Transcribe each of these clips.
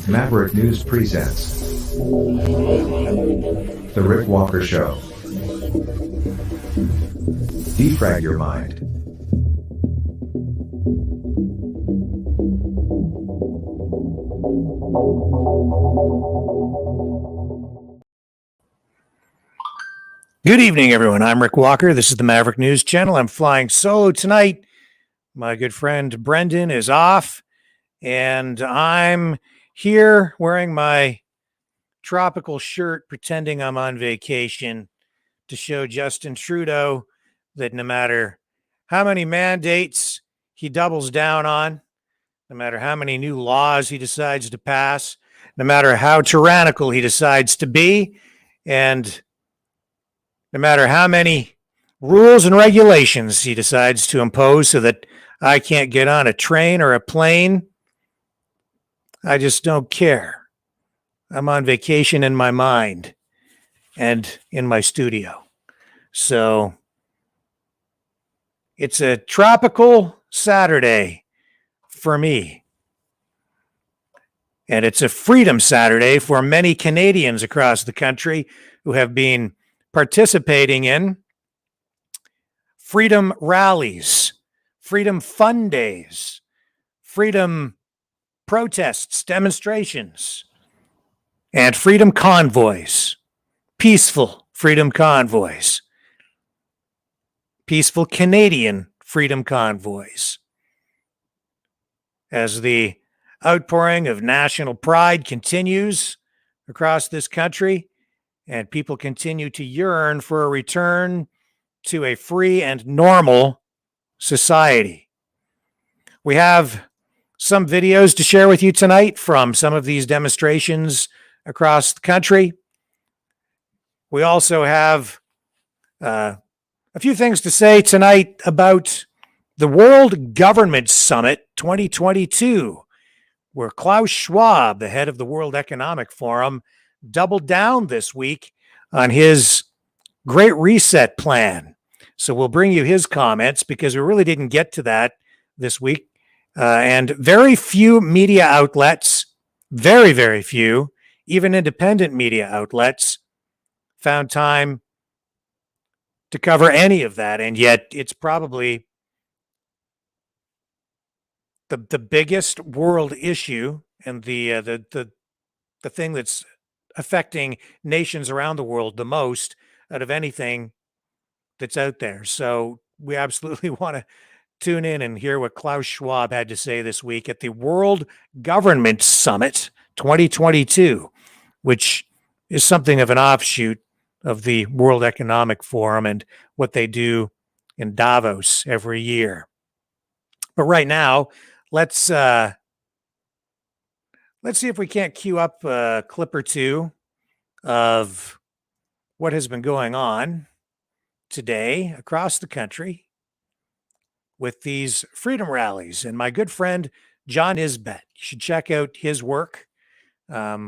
Maverick News presents The Rick Walker Show. Defrag your mind. Good evening, everyone. I'm Rick Walker. This is the Maverick News Channel. I'm flying solo tonight. My good friend Brendan is off, and I'm here wearing my tropical shirt, pretending I'm on vacation to show Justin Trudeau that no matter how many mandates he doubles down on, no matter how many new laws he decides to pass, no matter how tyrannical he decides to be, and no matter how many rules and regulations he decides to impose so that I can't get on a train or a plane, I just don't care. I'm on vacation in my mind and in my studio. So it's a tropical Saturday for me. And it's a freedom Saturday for many Canadians across the country who have been participating in freedom rallies, freedom fun days, freedom protests, demonstrations, and freedom convoys, peaceful freedom convoys, peaceful Canadian freedom convoys. As the outpouring of national pride continues across this country, and people continue to yearn for a return to a free and normal society. We have some videos to share with you tonight from some of these demonstrations across the country. We also have a few things to say tonight about the World Government Summit 2022, where Klaus Schwab, the head of the World Economic Forum, doubled down this week on his Great Reset plan. So we'll bring you his comments because we really didn't get to that this week. And very few media outlets, very, very few, even independent media outlets, found time to cover any of that. And yet it's probably the biggest world issue and the thing that's affecting nations around the world the most out of anything that's out there. So we absolutely want to tune in and hear what Klaus Schwab had to say this week at the World Government Summit 2022, which is something of an offshoot of the World Economic Forum and what they do in Davos every year. But right now, let's see if we can't cue up a clip or two of what has been going on today across the country with these freedom rallies. And my good friend, John Nisbet, you should check out his work,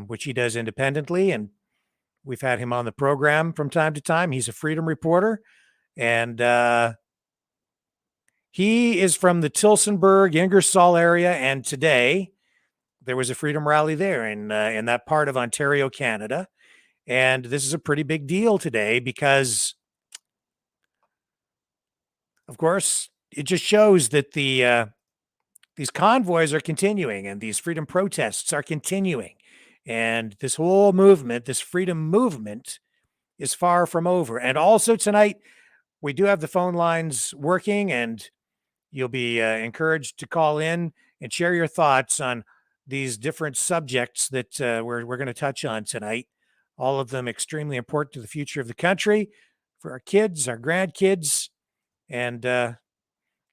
which he does independently. And we've had him on the program from time to time. He's a freedom reporter. And he is from the Tillsonburg, Ingersoll area. And today there was a freedom rally there in that part of Ontario, Canada. And this is a pretty big deal today because, of course, it just shows that these convoys are continuing and these freedom protests are continuing. And this whole movement, this freedom movement, is far from over. And also tonight, we do have the phone lines working, and you'll be encouraged to call in and share your thoughts on these different subjects that we're going to touch on tonight. All of them extremely important to the future of the country, for our kids, our grandkids. And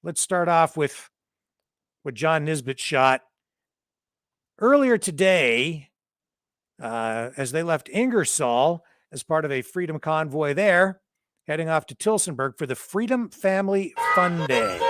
let's start off with what John Nisbet shot earlier today as they left Ingersoll as part of a freedom convoy there, heading off to Tillsonburg for the Freedom Family Fun Day.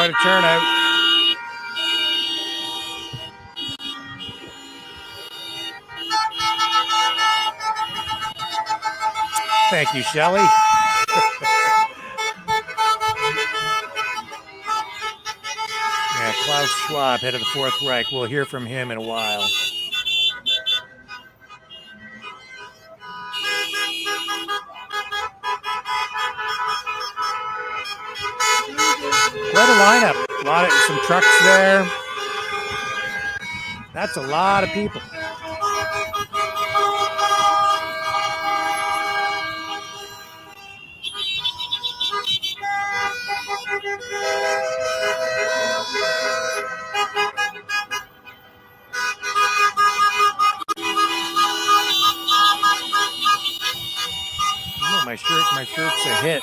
quite a turnout. Thank you, Shelley. Yeah, Klaus Schwab, head of the Fourth Reich. We'll hear from him in a while. Quite a lineup. Some trucks there. That's a lot of people. Oh, my shirt's a hit.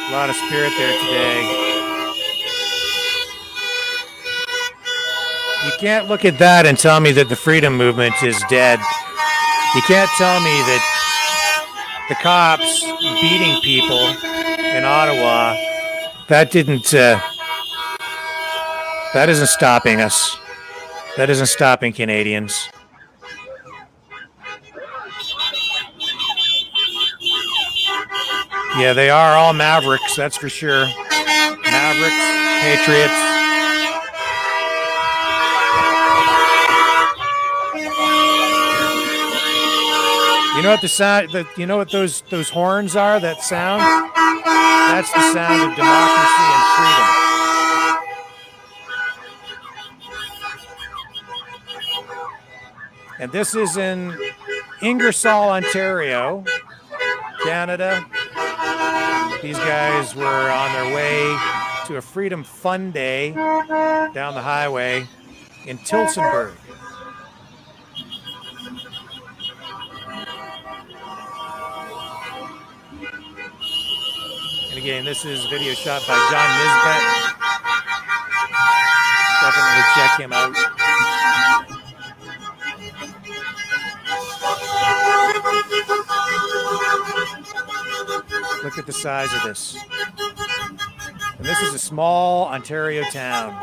A lot of spirit there today. You can't look at that and tell me that the freedom movement is dead. You can't tell me that the cops beating people in Ottawa, that isn't stopping us. That isn't stopping Canadians. Yeah, they are all Mavericks, that's for sure. Mavericks, Patriots. You know what the sound? You know what those horns are? That sound? That's the sound of democracy and freedom. And this is in Ingersoll, Ontario, Canada. These guys were on their way to a Freedom Fun Day down the highway in Tillsonburg. And again, this is video shot by John Nisbet. Definitely check him out. Look at the size of this. And this is a small Ontario town.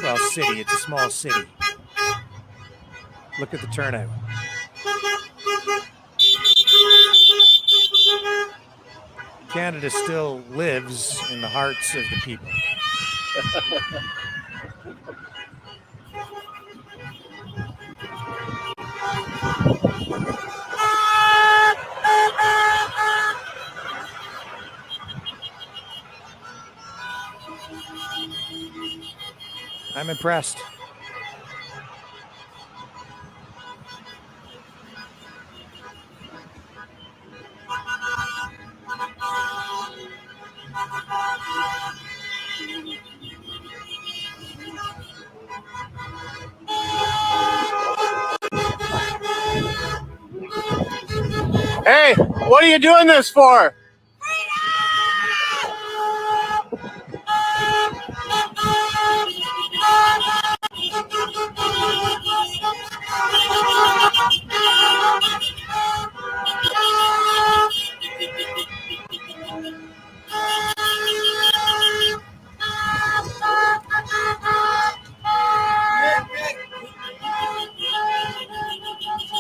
Well, city. It's a small city. Look at the turnout. Canada still lives in the hearts of the people. I'm impressed. Hey, what are you doing this for?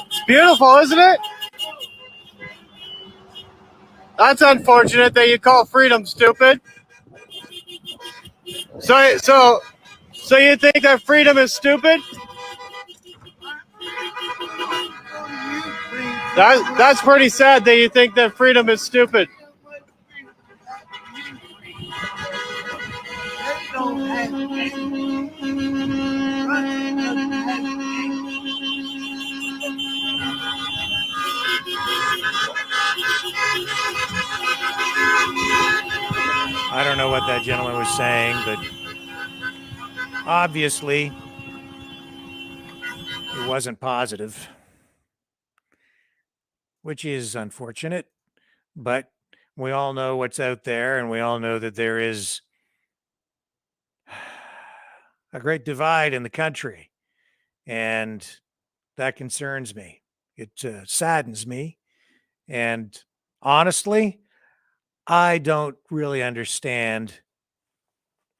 It's beautiful, isn't it? That's unfortunate that you call freedom stupid. So you think that freedom is stupid? That's pretty sad that you think that freedom is stupid. I don't know what that gentleman was saying, but obviously it wasn't positive, which is unfortunate, but we all know what's out there, and we all know that there is a great divide in the country, and that concerns me. It saddens me. And honestly, I don't really understand.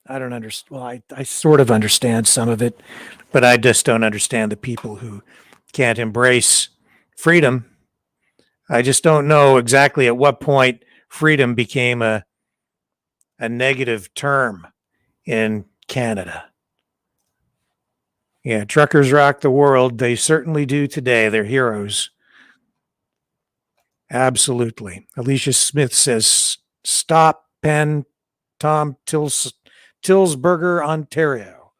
I don't understand. Well, I sort of understand some of it, but I just don't understand the people who can't embrace freedom. I just don't know exactly at what point freedom became a negative term in Canada. Yeah, truckers rock the world. They certainly do today. They're heroes. Absolutely. Alicia Smith says, stop Penn Tom Tillsburger, Ontario.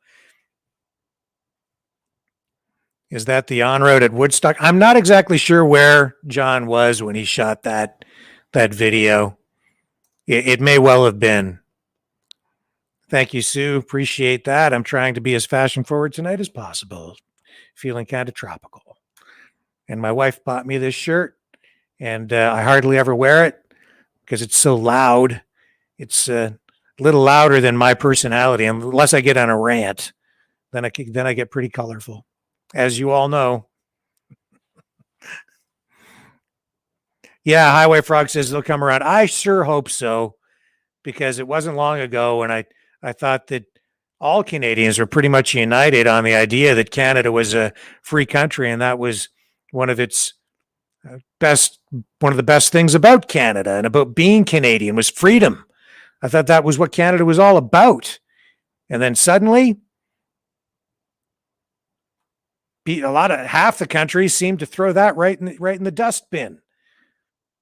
Is that the on-road at Woodstock? I'm not exactly sure where John was when he shot that video. It may well have been. Thank you, Sue. Appreciate that. I'm trying to be as fashion forward tonight as possible. Feeling kind of tropical. And my wife bought me this shirt, and I hardly ever wear it because it's so loud. It's a little louder than my personality. Unless I get on a rant, then I get pretty colorful, as you all know. Yeah, Highway Frog says they'll come around. I sure hope so, because it wasn't long ago when I thought that all Canadians were pretty much united on the idea that Canada was a free country, and that was one of its one of the best things about Canada and about being Canadian was freedom. I thought that was what Canada was all about. And then suddenly, half the country seemed to throw that right in the dustbin.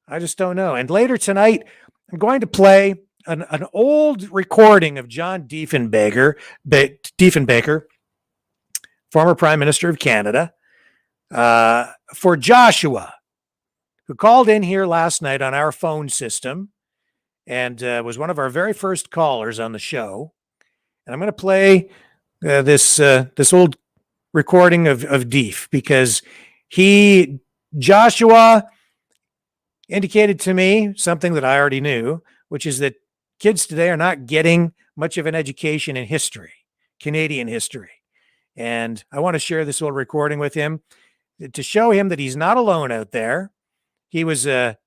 I just don't know. And later tonight, I'm going to play an old recording of John Diefenbaker, former Prime Minister of Canada, for Joshua, who called in here last night on our phone system and was one of our very first callers on the show. And I'm going to play this old recording of Deef because Joshua indicated to me something that I already knew, which is that kids today are not getting much of an education in history, Canadian history. And I want to share this old recording with him to show him that he's not alone out there. He was a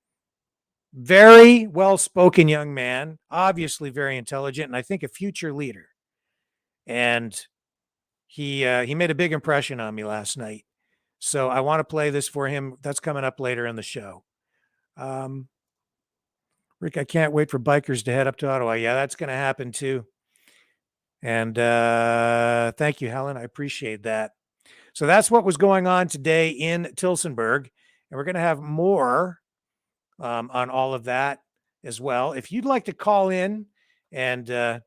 very well-spoken young man, obviously very intelligent, and I think a future leader. And he made a big impression on me last night. So I want to play this for him. That's coming up later in the show. Rick, I can't wait for bikers to head up to Ottawa. Yeah, that's going to happen too. And thank you, Helen. I appreciate that. So that's what was going on today in Tillsonburg. And we're going to have more on all of that as well. If you'd like to call in and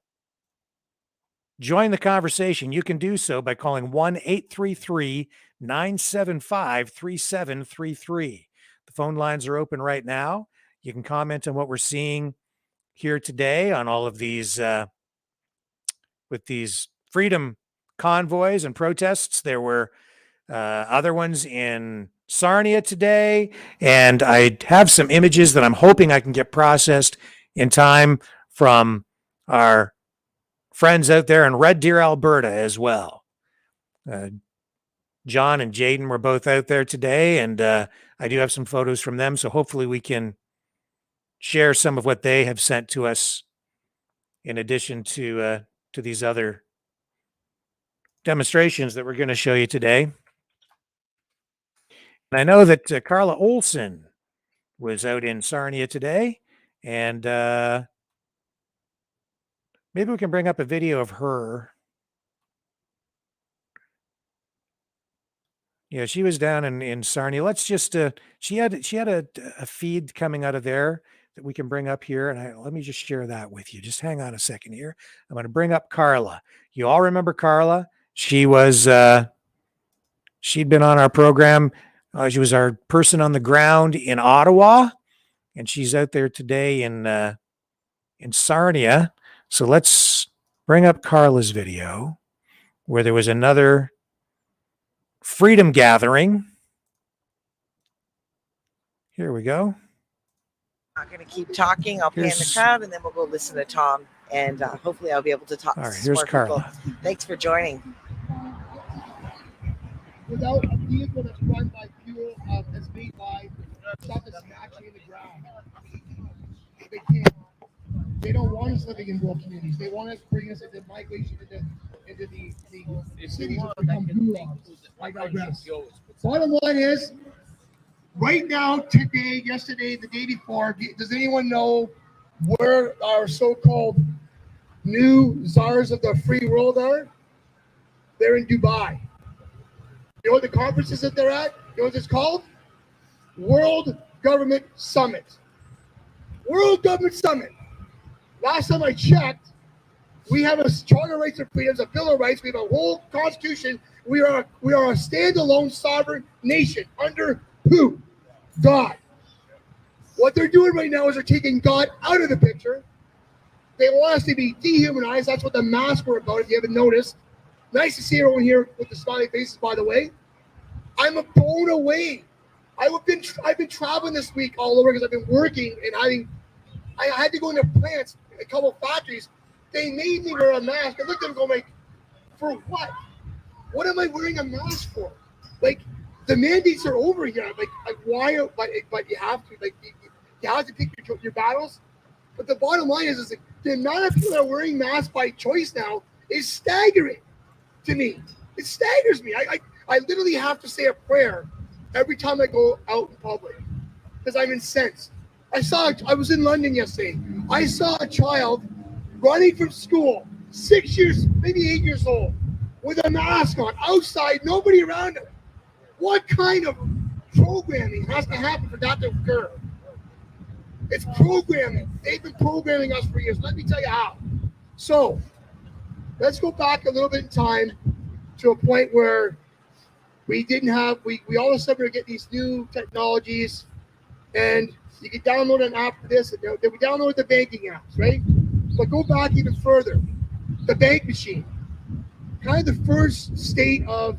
join the conversation, you can do so by calling 1-833-975-3733. The phone lines are open right now. You can comment on what we're seeing here today on all of these with these freedom convoys and protests. There were other ones in Sarnia today, and I have some images that I'm hoping I can get processed in time from our friends out there in Red Deer, Alberta as well. John and Jaden were both out there today, and I do have some photos from them, so hopefully we can share some of what they have sent to us in addition to these other demonstrations that we're going to show you today. And I know that Carla Olson was out in Sarnia today, and maybe we can bring up a video of her. Yeah, she was down in Sarnia. Let's just she had a feed coming out of there that we can bring up here, and let me just share that with you. Just hang on a second here. I'm going to bring up Carla. You all remember Carla? She was she'd been on our program. She was our person on the ground in Ottawa, and she's out there today in Sarnia. So let's bring up Carla's video where there was another freedom gathering. Here we go. I'm going to keep talking. I'll pan the crowd, and then we'll go listen to Tom, and hopefully I'll be able to talk to some more people. Thanks for joining. Without a vehicle that's run by fuel, stuff that's made by stuff that's actually in the ground. They can't. They don't want us living in rural communities. They want us bring us into migration into the cities that become gulags. I digress. Bottom line is, right now, today, yesterday, the day before, does anyone know where our so-called new czars of the free world are? They're in Dubai. You know what the conferences that they're at? You know what it's called? World Government Summit. World Government Summit. Last time I checked, we have a Charter of Rights and Freedoms, a Bill of Rights, we have a whole constitution. We are a standalone sovereign nation under who? God. What they're doing right now is they're taking God out of the picture. They want us to be dehumanized. That's what the masks were about, if you haven't noticed. Nice to see everyone here with the smiley faces, by the way. I'm blown away. I've been traveling this week all over because I've been working and I had to go into plants, a couple factories. They made me wear a mask. I looked at them going, like, for what? What am I wearing a mask for? Like, the mandates are over here. Like why? But you have to. Like, you have to pick your battles. But the bottom line is like, the amount of people that are wearing masks by choice now is staggering to me. It staggers me. I literally have to say a prayer every time I go out in public because I'm incensed. I was in London yesterday. I saw a child running from school, 6 years, maybe 8 years old, with a mask on, outside, nobody around him. What kind of programming has to happen for that to occur? It's programming. They've been programming us for years. Let me tell you how. So let's go back a little bit in time to a point where we all of a sudden get these new technologies, and you can download an app for this. And we download the banking apps, right? But go back even further. The bank machine, kind of the first state of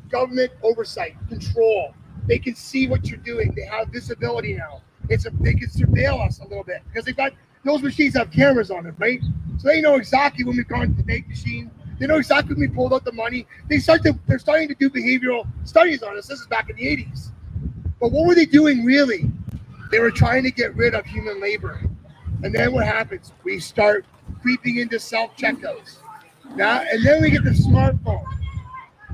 government oversight, control. They can see what you're doing. They have visibility now. They can surveil us a little bit because those machines have cameras on them, right? So they know exactly when we've gone to the bank machine. They know exactly when we pulled out the money. They're starting to do behavioral studies on us. This is back in the 80s. But what were they doing really? They were trying to get rid of human labor. And then what happens? We start creeping into self-checkouts. And then we get the smartphone.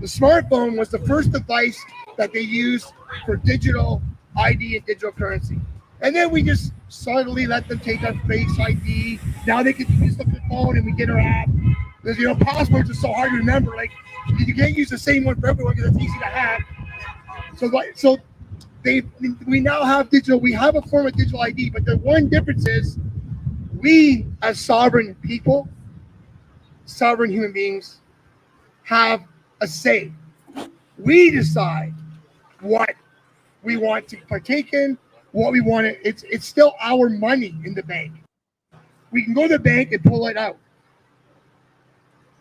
The smartphone was the first device that they used for digital ID and digital currency. And then we just subtly let them take our face ID. Now they can just look at the phone and we get our app. Because, passwords are so hard to remember. Like, you can't use the same one for everyone because it's easy to hack. So we now have digital. We have a form of digital ID, but the one difference is we, as sovereign people, sovereign human beings, have a say. We decide what we want to partake in, what we want to. It's still our money in the bank. We can go to the bank and pull it out.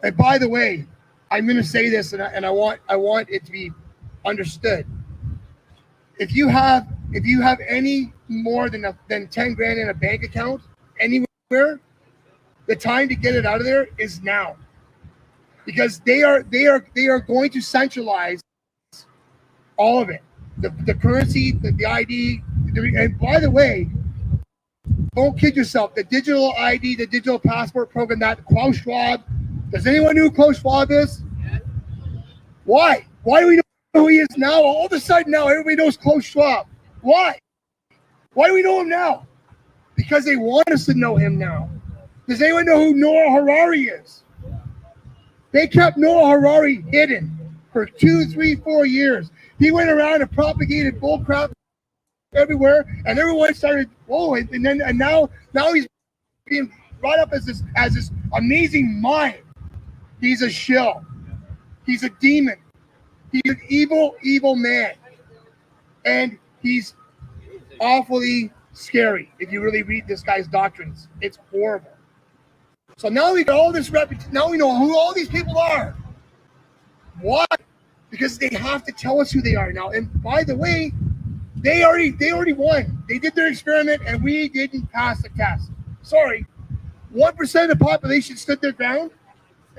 And by the way, I'm going to say this, and I want it to be understood. If you have any more than 10 grand in a bank account anywhere, the time to get it out of there is now, because they are going to centralize all of it, the currency, the ID, and by the way, don't kid yourself. The digital ID, the digital passport program, that Klaus Schwab. Does anyone know who Klaus Schwab is? Why? Why do we know who he is now? All of a sudden now everybody knows Klaus Schwab. Why? Why do we know him now? Because they want us to know him now. Does anyone know who Noah Harari is? They kept Noah Harari hidden for 2, 3, 4 years. He went around and propagated bullcrap everywhere, and everyone started, and now he's being brought up as this amazing mind. He's a shill. He's a demon. He's an evil man. And he's awfully scary if you really read this guy's doctrines. It's horrible. So now we got all this reputation. Now we know who all these people are. Why? Because they have to tell us who they are now. And by the way, they already won. They did their experiment and we didn't pass the test. Sorry. 1% of the population stood their ground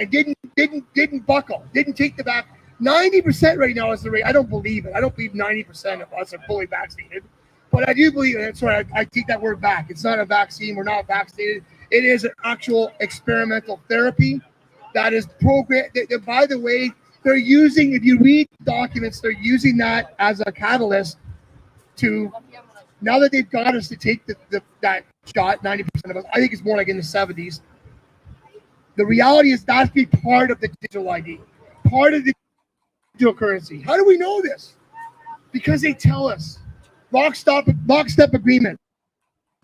and didn't buckle, didn't take the back. 90% right now is the rate. I don't believe it. I don't believe 90% of us are fully vaccinated. But I do believe it. Sorry, I take that word back. It's not a vaccine. We're not vaccinated. It is an actual experimental therapy that is programmed. By the way, they're using, if you read documents, they're using that as a catalyst to, now that they've got us to take that shot, 90% of us, I think it's more like in the 70s. The reality is that's be part of the digital ID, part of the digital currency. How do we know this? Because they tell us. Lockstep agreement.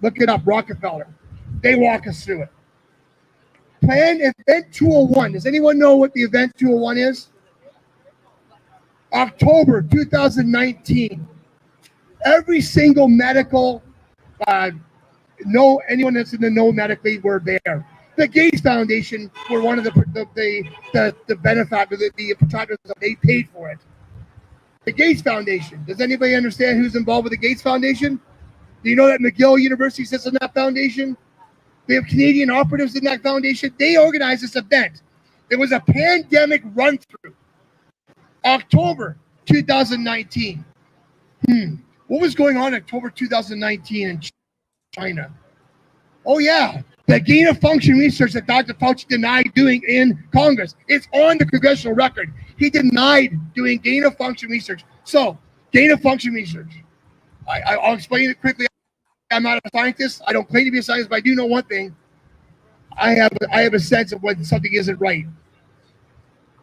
Look it up, Rockefeller. They walk us through it. Plan Event 201. Does anyone know what the Event 201 is? October 2019. Every single medical, anyone that's in the know medically, were there. The Gates Foundation were one of the benefactors, the proprietors. They paid for it. The Gates Foundation. Does anybody understand who's involved with the Gates Foundation? Do you know that McGill University sits in that foundation? They have Canadian operatives in that foundation. They organized this event. It was a pandemic run-through. October 2019. What was going on in October 2019 in China? Oh, yeah. The gain-of-function research that Dr. Fauci denied doing in Congress. It's on the congressional record. He denied doing gain-of-function research. So, gain-of-function research. I'll explain it quickly. I'm not a scientist. I don't claim to be a scientist, but I do know one thing. I have a sense of when something isn't right.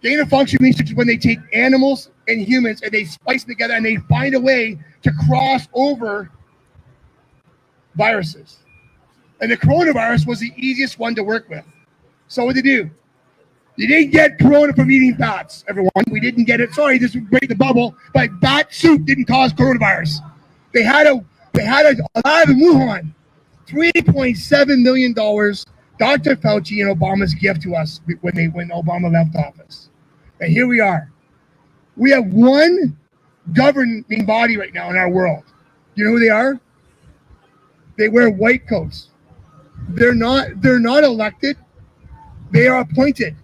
Gain-of-function research is when they take animals and humans and they splice them together and they find a way to cross over viruses. And the coronavirus was the easiest one to work with. So what did they do? You didn't get corona from eating bats, everyone. We didn't get it. Sorry, this would break the bubble, but bat soup didn't cause coronavirus. They had a lab in Wuhan. $3.7 million. Dr. Fauci and Obama's gift to us when Obama left office. And here we are. We have one governing body right now in our world. You know who they are? They wear white coats. They're not elected. They are appointed.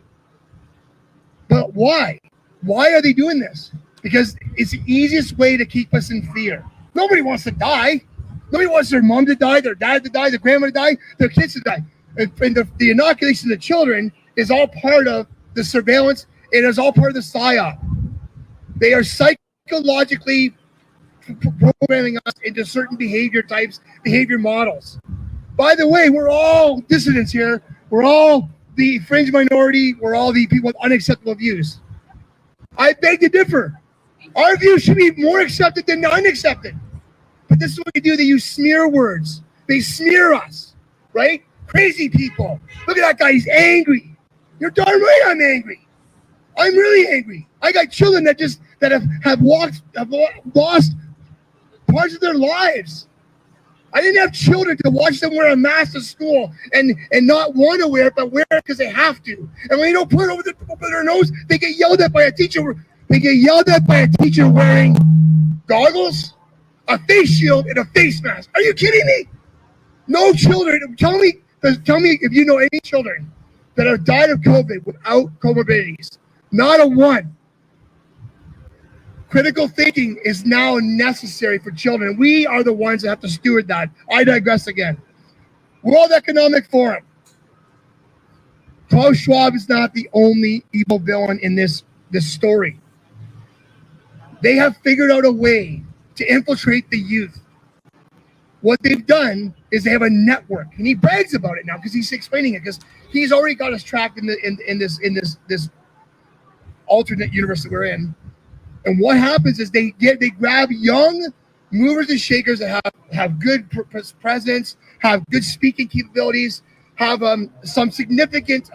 But why? Why are they doing this? Because it's the easiest way to keep us in fear. Nobody wants to die. Nobody wants their mom to die, their dad to die, their grandma to die, their kids to die. And the inoculation of the children is all part of the surveillance. It is all part of the PSYOP. They are psychologically programming us into certain behavior types, behavior models. By the way, we're all dissidents here. We're all the fringe minority. We're all the people with unacceptable views. I beg to differ. Our views should be more accepted than unaccepted. But this is what they do. They use smear words. They smear us, right? Crazy people. Look at that guy. He's angry. You're darn right I'm angry. I'm really angry. I got children that have lost parts of their lives. I didn't have children to watch them wear a mask to school and not want to wear it, but wear it because they have to. And when they don't put it over their nose, they get yelled at by a teacher. They get yelled at by a teacher wearing goggles, a face shield, and a face mask. Are you kidding me? No children. Tell me if you know any children that have died of COVID without comorbidities. Not a one. Critical thinking is now necessary for children. We are the ones that have to steward that. I digress again. World Economic Forum. Klaus Schwab is not the only evil villain in this story. They have figured out a way to infiltrate the youth. What they've done is they have a network, and he brags about it now because he's explaining it, because he's already got us tracked in this alternate universe that we're in. And what happens is they grab young movers and shakers that have good presence, have good speaking capabilities, have some significant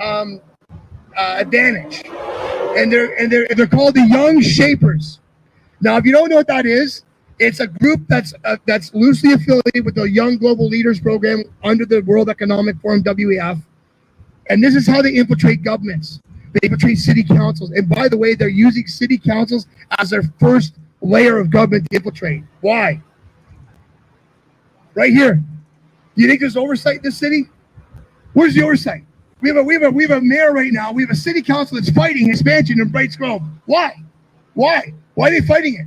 advantage, and they're called the Young Shapers. Now, if you don't know what that is, it's a group that's loosely affiliated with the Young Global Leaders Program under the World Economic Forum, WEF. And this is how they infiltrate governments. They infiltrate city councils. And by the way, they're using city councils as their first layer of government to infiltrate. Why? Right here. You think there's oversight in this city? Where's the oversight? We have a mayor right now. We have a city council that's fighting expansion in Brights Grove. Why? Why? Why are they fighting it?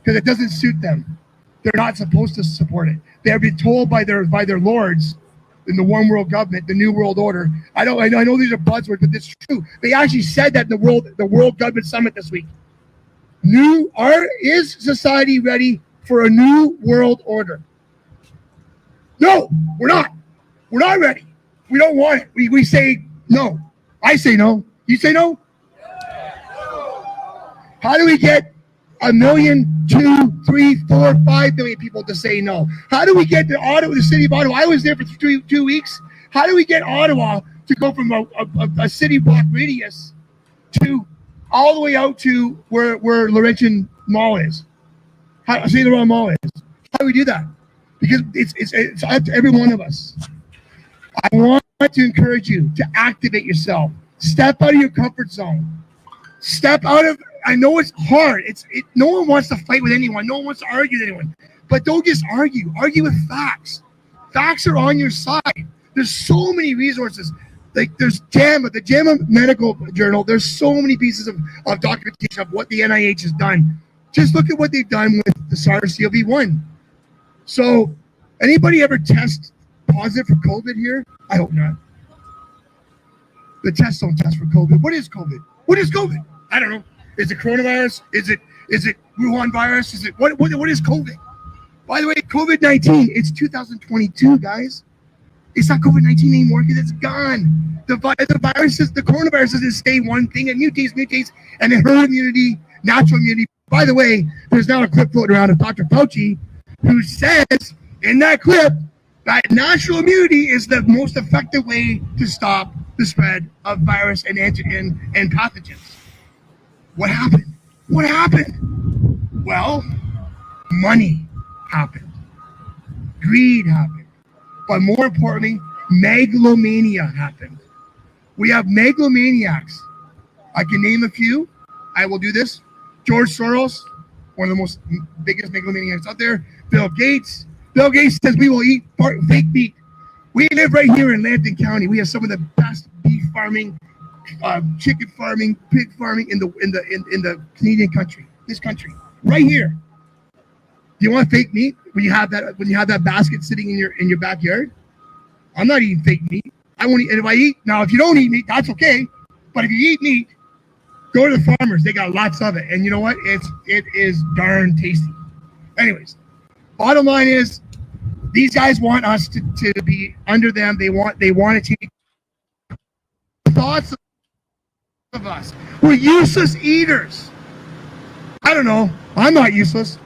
Because it doesn't suit them. They're not supposed to support it. They have been told by their lords in the one world government, the new world order. I know these are buzzwords, but it's true. They actually said that in the world government summit this week. Is society ready for a new world order? No, we're not. We're not ready. We don't want it. We say no. I say no. You say no? How do we get 1 million, 2, 3, 4, 5 million people to say no? How do we get the city of Ottawa? I was there for 2 weeks. How do we get Ottawa to go from a city block radius to all the way out to where Laurentian Mall is? St. Laurent Mall is. How do we do that? Because it's up to every one of us. I want to encourage you to activate yourself. Step out of your comfort zone. Step out of. I know it's hard. No one wants to fight with anyone. No one wants to argue with anyone. But don't just argue. Argue with facts. Facts are on your side. There's so many resources. Like there's JAMA, the JAMA Medical Journal. There's so many pieces of documentation of what the NIH has done. Just look at what they've done with the SARS-CoV-1. So, anybody ever test positive for COVID here? I hope not. The tests don't test for COVID. What is COVID? What is COVID? I don't know. Is it coronavirus? Is it Wuhan virus? Is it what is COVID? By the way, COVID-19, it's 2022, guys. It's not COVID-19 anymore because it's gone. The viruses, the coronavirus doesn't stay one thing. It mutates, and then herd immunity, natural immunity. By the way, there's now a clip floating around of Dr. Fauci, who says in that clip that natural immunity is the most effective way to stop the spread of virus and pathogens. What happened? What happened? Well, money happened. Greed happened. But more importantly, megalomania happened. We have megalomaniacs. I can name a few. I will do this. George Soros, one of the most biggest megalomaniacs out there. Bill Gates. Bill Gates says we will eat fake meat. We live right here in Lambton County. We have some of the best beef farming, chicken farming, pig farming in the Canadian country. This country, right here. Do you want fake meat when you have that basket sitting in your backyard? I'm not eating fake meat. I won't eat. And if I eat now, if you don't eat meat, that's okay. But if you eat meat, go to the farmers. They got lots of it, and you know what? It is darn tasty. Anyways, bottom line is, these guys want us to be under them. They want to take thoughts of us. We're useless eaters. I don't know. I'm not useless.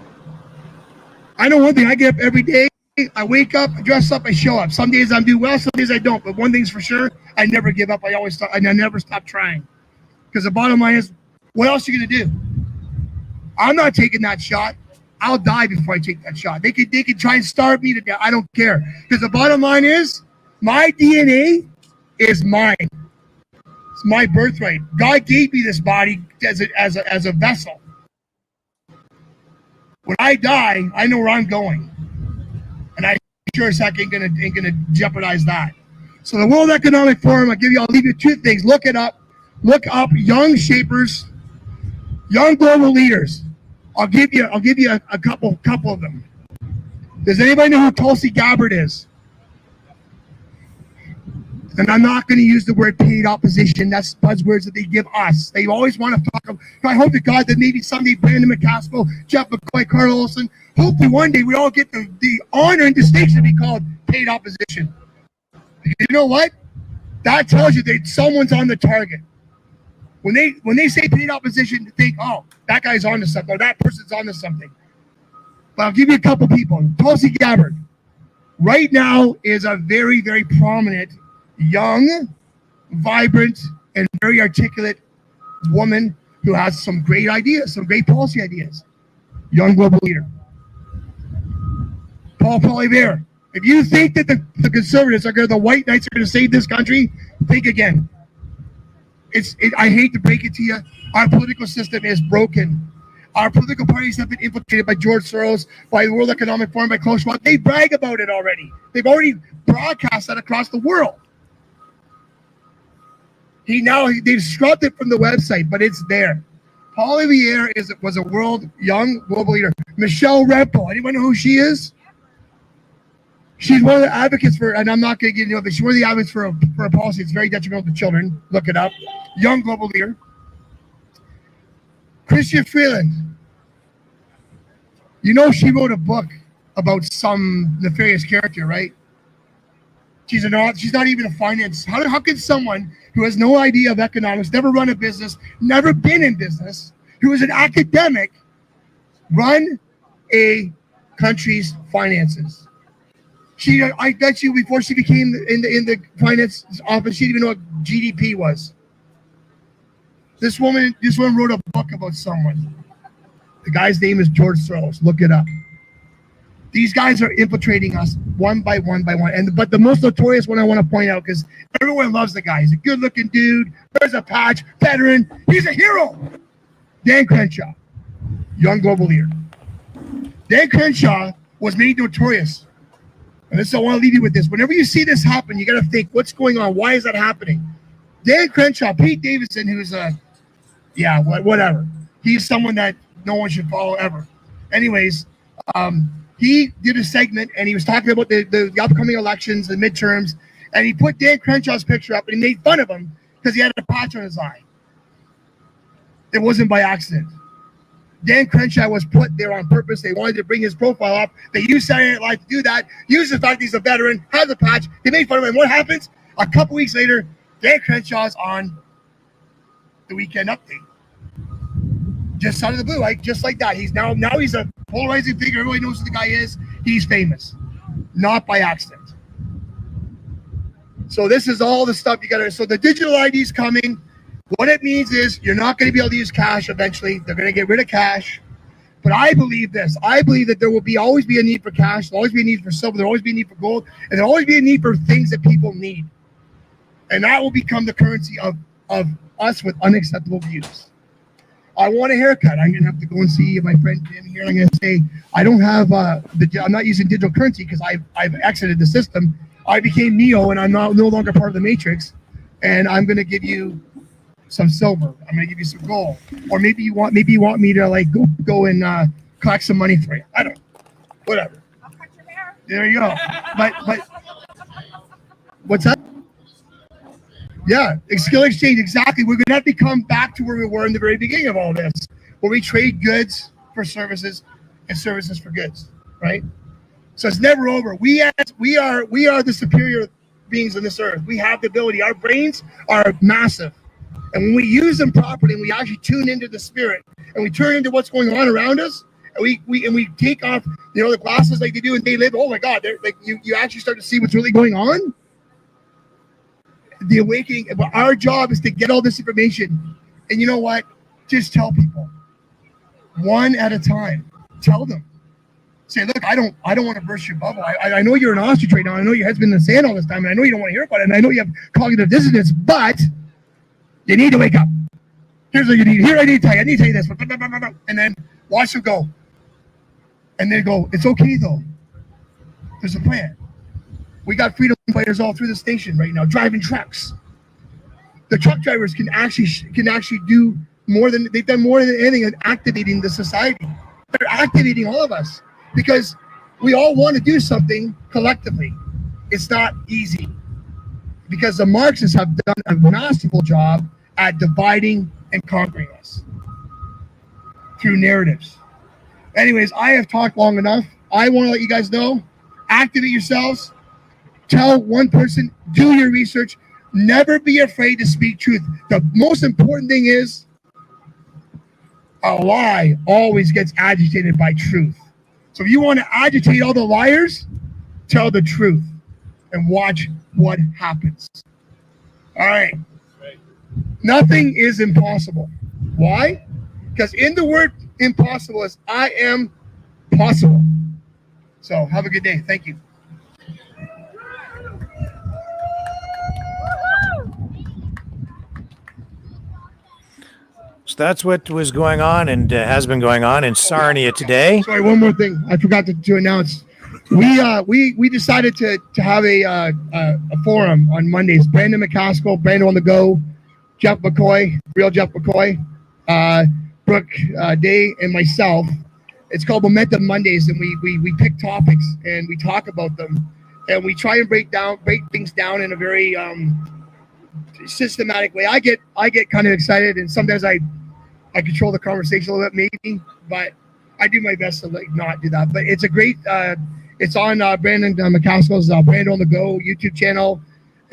I know one thing. I get up every day. I wake up, I dress up, I show up. Some days I do well, some days I don't. But one thing's for sure, I never give up. I never stop trying. Because the bottom line is, what else are you gonna do? I'm not taking that shot. I'll die before I take that shot. They could try and starve me to death. I don't care. Because the bottom line is, my DNA is mine. It's my birthright. God gave me this body as a vessel. When I die, I know where I'm going. And I sure as heck ain't gonna jeopardize that. So the World Economic Forum, I'll leave you two things. Look it up. Look up young shapers, young global leaders. I'll give you a couple of them. Does anybody know who Tulsi Gabbard is? And I'm not going to use the word paid opposition. That's buzzwords that they give us. They always want to talk. I hope to God that maybe someday Brandon McCaskill, Jeff McCoy, Carl Olson, hopefully one day we all get the honor and distinction to be called paid opposition. Because you know what? That tells you that someone's on the target. When they say paid opposition, you think, oh, that guy's on to something, or that person's on to something. But I'll give you a couple people. Tulsi Gabbard, right now, is a very, very prominent, young, vibrant, and very articulate woman who has some great ideas, some great policy ideas. Young global leader. Paul Poilievre. If you think that the conservatives the white knights are going to save this country, think again. I hate to break it to you. Our political system is broken. Our political parties have been infiltrated by George Soros, by the World Economic Forum, by Klaus Schwab. They brag about it already. They've already broadcast that across the world. They've scrubbed it from the website, but it's there. Holly Vieira was a world young global leader. Michelle Rempo, anyone know who she is? She's one of the advocates for, and I'm not going to get into it, but she's one of the advocates for a policy that's very detrimental to children. Look it up. Young global leader. Christian Freeland. You know she wrote a book about some nefarious character, right? She's not even a finance. How can someone who has no idea of economics, never run a business, never been in business, who is an academic, run a country's finances? I bet you before she became in the finance office, she didn't even know what GDP was. This woman wrote a book about someone. The guy's name is George Soros. Look it up. These guys are infiltrating us one by one by one. But the most notorious one I want to point out, because everyone loves the guy. He's a good-looking dude. There's a patch, veteran. He's a hero. Dan Crenshaw, young global leader. Dan Crenshaw was made notorious. And this, I want to leave you with this. Whenever you see this happen, you got to think, what's going on? Why is that happening? Dan Crenshaw, Pete Davidson, who's whatever. He's someone that no one should follow ever. Anyways, he did a segment and he was talking about the upcoming elections, the midterms, and he put Dan Crenshaw's picture up and he made fun of him because he had a patch on his eye. It wasn't by accident. Dan Crenshaw was put there on purpose. They wanted to bring his profile up. They used Saturday Night Live to do that. Used the fact he's a veteran, has a patch. They made fun of him. And what happens? A couple weeks later, Dan Crenshaw's on the Weekend Update. Just out of the blue, just like that. He's now he's a polarizing figure. Everybody knows who the guy is. He's famous. Not by accident. So this is all the stuff you got to. So the digital ID is coming. What it means is you're not going to be able to use cash eventually. They're going to get rid of cash. But I believe this. I believe that there will always be a need for cash. There'll always be a need for silver. There'll always be a need for gold. And there'll always be a need for things that people need. And that will become the currency of us with unacceptable views. I want a haircut. I'm going to have to go and see my friend Jim here. And I'm going to say, I don't have I'm not using digital currency because I've exited the system. I became Neo and I'm no longer part of the Matrix. And I'm going to give you some silver. I'm going to give you some gold. Or maybe you want me to like go and collect some money for you. I don't know. Whatever. I'll cut your hair. There you go. But what's that? Yeah, skill exchange, exactly. We're going to have to come back to where we were in the very beginning of all this, where we trade goods for services and services for goods, right? So it's never over. We are the superior beings on this earth. We have the ability. Our brains are massive. And when we use them properly and we actually tune into the spirit and we turn into what's going on around us, and we take off, the glasses like they do in They Live. Oh my God, you actually start to see what's really going on. The awakening, our job is to get all this information. And you know what? Just tell people. One at a time. Tell them. Say, look, I don't want to burst your bubble. I know you're an ostrich right now. I know your head's been in the sand all this time. And I know you don't want to hear about it. And I know you have cognitive dissonance, but you need to wake up. Here's what you need. Here, I need to tell you this. And then watch them go. And then go, it's okay though. There's a plan. We got freedom fighters all through the station right now, driving trucks. The truck drivers can actually do they've done more than anything in activating the society. They're activating all of us because we all want to do something collectively. It's not easy because the Marxists have done a masterful job at dividing and conquering us through narratives. Anyways, I have talked long enough. I want to let you guys know, activate yourselves. Tell one person, do your research. Never be afraid to speak truth. The most important thing is a lie always gets agitated by truth. So if you want to agitate all the liars, tell the truth and watch what happens. All right. Nothing is impossible. Why? Because in the word impossible is I am possible. So have a good day. Thank you. So that's what was going on and has been going on in Sarnia today. Sorry, one more thing. I forgot to announce. We decided to have a forum on Mondays. Brandon McCaskill, Brandon on the Go, Jeff McCoy, real Jeff McCoy. Brooke Day and myself. It's called Momentum Mondays, and we pick topics and we talk about them, and we try and break things down in a very systematic way. I get kind of excited, and sometimes I control the conversation a little bit, maybe, but I do my best to not do that. But it's a great. It's on Brandon McCaskill's Brando on the Go YouTube channel,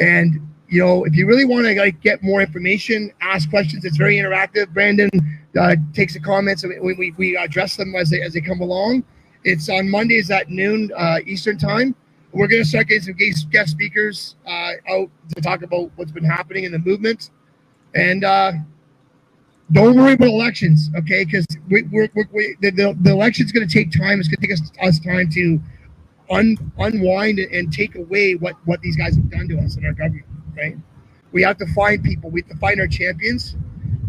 and if you really want to get more information, ask questions. It's very interactive. Brandon takes the comments and we address them as they come along. It's on Mondays at noon Eastern time. We're going to start getting some guest speakers out to talk about what's been happening in the movement, and don't worry about elections, okay? Because the election's going to take time. It's going to take us time to unwind and take away what these guys have done to us in our government, right? We have to find people. We have to find our champions,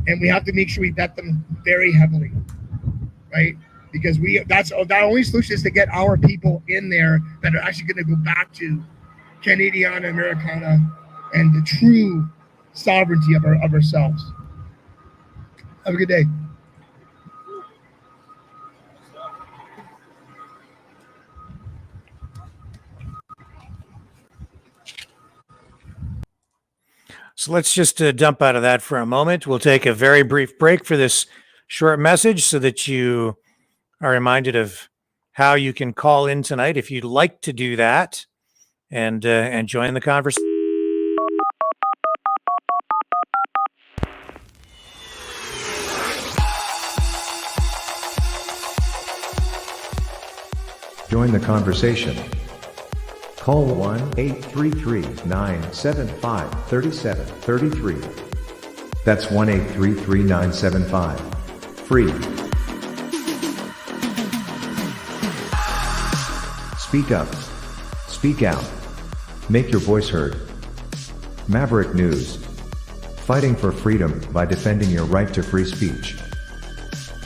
and we have to make sure we vet them very heavily, right? Because that only solution is to get our people in there that are actually going to go back to Canadiana Americana and the true sovereignty of ourselves. Have a good day. So let's just dump out of that for a moment. We'll take a very brief break for this short message so that you are reminded of how you can call in tonight if you'd like to do that and join the conversation. Join the conversation. Call 1-833-975-3733. That's 1-833-975. Free. Speak up. Speak out. Make your voice heard. Maverick News. Fighting for freedom by defending your right to free speech.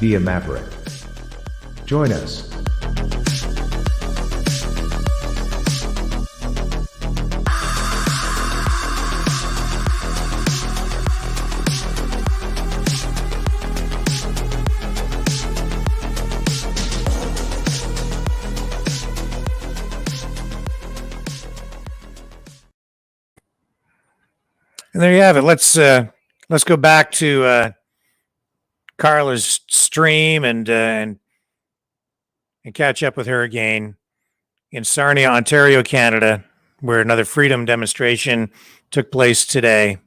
Be a maverick. Join us. And there you have it. Let's go back to Carla's stream and catch up with her again in Sarnia, Ontario, Canada, where another freedom demonstration took place today.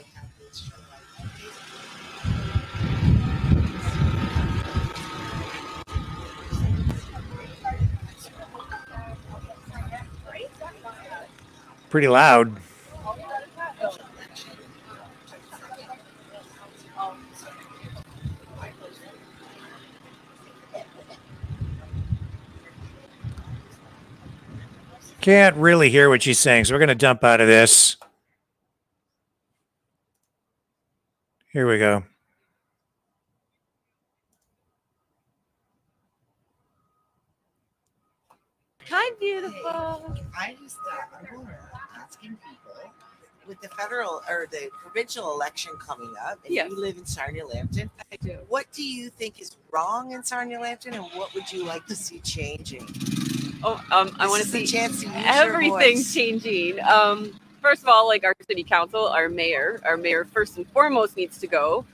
Pretty loud. Can't really hear what she's saying, so we're going to dump out of this. Here we go. Hi, beautiful. I'm asking people with the federal or the provincial election coming up, and Yes. you live in Sarnia-Lambton. I do. What do you think is wrong in Sarnia-Lambton, and what would you like to see changing? Oh, I want to This is see a chance to use your everything voice. changing. First of all, like our city council, our mayor first and foremost needs to go.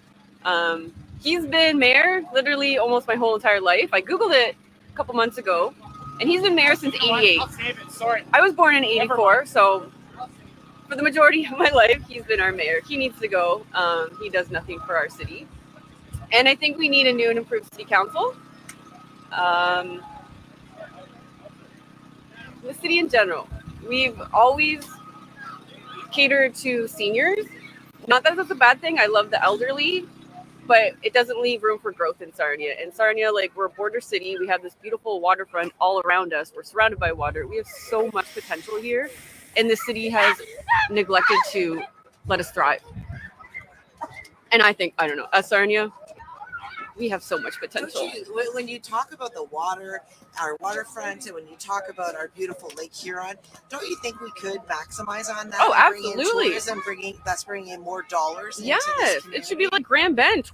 He's been mayor literally almost my whole entire life. I Googled it a couple months ago, and he's been mayor since '88. Sorry. I was born in '84, so for the majority of my life, he's been our mayor. He needs to go. He does nothing for our city. And I think we need a new and improved city council. The city in general, we've always catered to seniors. Not that that's a bad thing. I love the elderly, but it doesn't leave room for growth in Sarnia. In Sarnia, like, we're a border city. We have this beautiful waterfront all around us. We're surrounded by water. We have so much potential here, and the city has neglected to let us thrive. And I think, I don't know, as Sarnia, we have so much potential. When you talk about the water, our waterfront, and when you talk about our beautiful Lake Huron, don't you think we could maximize on that? Oh, Bring in absolutely. tourism, bringing in more dollars. Yes, into this it should be like Grand Bend,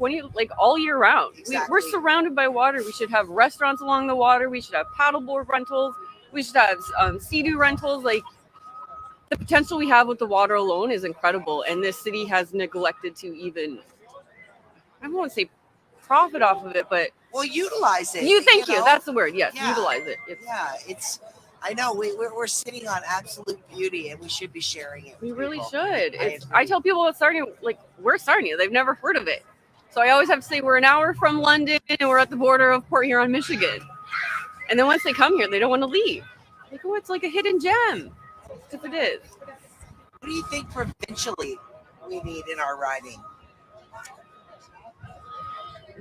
all year round. Exactly. We're surrounded by water. We should have restaurants along the water. We should have paddleboard rentals. We should have sea-doo rentals. Like, the potential we have with the water alone is incredible, and this city has neglected to even, I don't want to say profit off of it, but utilize it. Thank you. That's the word. Yes, yeah. Utilize it. It's. I know we're sitting on absolute beauty, and we should be sharing it. We really should. I tell people about Sarnia, like, we're Sarnia. They've never heard of it, so I always have to say we're an hour from London, and we're at the border of Port Huron, Michigan. And then once they come here, they don't want to leave. They go, it's like a hidden gem. Because it is. What do you think provincially we need in our riding?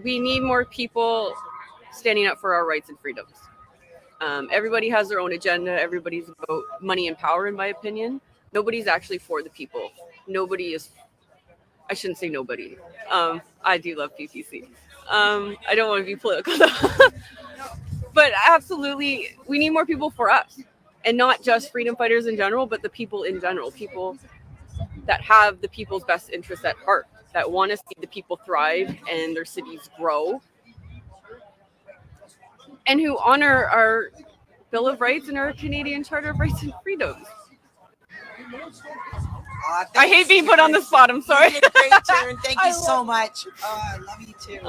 We need more people standing up for our rights and freedoms. Everybody has their own agenda. Everybody's about money and power, in my opinion. Nobody's actually for the people. Nobody is. I shouldn't say nobody. I do love PPC. I don't want to be political, though. But absolutely, we need more people for us. And not just freedom fighters in general, but the people in general. People that have the people's best interests at heart, that want to see the people thrive and their cities grow, and who honor our Bill of Rights and our Canadian Charter of Rights and Freedoms. I hate being put on the spot. I'm sorry. You did a great turn. Thank you so much. I love you too.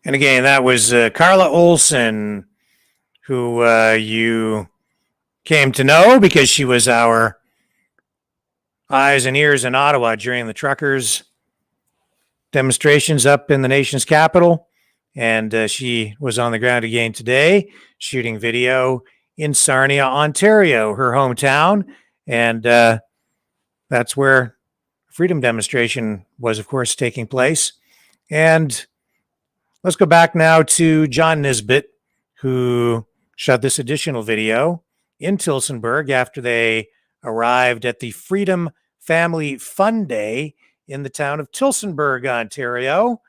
And again, that was Carla Olson, who you came to know because she was our eyes and ears in Ottawa during the truckers' demonstrations up in the nation's capital. And she was on the ground again today, shooting video in Sarnia, Ontario, her hometown. And that's where freedom demonstration was, of course, taking place. And let's go back now to John Nisbet, who shot this additional video in Tillsonburg after they arrived at the Freedom Family Fun Day in the town of Tillsonburg, Ontario.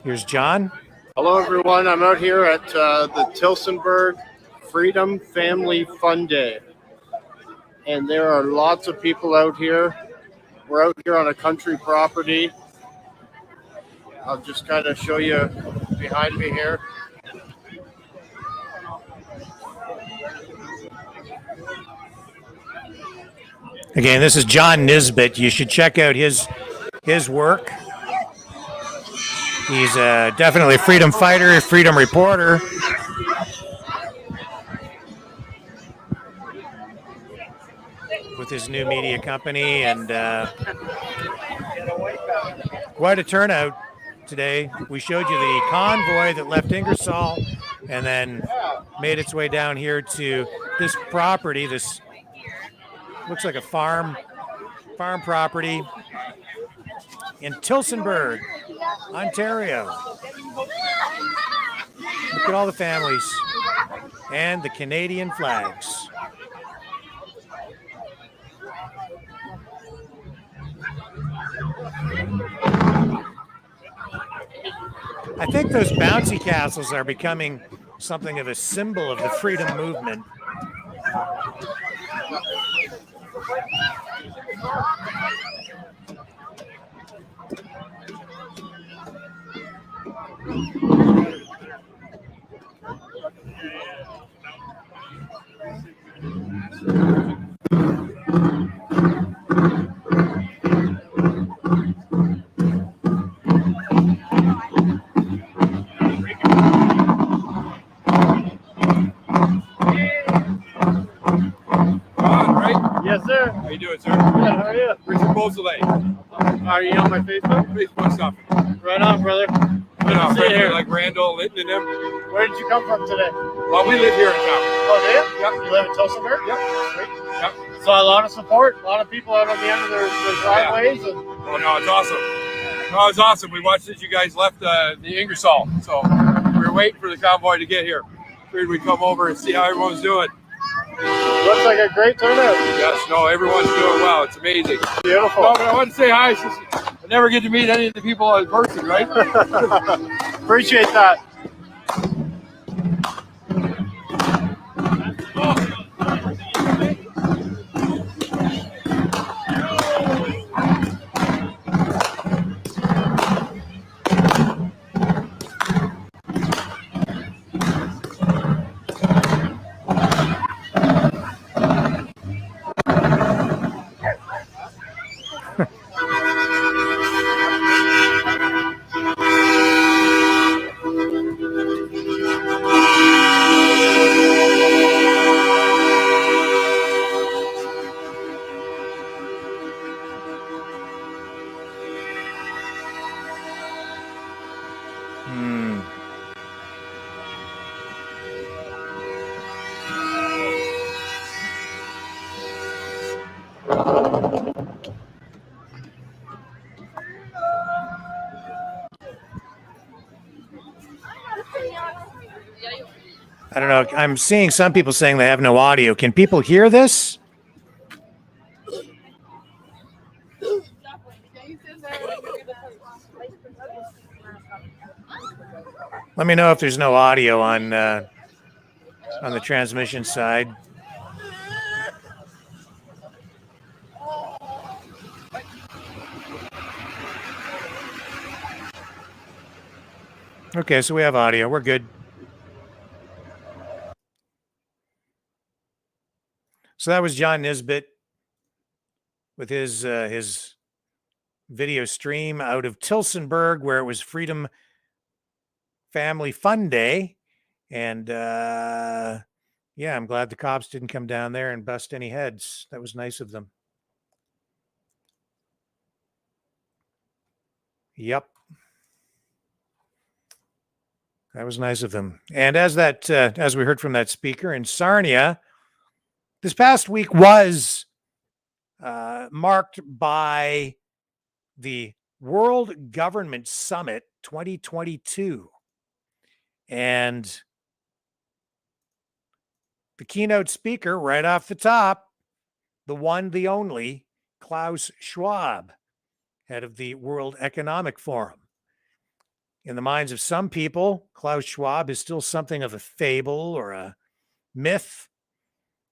Here's John. Hello, everyone. I'm out here at the Tillsonburg Freedom Family Fun Day. And there are lots of people out here. We're out here on a country property. I'll just kind of show you behind me here. Again, this is John Nisbet. You should check out his work. He's definitely a freedom fighter, freedom reporter. With his new media company, and quite a turnout today. We showed you the convoy that left Ingersoll and then made its way down here to this property. This looks like a farm property in Tillsonburg, Ontario. Look at all the families and the Canadian flags. I think those bouncy castles are becoming something of a symbol of the freedom movement. Yes, sir. How you doing, sir? Good, how are you? Richard Beausoleil. Are you on my Facebook? Facebook stuff. Right on, brother. You know, See friends here. like Randall, Linton, and them. Where did you come from today? Well, we live here in town. Oh, do you? Yep. You live in Tillsonburg? Yep. Sweet. Yep. Saw a lot of support, a lot of people out on the end of their driveways. And Oh, no, it's awesome. No, it's awesome. We watched as you guys left the Ingersoll. So we were waiting for the convoy to get here. Figured we'd come over and see how everyone's doing. Looks like a great turnout. Yes, no, everyone's doing well. It's amazing. Beautiful. No, but I want to say hi. I never get to meet any of the people in person, right? Appreciate that. I don't know. I'm seeing some people saying they have no audio. Can people hear this? Let me know if there's no audio on the transmission side. Okay, so we have audio. We're good. So that was John Nisbet with his video stream out of Tillsonburg, where it was Freedom Family Fun Day. And yeah, I'm glad the cops didn't come down there and bust any heads. That was nice of them. Yep. That was nice of them. And as we heard from that speaker in Sarnia, this past week was marked by the World Government Summit 2022. And the keynote speaker right off the top, the one, the only, Klaus Schwab, head of the World Economic Forum. In the minds of some people, Klaus Schwab is still something of a fable or a myth,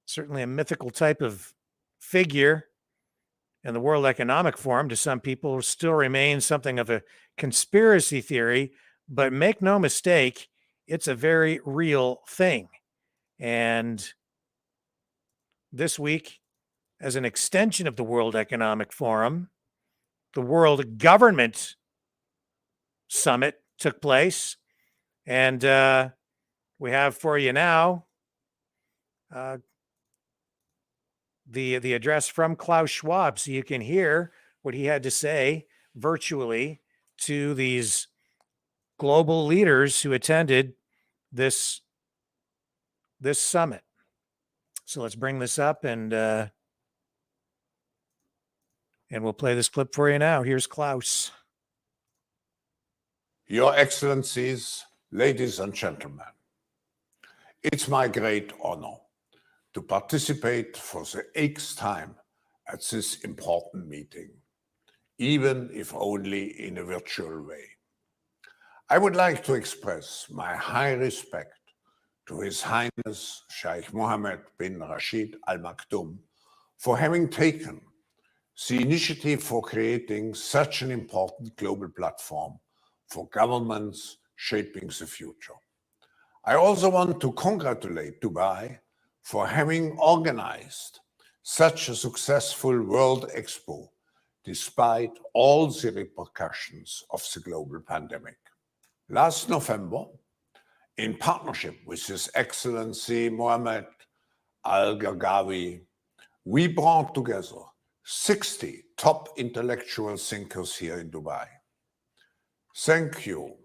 certainly a mythical type of figure. And the World Economic Forum, to some people, still remains something of a conspiracy theory. But make no mistake, it's a very real thing. And this week, as an extension of the World Economic Forum, the World Government Summit took place. And we have for you now the address from Klaus Schwab, so you can hear what he had to say virtually to these global leaders who attended this summit. So let's bring this up and we'll play this clip for you now. Here's Klaus. Your Excellencies, ladies and gentlemen, it's my great honor to participate for the 8th time at this important meeting, even if only in a virtual way. I would like to express my high respect to His Highness Sheikh Mohammed bin Rashid Al Maktoum for having taken the initiative for creating such an important global platform for governments shaping the future. I also want to congratulate Dubai for having organized such a successful World Expo, despite all the repercussions of the global pandemic. Last November, in partnership with His Excellency Mohammed Al-Gargawi, we brought together 60 top intellectual thinkers here in Dubai. Thank you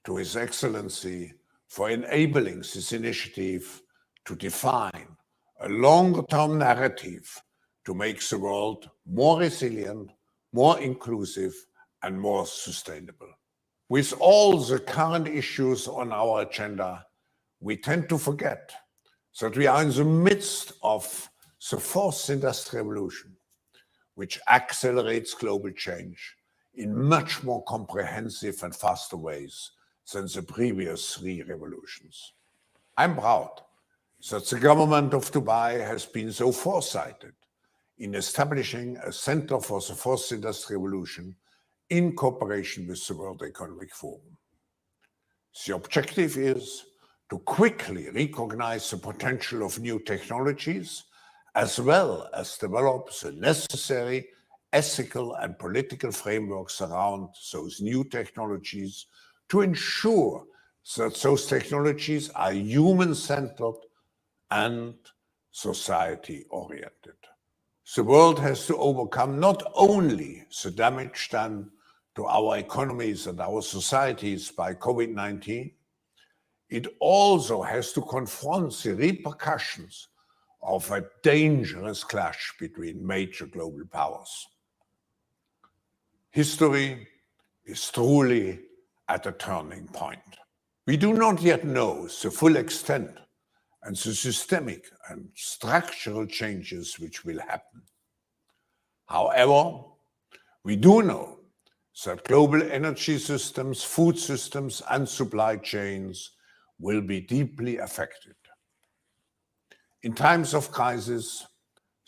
to His Excellency for enabling this initiative to define a longer-term narrative to make the world more resilient, more inclusive, and more sustainable. With all the current issues on our agenda, we tend to forget that we are in the midst of the fourth industrial revolution, which accelerates global change in much more comprehensive and faster ways than the previous three revolutions. I'm proud that the government of Dubai has been so foresighted in establishing a Center for the Fourth Industrial Revolution in cooperation with the World Economic Forum. The objective is to quickly recognize the potential of new technologies, as well as develop the necessary ethical and political frameworks around those new technologies to ensure that those technologies are human-centered and society-oriented. The world has to overcome not only the damage done to our economies and our societies by COVID-19, it also has to confront the repercussions of a dangerous clash between major global powers. History is truly at a turning point. We do not yet know the full extent and the systemic and structural changes which will happen. However, we do know that global energy systems, food systems, and supply chains will be deeply affected. In times of crisis,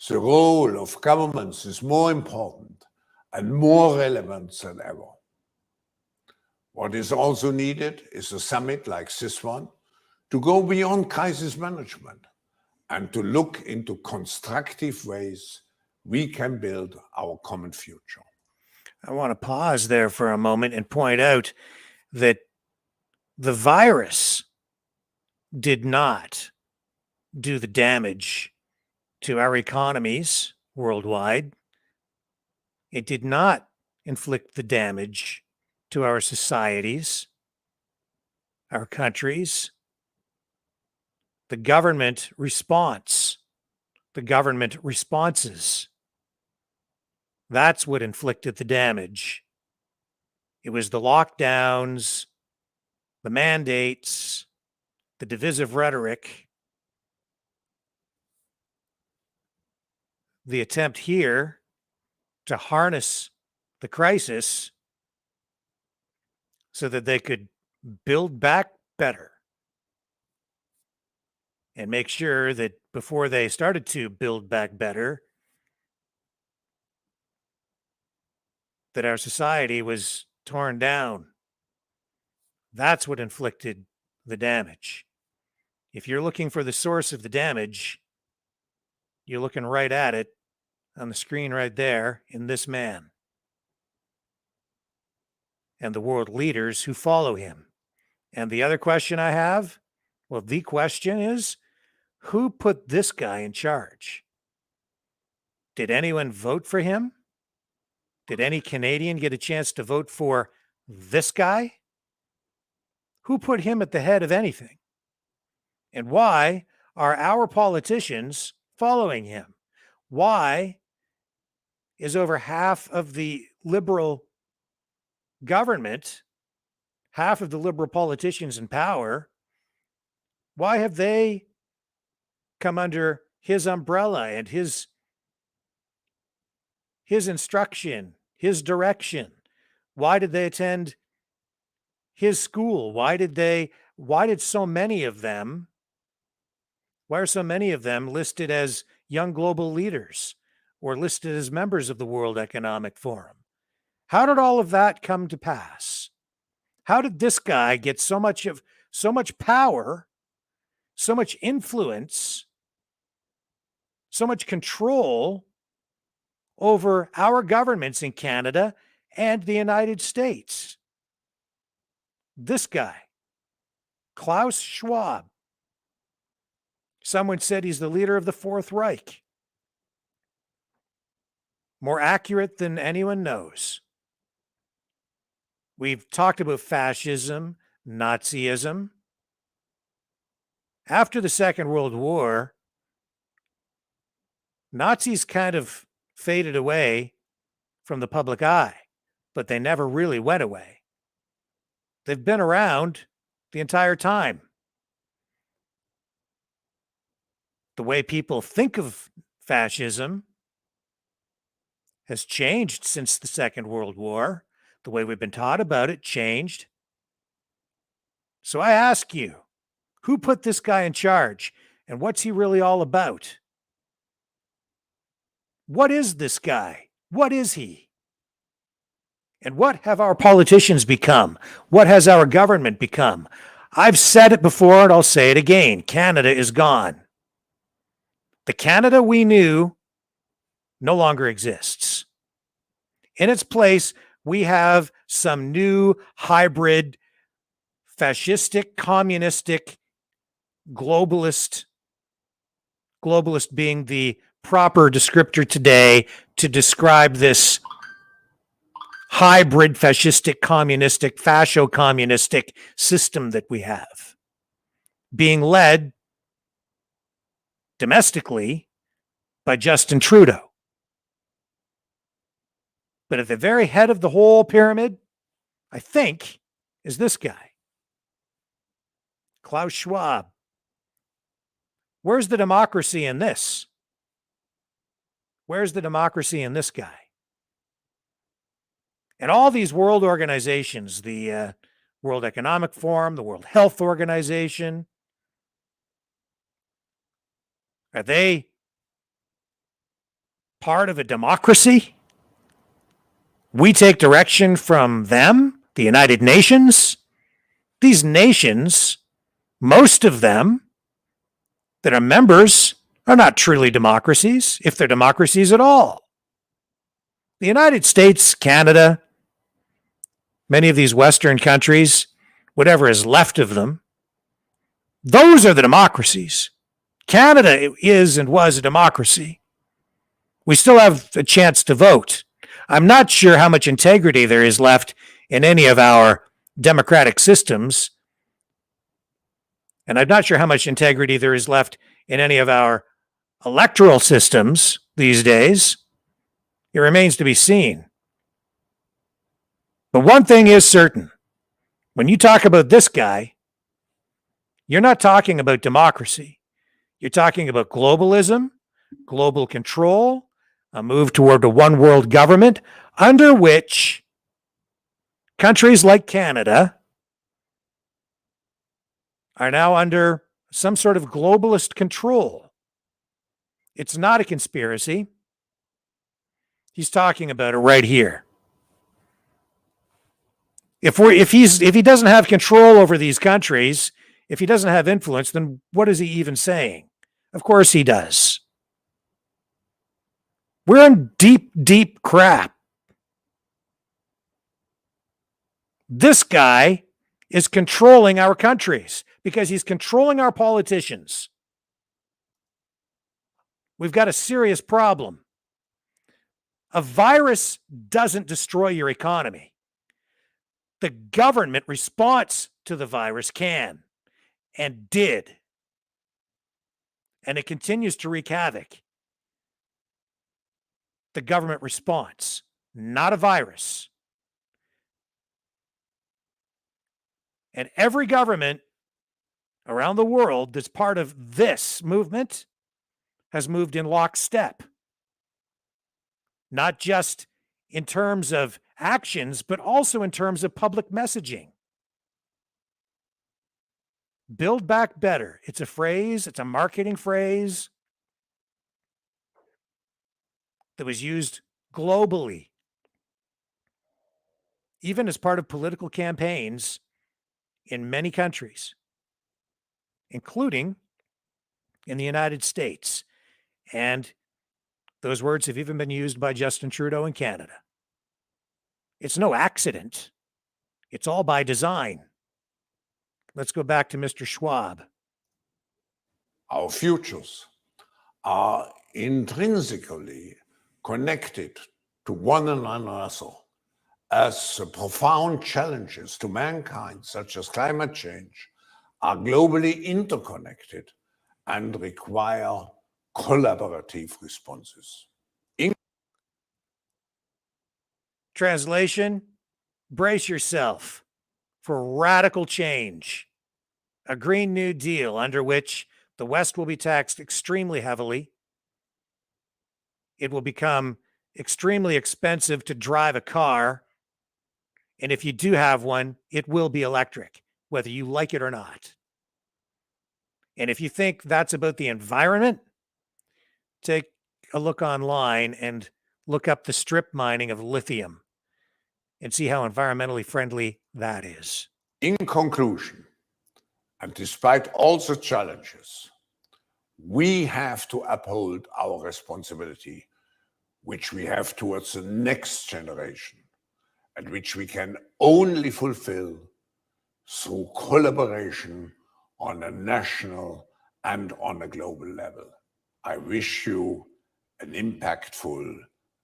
the role of governments is more important and more relevant than ever. What is also needed is a summit like this one to go beyond crisis management and to look into constructive ways we can build our common future. I want to pause there for a moment and point out that the virus did not do the damage to our economies worldwide. It did not inflict the damage to our societies, our countries. The government response, the government responses, that's what inflicted the damage. It was the lockdowns, the mandates, the divisive rhetoric, the attempt here to harness the crisis so that they could build back better and make sure that before they started to build back better, that our society was torn down. That's what inflicted the damage. If you're looking for the source of the damage, you're looking right at it on the screen right there in this man and the world leaders who follow him. And the other question I have, well, the question is, who put this guy in charge? Did anyone vote for him? Did any Canadian get a chance to vote for this guy? Who put him at the head of anything? And why are our politicians following him? Why is over half of the Liberal government, half of the Liberal politicians in power, why have they come under his umbrella and his instruction, his direction? Why did they attend his school? Why are so many of them listed as young global leaders or listed as members of the World Economic Forum? How did all of that come to pass? How did this guy get so much power, so much influence, so much control over our governments in Canada and the United States? This guy, Klaus Schwab. Someone said he's the leader of the Fourth Reich. More accurate than anyone knows. We've talked about fascism, Nazism. After the Second World War, Nazis kind of faded away from the public eye, but they never really went away. They've been around the entire time. The way people think of fascism has changed since the Second World War. The way we've been taught about it changed. So I ask you, who put this guy in charge, and what's he really all about? What is this guy? What is he? And what have our politicians become? What has our government become? I've said it before and I'll say it again. Canada is gone. The Canada we knew no longer exists. In its place, we have some new hybrid, fascistic, communistic, globalist being the proper descriptor today to describe this hybrid, fascistic, communistic, fascio-communistic system that we have, being led domestically by Justin Trudeau. But at the very head of the whole pyramid, I think, is this guy, Klaus Schwab. Where's the democracy in this? Where's the democracy in this guy? And all these world organizations, the World Economic Forum, the World Health Organization, are they part of a democracy? We take direction from them, the United Nations. These nations, most of them that are members, are not truly democracies, if they're democracies at all. The United States, Canada, many of these Western countries, whatever is left of them, those are the democracies. Canada is and was a democracy. We still have a chance to vote. I'm not sure how much integrity there is left in any of our democratic systems, and I'm not sure how much integrity there is left in any of our electoral systems these days. It remains to be seen. But one thing is certain. When you talk about this guy, you're not talking about democracy. You're talking about globalism, global control, a move toward a one world government under which countries like Canada are now under some sort of globalist control. It's not a conspiracy. He's talking about it right here. If he doesn't have control over these countries, if he doesn't have influence, then what is he even saying? Of course he does. We're in deep, deep crap. This guy is controlling our countries because he's controlling our politicians. We've got a serious problem. A virus doesn't destroy your economy. The government response to the virus can and did. And it continues to wreak havoc. The government response, not a virus. And every government around the world that's part of this movement has moved in lockstep. Not just in terms of actions, but also in terms of public messaging. Build back better. It's a phrase, it's a marketing phrase that was used globally, even as part of political campaigns in many countries, including in the United States. And those words have even been used by Justin Trudeau in Canada. It's no accident. It's all by design. Let's go back to Mr. Schwab. Our futures are intrinsically connected to one another, as the profound challenges to mankind, such as climate change, are globally interconnected and require collaborative responses. Translation, brace yourself for radical change, a Green New Deal under which The West will be taxed extremely heavily. It will become extremely expensive to drive a car. And if you do have one, it will be electric, whether you like it or not. And if you think that's about the environment, take a look online and look up the strip mining of lithium and see how environmentally friendly that is. In conclusion, and despite all the challenges, we have to uphold our responsibility, which we have towards the next generation, and which we can only fulfill through collaboration on a national and on a global level. I wish you an impactful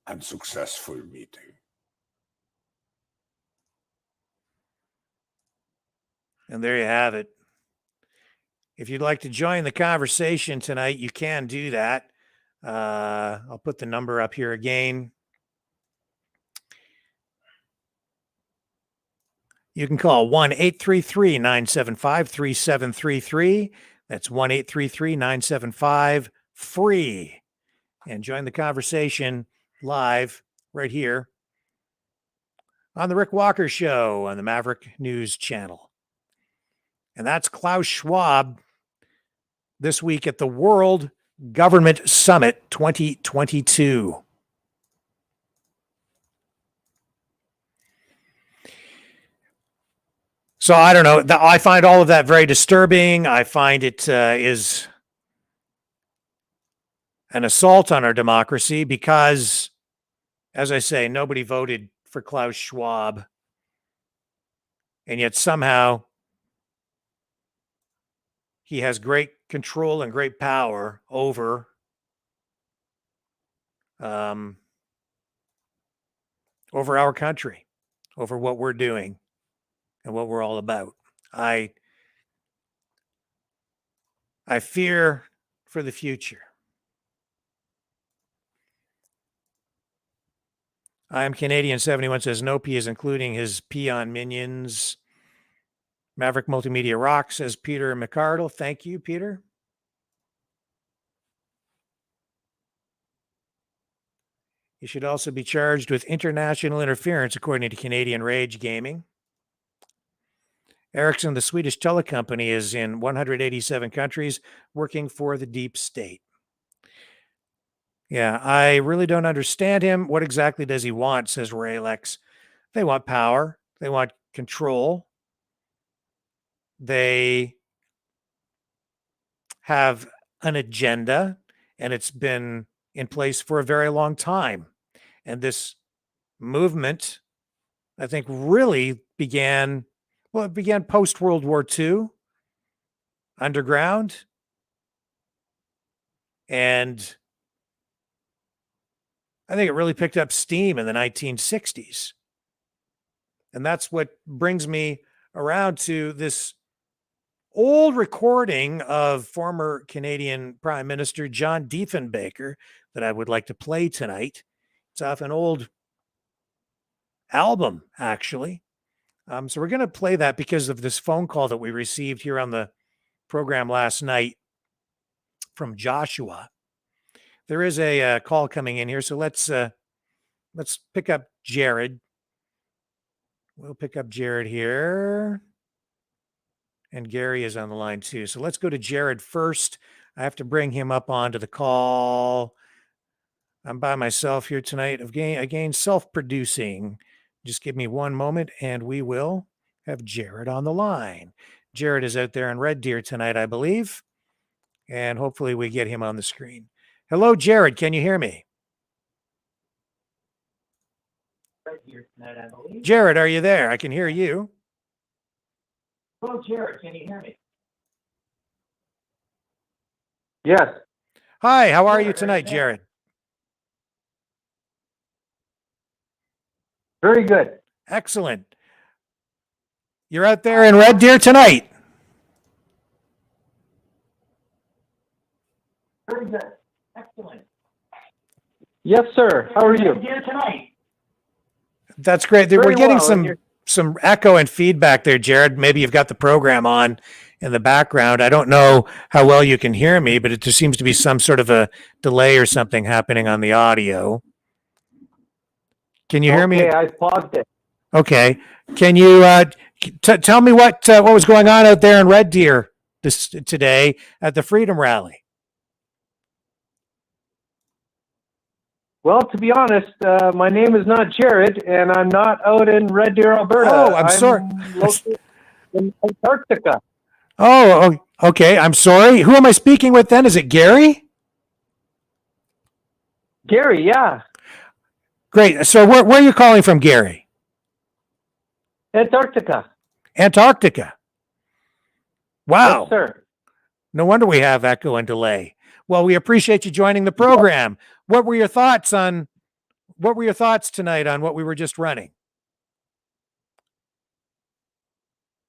and successful meeting. And there you have it. If you'd like to join the conversation tonight, you can do that. I'll put the number up here again. You can call 1-833-975-3733. That's 1-833-975-FREE. And join the conversation live right here on the Rick Walker Show on the Maverick News Channel. And that's Klaus Schwab this week at the World Government Summit 2022. So I don't know. I find all of that very disturbing. I find it is an assault on our democracy because, as I say, nobody voted for Klaus Schwab. And yet somehow he has great control and great power over our country, over what we're doing and what we're all about. I fear for the future. I am Canadian 71 says no P is including his peon minions. Maverick Multimedia Rock says Peter McCardle. Thank you, Peter. You should also be charged with international interference, according to Canadian Rage Gaming. Ericsson, the Swedish telecompany, is in 187 countries working for the deep state. Yeah, I really don't understand him. What exactly does he want, says Raylex. They want power. They want control. They have an agenda, and it's been in place for a very long time. And this movement, I think, really began post-World War II, underground, and I think it really picked up steam in the 1960s. And that's what brings me around to this old recording of former Canadian Prime Minister John Diefenbaker that I would like to play tonight. It's off an old album, actually. So we're going to play that because of this phone call that we received here on the program last night from Joshua. There is a call coming in here, so let's pick up Jared. We'll pick up Jared here. And Gary is on the line too. So let's go to Jared first. I have to bring him up onto the call. I'm by myself here tonight. Again, self-producing. Just give me one moment and we will have Jared on the line. Jared is out there in Red Deer tonight, I believe. And hopefully we get him on the screen. Hello, Jared. Can you hear me? Red Deer tonight, I believe. Jared, are you there? I can hear you. Hello, Jared. Can you hear me? Yes. Hi, how are you tonight, Jared? Very good. Excellent. You're out there in Red Deer tonight. Very good. Excellent. Yes, sir. How are you? Here tonight. That's great. We're getting some echo and feedback there, Jared. Maybe you've got the program on in the background. I don't know how well you can hear me, but there seems to be some sort of a delay or something happening on the audio. Can you hear me? Okay, I paused it. Okay. Can you tell me what was going on out there in Red Deer today at the Freedom Rally? Well, to be honest, my name is not Jared, and I'm not out in Red Deer, Alberta. Oh, I'm sorry. Located in Antarctica. Oh, okay. I'm sorry. Who am I speaking with then? Is it Gary? Gary, yeah. Great. So where are you calling from, Gary? Antarctica. Antarctica. Wow. Yes, sir. No wonder we have echo and delay. Well, we appreciate you joining the program. What were your thoughts tonight on what we were just running?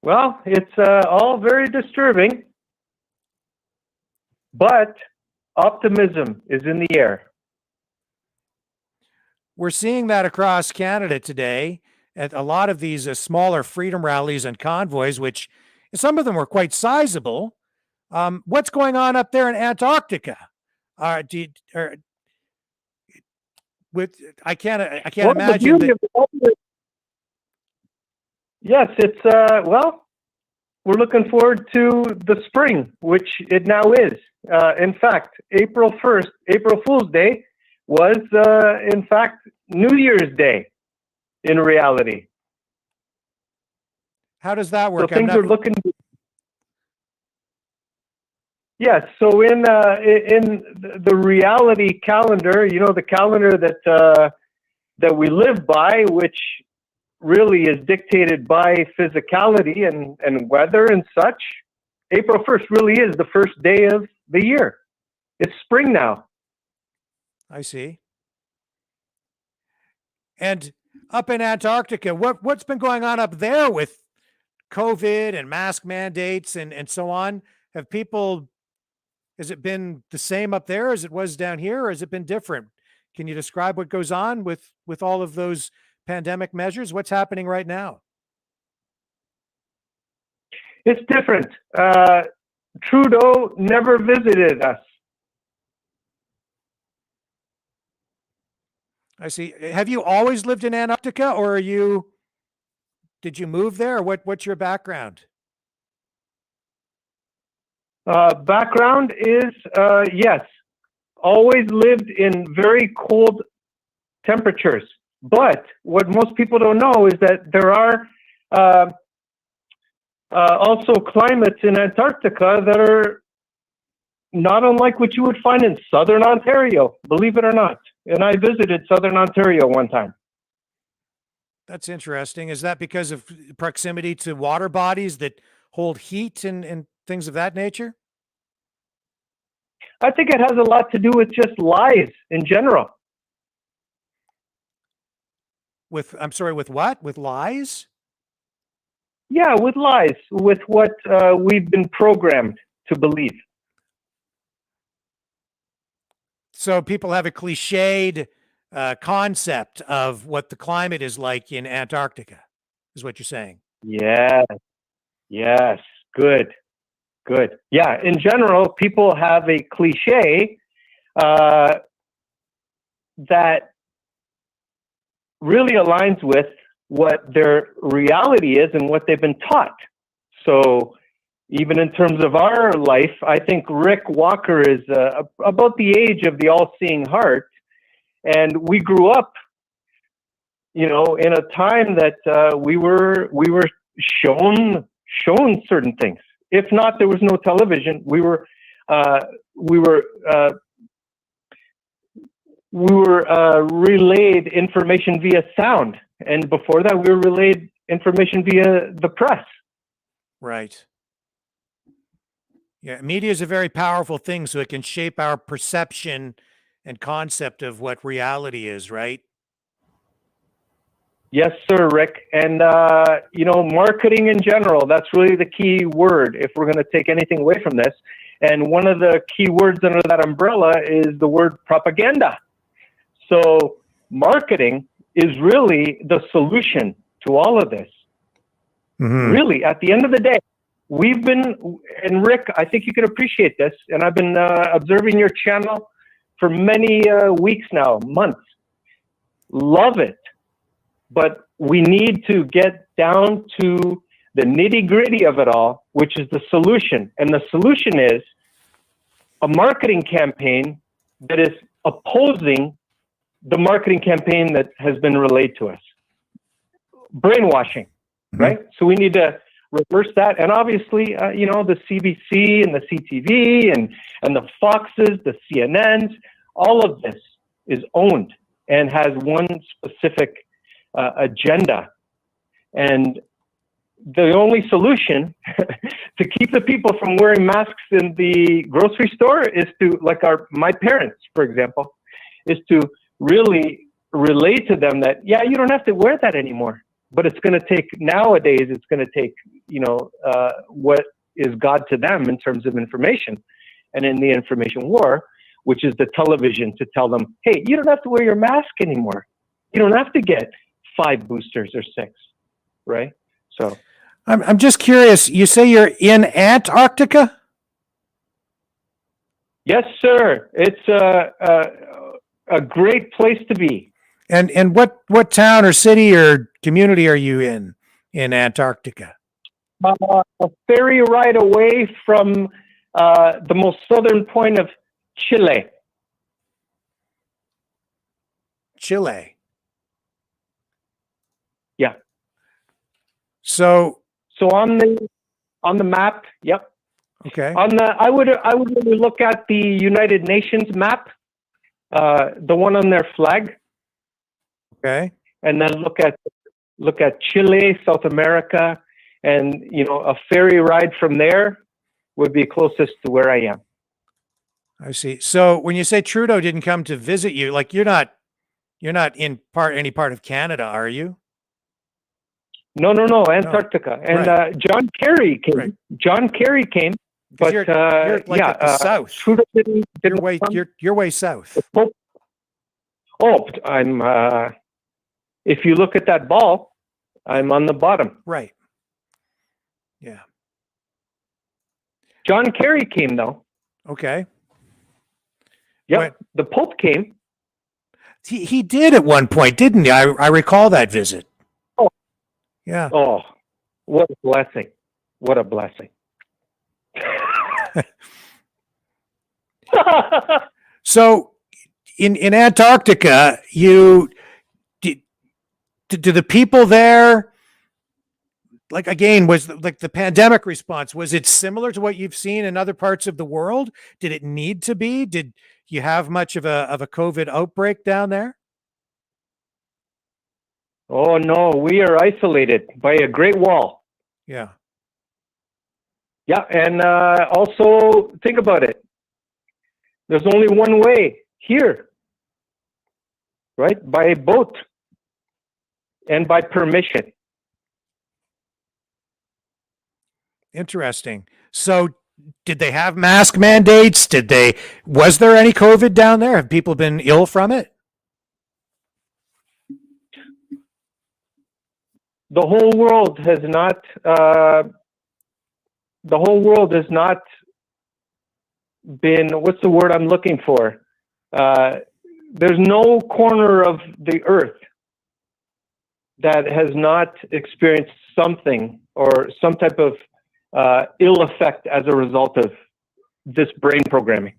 Well, it's all very disturbing, but optimism is in the air. We're seeing that across Canada today at a lot of these smaller freedom rallies and convoys, which some of them were quite sizable. What's going on up there in Antarctica? I can't imagine that. Yes, it's well, we're looking forward to the spring, which it now is. In fact, April 1st, April Fool's Day, was in fact New Year's Day in reality. How does that work? So things are looking. Yes, so in the reality calendar, you know, the calendar that we live by, which really is dictated by physicality and weather and such, April 1st really is the first day of the year. It's spring now. I see. And up in Antarctica, what's been going on up there with COVID and mask mandates and so on? Has it been the same up there as it was down here, or has it been different? Can you describe what goes on with all of those pandemic measures? What's happening right now? It's different. Trudeau never visited us. I see. Have you always lived in Antarctica, or did you move there, or what's your background? Background is, yes, always lived in very cold temperatures. But what most people don't know is that there are also climates in Antarctica that are not unlike what you would find in southern Ontario, believe it or not. And I visited southern Ontario one time. That's interesting. Is that because of proximity to water bodies that hold heat and things of that nature? I think it has a lot to do with just lies in general. I'm sorry, with what? With lies? Yeah, with lies, with what we've been programmed to believe. So people have a cliched concept of what the climate is like in Antarctica, is what you're saying. Yes, good. Yeah, in general, people have a cliche that really aligns with what their reality is and what they've been taught. So even in terms of our life, I think Rick Walker is about the age of the all-seeing heart. And we grew up, you know, in a time that we were shown certain things. If not, there was no television. We were relayed information via sound, and before that, we were relayed information via the press. Right. Yeah, media is a very powerful thing, so it can shape our perception and concept of what reality is, right? Yes, sir, Rick. And, you know, marketing in general, that's really the key word if we're going to take anything away from this. And one of the key words under that umbrella is the word propaganda. So marketing is really the solution to all of this. Mm-hmm. Really, at the end of the day, we've been, and Rick, I think you can appreciate this, and I've been observing your channel for many weeks now, months. Love it. But we need to get down to the nitty-gritty of it all, which is the solution. And the solution is a marketing campaign that is opposing the marketing campaign that has been relayed to us. Brainwashing, right? So we need to reverse that. And obviously, you know, the CBC and the CTV and the Foxes, the CNNs, all of this is owned and has one specific agenda. And the only solution to keep the people from wearing masks in the grocery store is to, like my parents, for example, is to really relay to them that, yeah, you don't have to wear that anymore. But it's going to take, nowadays, it's going to take, you know, what is God to them in terms of information. And in the information war, which is the television, to tell them, hey, you don't have to wear your mask anymore. You don't have to get 5 boosters or 6, right? So I'm just curious. You say you're in Antarctica? Yes, sir. It's a great place to be. And what town or city or community are you in Antarctica? A ferry ride away from the most southern point of Chile. Chile. Yeah. So on the map, yep. Okay. I would really look at the United Nations map, the one on their flag. Okay. And then look at Chile, South America, and you know, a ferry ride from there would be closest to where I am. I see. So when you say Trudeau didn't come to visit you, like you're not in any part of Canada, are you? No, Antarctica. No. And right. John Kerry came. Right. John Kerry came, but you're like at the south. Trudeau didn't you're way south. Oh, I'm. If you look at that ball, I'm on the bottom. Right. Yeah. John Kerry came though. Okay. Yep. The Pope came. He did at one point, didn't he? I recall that visit. Oh. Yeah. Oh, what a blessing. What a blessing. So in Antarctica, do the people there, like, again, was like the pandemic response, was it similar to what you've seen in other parts of the world? Did it need to be? Did you have much of a COVID outbreak down there? Oh, no, we are isolated by a great wall. Yeah. Yeah, and also think about it. There's only one way here, right? By boat and by permission. Interesting. So did they have mask mandates? Was there any COVID down there? Have people been ill from it? The whole world has not been, what's the word I'm looking for? There's no corner of the earth that has not experienced something or some type of ill effect as a result of this brain programming.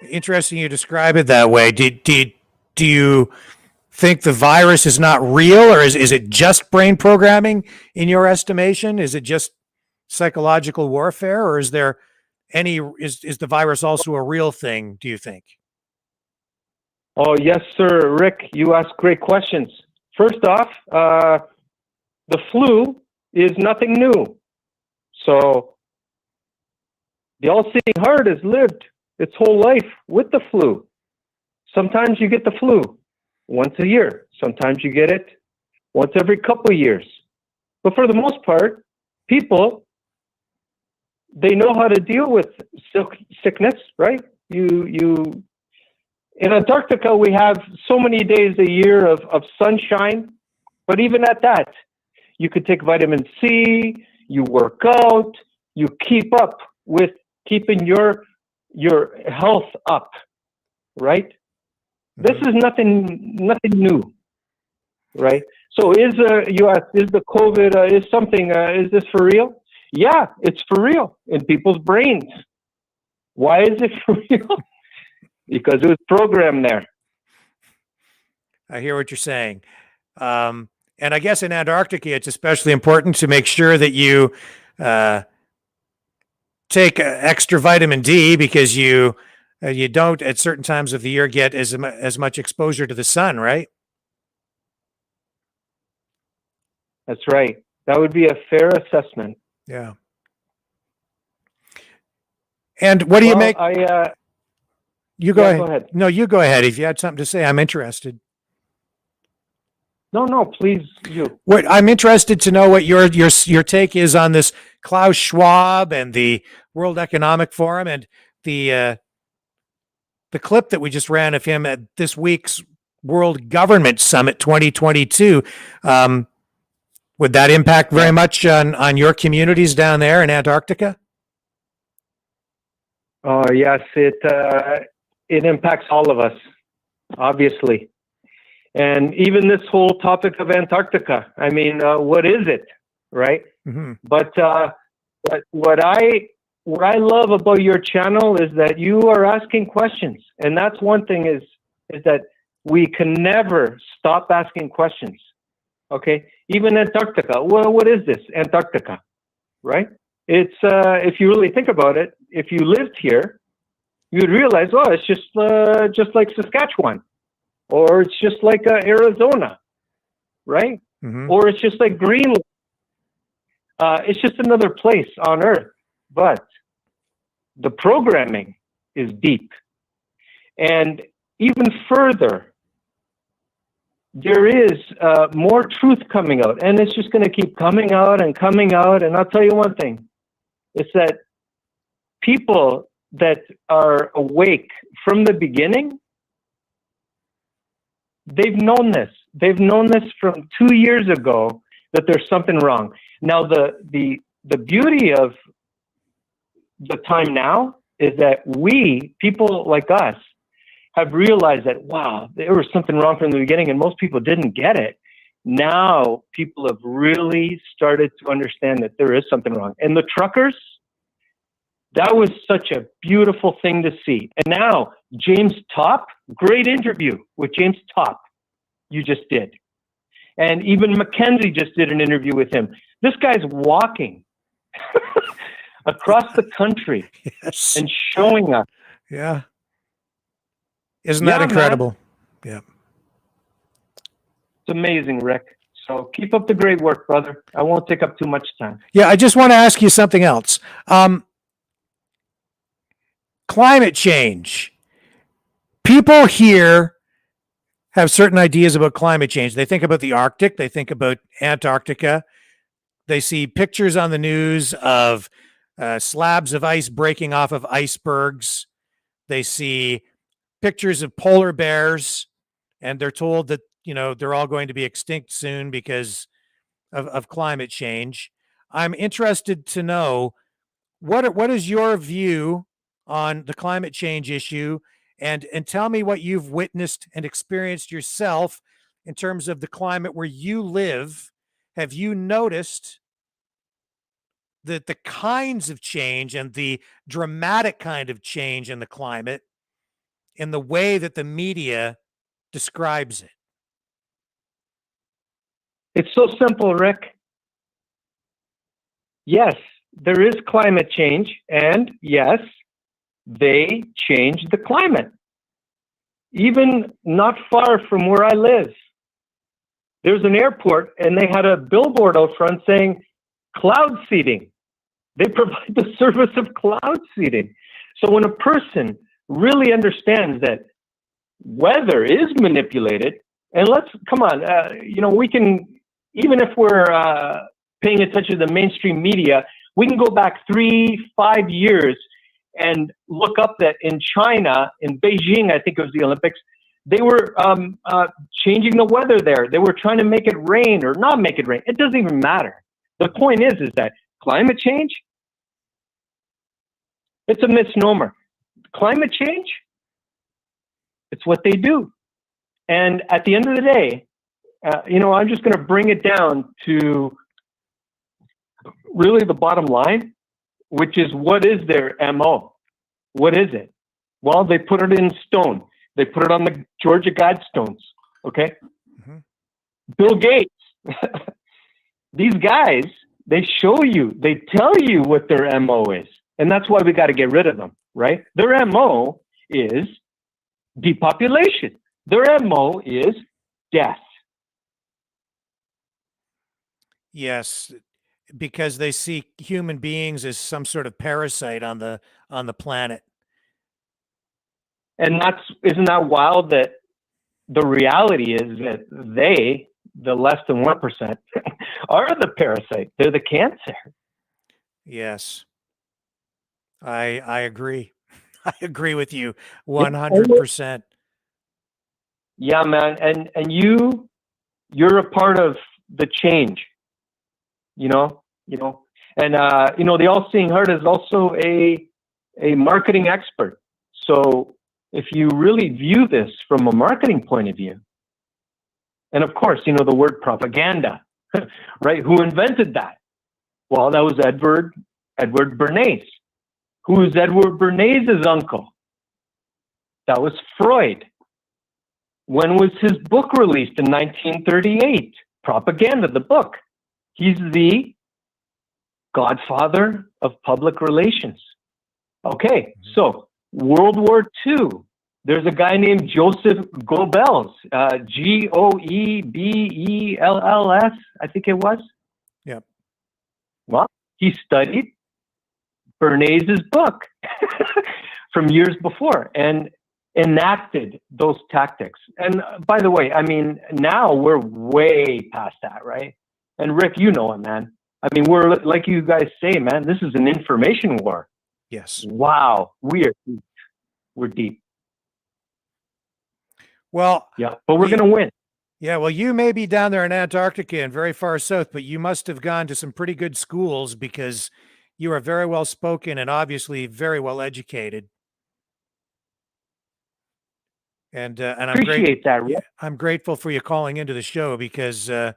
Interesting you describe it that way. Do you think the virus is not real, or is it just brain programming in your estimation? Is it just psychological warfare, or is there is the virus also a real thing, do you think? Oh, yes, sir. Rick, you ask great questions. First off, the flu is nothing new. So the all-seeing heart has lived its whole life with the flu. Sometimes you get the flu once a year. Sometimes you get it once every couple of years. But for the most part, people, they know how to deal with sickness, right? In Antarctica, we have so many days a year of sunshine, but even at that, You could take vitamin C, you work out, you keep up with keeping your health up, right? This is nothing new, right? So you asked, is the COVID, is this for real? Yeah, it's for real in people's brains. Why is it for real? Because it was programmed there. I hear what you're saying. And I guess in Antarctica, it's especially important to make sure that you take extra vitamin D, because you don't at certain times of the year get as much exposure to the sun, right? That's right. That would be a fair assessment. Yeah. And what do you make? You go ahead. Go ahead. No, you go ahead. If you had something to say, I'm interested. No, please, you. What I'm interested to know what your take is on this Klaus Schwab and the World Economic Forum and the clip that we just ran of him at this week's World Government Summit 2022. Would that impact very much on your communities down there in Antarctica? Oh, yes, it impacts all of us, obviously. And even this whole topic of Antarctica, I mean, what is it, right? Mm-hmm. But what I love about your channel is that you are asking questions. And that's one thing is that we can never stop asking questions, okay? Even Antarctica, well, what is this, Antarctica, right? It's, if you really think about it, if you lived here, you'd realize, oh, it's just like Saskatchewan, or it's just like Arizona, right? Mm-hmm. Or it's just like Greenland. It's just another place on Earth, but the programming is deep. And even further, there is more truth coming out, and it's just going to keep coming out. And I'll tell you one thing, it's that people that are awake from the beginning, they've known this. They've known this from 2 years ago that there's something wrong. Now, the beauty of the time now is that we, people like us, have realized that, wow, there was something wrong from the beginning, and most people didn't get it. Now, people have really started to understand that there is something wrong. And the truckers, that was such a beautiful thing to see. And now, James Topp, great interview with James Topp you just did. And even Mackenzie just did an interview with him. This guy's walking across the country and showing us. Yeah. Isn't that incredible? Man. Yeah. It's amazing, Rick. So keep up the great work, brother. I won't take up too much time. Yeah, I just want to ask you something else. Climate change. People here have certain ideas about climate change. They think about the Arctic. They think about Antarctica. They see pictures on the news of slabs of ice breaking off of icebergs. They see pictures of polar bears, and they're told that, you know, they're all going to be extinct soon because of climate change. I'm interested to know what is your view on the climate change issue, and tell me what you've witnessed and experienced yourself in terms of the climate where you live. Have you noticed that the kinds of change and the dramatic kind of change in the climate in the way that the media describes it? It's so simple, Rick. Yes, there is climate change, and yes, they changed the climate. Even not far from where I live, there's an airport, and they had a billboard out front saying cloud seeding. They provide the service of cloud seeding. So when a person really understands that weather is manipulated, and come on, we can, even if we're paying attention to the mainstream media, we can go back 3-5 years and look up that in China, in Beijing, I think it was the Olympics, They were changing the weather there. They were trying to make it rain or not make it rain. It doesn't even matter. The point is that climate change, it's a misnomer. Climate change, it's what they do. And at the end of the day, I'm just going to bring it down to really the bottom line, which is, what is their MO? What is it? Well, they put it in stone. They put it on the Georgia Guidestones, okay? Mm-hmm. Bill Gates, these guys, they show you, they tell you what their MO is. And that's why we got to get rid of them, right? Their MO is depopulation. Their MO is death. Yes, because they see human beings as some sort of parasite on the planet. And isn't that wild that the reality is that they, the less than 1%, are the parasite. They're the cancer. Yes. I agree. I agree with you 100%. Yeah, man. And you're a part of the change, and the All-Seeing Heart is also a marketing expert. So if you really view this from a marketing point of view, and of course, the word propaganda, right? Who invented that? Well, that was Edward Bernays. Who is Edward Bernays' uncle? That was Freud. When was his book released? In 1938. Propaganda, the book. He's the godfather of public relations. Okay, so World War II. There's a guy named Joseph Goebbels, Goebbels, I think it was. Yep. Well, he studied Bernays' book from years before and enacted those tactics. And by the way, now we're way past that, right? And Rick, it, man. We're, like you guys say, man, this is an information war. Yes. Wow. We're deep. Well, yeah, but we're going to win. Yeah, well, you may be down there in Antarctica and very far south, but you must have gone to some pretty good schools because you are very well spoken and obviously very well educated. And I'm appreciate that. Yeah, I'm grateful for you calling into the show because your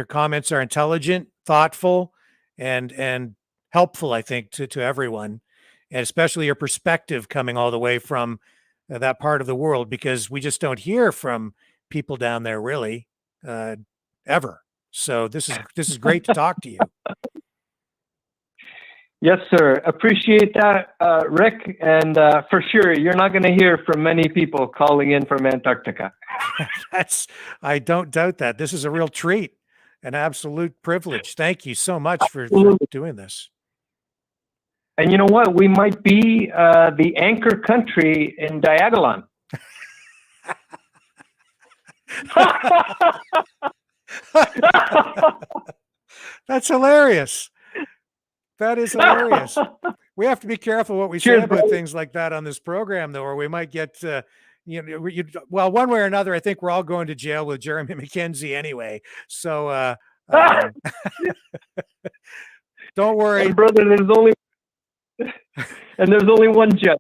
comments are intelligent, thoughtful, and helpful, I think, to everyone, and especially your perspective coming all the way from that part of the world, because we just don't hear from people down there really ever. So this is great to talk to you. Yes, sir. Appreciate that, Rick. And for sure, you're not going to hear from many people calling in from Antarctica. I don't doubt that. This is a real treat, an absolute privilege. Thank you so much for doing this. And you know what? We might be the anchor country in Diagolon. That's hilarious. That is hilarious. We have to be careful what we say about things like that on this program, though, or we might get, well, one way or another, I think we're all going to jail with Jeremy McKenzie anyway. So don't worry. And brother, there's only one jet.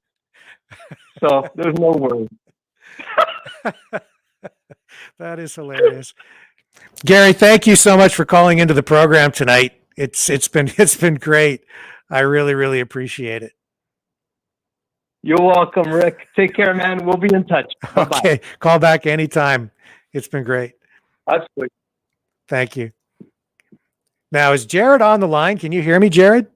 So there's no worry. That is hilarious. Gary, thank you so much for calling into the program tonight. It's been great. I really, really appreciate it. You're welcome, Rick. Take care, man. We'll be in touch. Bye-bye. Okay. Call back anytime. It's been great. Absolutely. Thank you. Now, is Jared on the line? Can you hear me, Jared?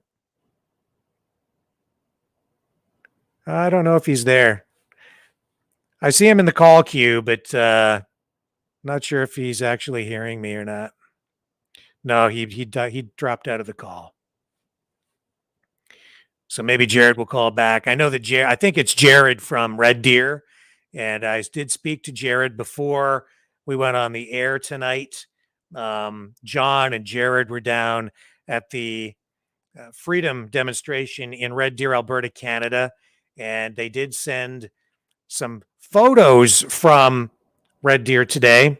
I don't know if he's there. I see him in the call queue, but not sure if he's actually hearing me or not. No, he dropped out of the call. So maybe Jared will call back. I know that I think it's Jared from Red Deer, and I did speak to Jared before we went on the air tonight. John and Jared were down at the freedom demonstration in Red Deer, Alberta, Canada, and they did send some photos from Red Deer today.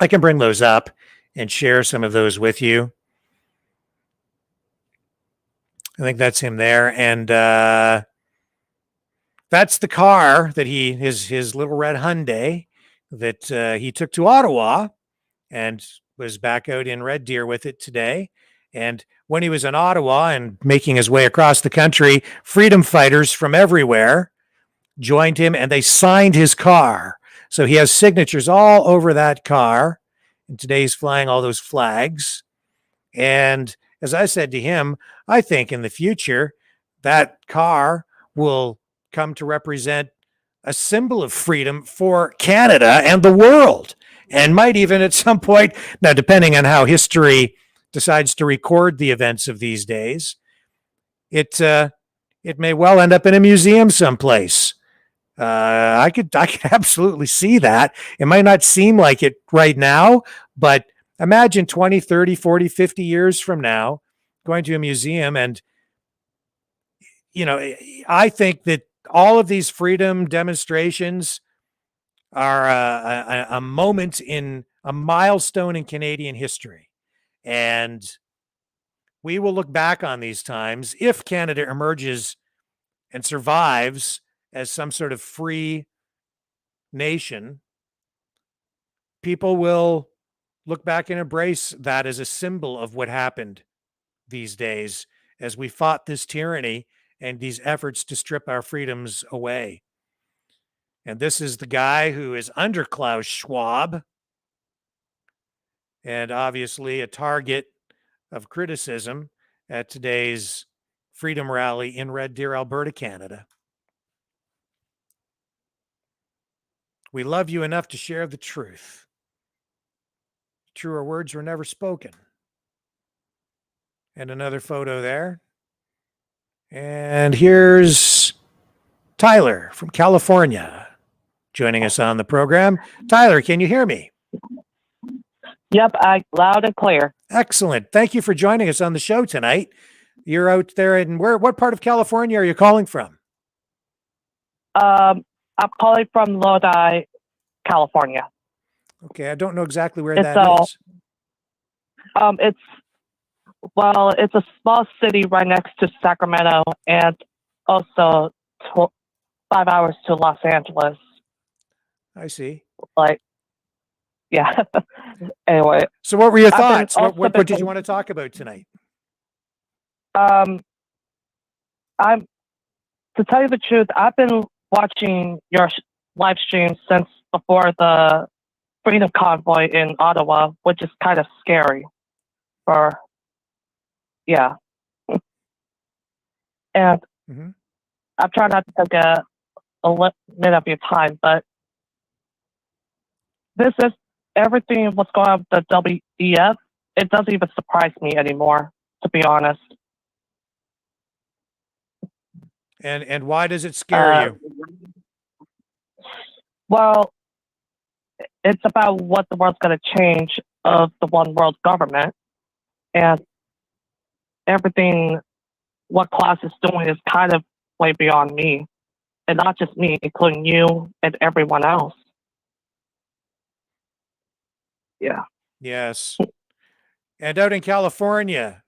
I can bring those up and share some of those with you. I think that's him there. And that's the car that his little red Hyundai that he took to Ottawa and was back out in Red Deer with it today. And when he was in Ottawa and making his way across the country, freedom fighters from everywhere joined him and they signed his car. So he has signatures all over that car. And today he's flying all those flags. And as I said to him, I think in the future that car will come to represent a symbol of freedom for Canada and the world, and might even at some point, now depending on how history decides to record the events of these days, it may well end up in a museum someplace. I could absolutely see that. It might not seem like it right now, but imagine 20, 30, 40, 50 years from now going to a museum. And, I think that all of these freedom demonstrations are a moment in a milestone in Canadian history. And we will look back on these times if Canada emerges and survives as some sort of free nation. People will look back and embrace that as a symbol of what happened these days as we fought this tyranny and these efforts to strip our freedoms away. And this is the guy who is under Klaus Schwab, and obviously a target of criticism at today's freedom rally in Red Deer, Alberta, Canada. We love you enough to share the truth. Truer words were never spoken. And another photo there. And here's Tyler from California joining us on the program. Tyler, can you hear me? Yep, loud and clear. Excellent. Thank you for joining us on the show tonight. You're out there in what part of California are you calling from? I'm calling from Lodi, California. Okay, I don't know exactly where that is. It's a small city right next to Sacramento and also 5 hours to Los Angeles. I see. Yeah. Anyway. So what were your thoughts? What did you want to talk about tonight? To tell you the truth, I've been watching your live stream since before the Freedom Convoy in Ottawa, which is kind of scary. And I'm trying not to take a minute of your time, but this is everything what's going on with the WEF. It doesn't even surprise me anymore, to be honest. And why does it scare you? Well, it's about what the world's going to change of the one world government, and everything what Klaus is doing is kind of way beyond me, and not just me, including you and everyone else. Yeah. Yes. And out in California,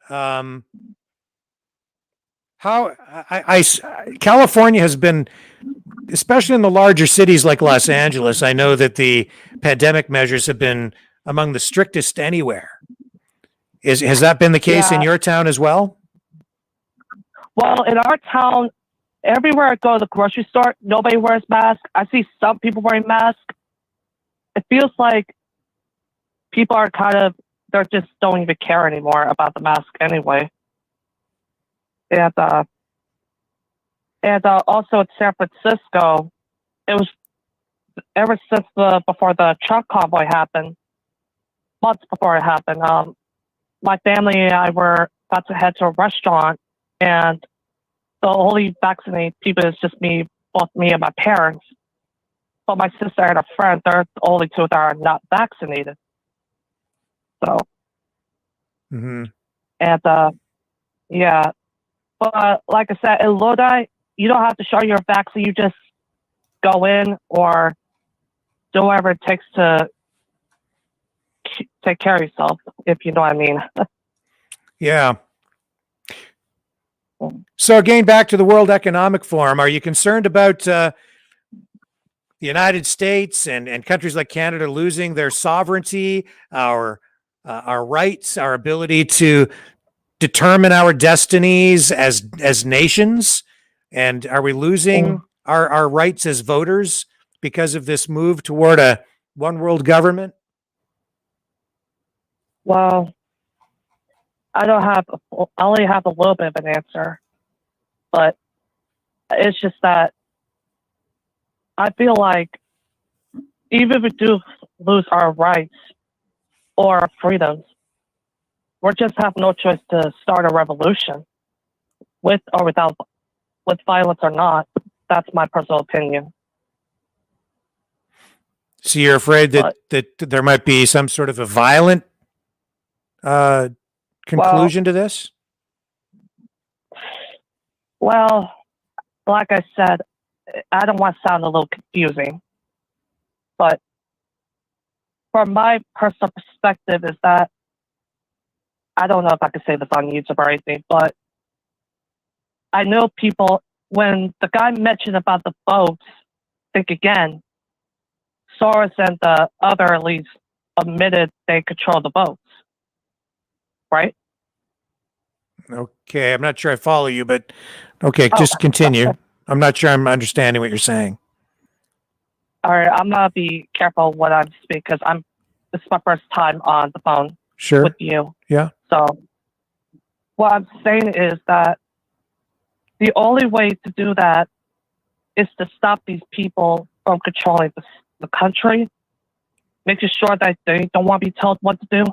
California has been, especially in the larger cities like Los Angeles, I know that the pandemic measures have been among the strictest anywhere. Has that been the case in your town as well? Well, in our town, everywhere I go to the grocery store, nobody wears masks. I see some people wearing masks. It feels like people are they just don't even care anymore about the mask anyway. And also in San Francisco, it was ever since before the Trump convoy happened, months before it happened. My family and I were about to head to a restaurant, and the only vaccinated people is just both me and my parents. But my sister and a friend, they're the only two that are not vaccinated. So, and yeah, but like I said, in Lodi, you don't have to show your vaccine. You just go in or do whatever it takes to take care of yourself, if you know what I mean. Yeah. So again, back to the World Economic Forum, are you concerned about the United States and countries like Canada losing their sovereignty, our rights, our ability to determine our destinies as nations? And are we losing our rights as voters because of this move toward a one world government? Well, I only have a little bit of an answer, but it's just that I feel like even if we do lose our rights or our freedoms, we just have no choice to start a revolution, with or without, with violence or not. That's my personal opinion. So you're afraid that there might be some sort of a violent conclusion to this? Well, like I said, I don't want to sound a little confusing, but from my personal perspective is that, I don't know if I could say this on YouTube or anything, but I know people, when the guy mentioned about the boats, think again, Soros and the other elites admitted they control the boats, right? Okay, I'm not sure I follow you, but okay, just continue. I'm not sure I'm understanding what you're saying. All right, I'm gonna be careful what I speak because this is my first time on the phone with you. Yeah. So what I'm saying is that the only way to do that is to stop these people from controlling the country, making sure that they don't want to be told what to do.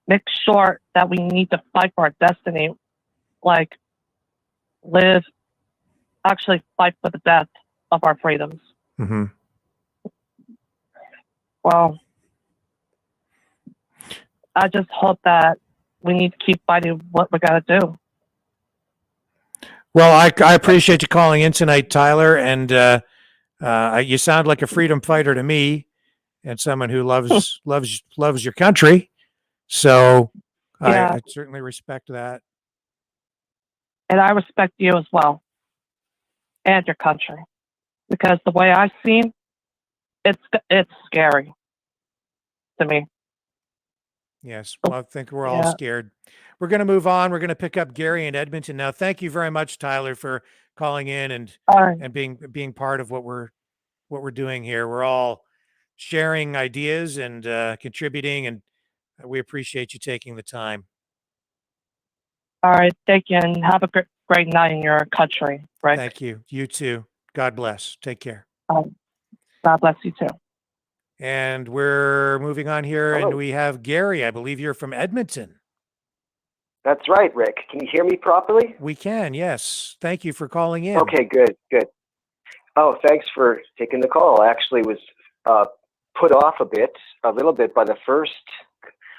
Make sure that we need to fight for our destiny, like actually fight for the death of our freedoms. Mm-hmm. Well, I just hope that we need to keep fighting what we gotta do. Well, I appreciate you calling in tonight, Tyler, and you sound like a freedom fighter to me, and someone who loves your country. So Yeah. I certainly respect that. And I respect you as well, and your country, because the way I seem, it's scary to me. Yes, well, I think we're all scared. We're going to move on. We're going to pick up Gary in Edmonton now. Thank you very much, Tyler, for calling in and being part of what we're doing here. We're all sharing ideas and contributing, and we appreciate you taking the time. All right, thank you, and have a great night in your country, Rick. Thank you. You too. God bless. Take care. God bless you too. And we're moving on here, and we have Gary. I believe you're from Edmonton. That's right, Rick. Can you hear me properly? We can, yes. Thank you for calling in. Okay, good. Oh, thanks for taking the call. I actually was put off a little bit by the first,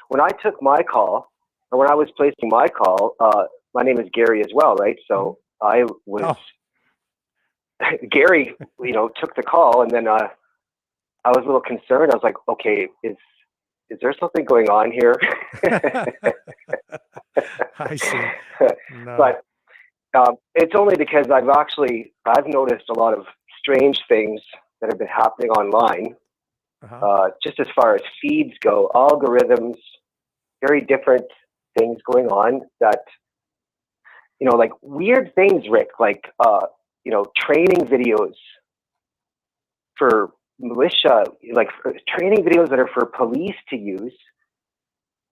when I took my call, or when I was placing my call, my name is Gary as well, right? So I was, Gary, took the call, and then I was a little concerned. I was like, okay, is there something going on here? I see. No. But it's only because I've noticed a lot of strange things that have been happening online, just as far as feeds go, algorithms, very different things going on that, like weird things, Rick, like, training videos for militia, like training videos that are for police to use,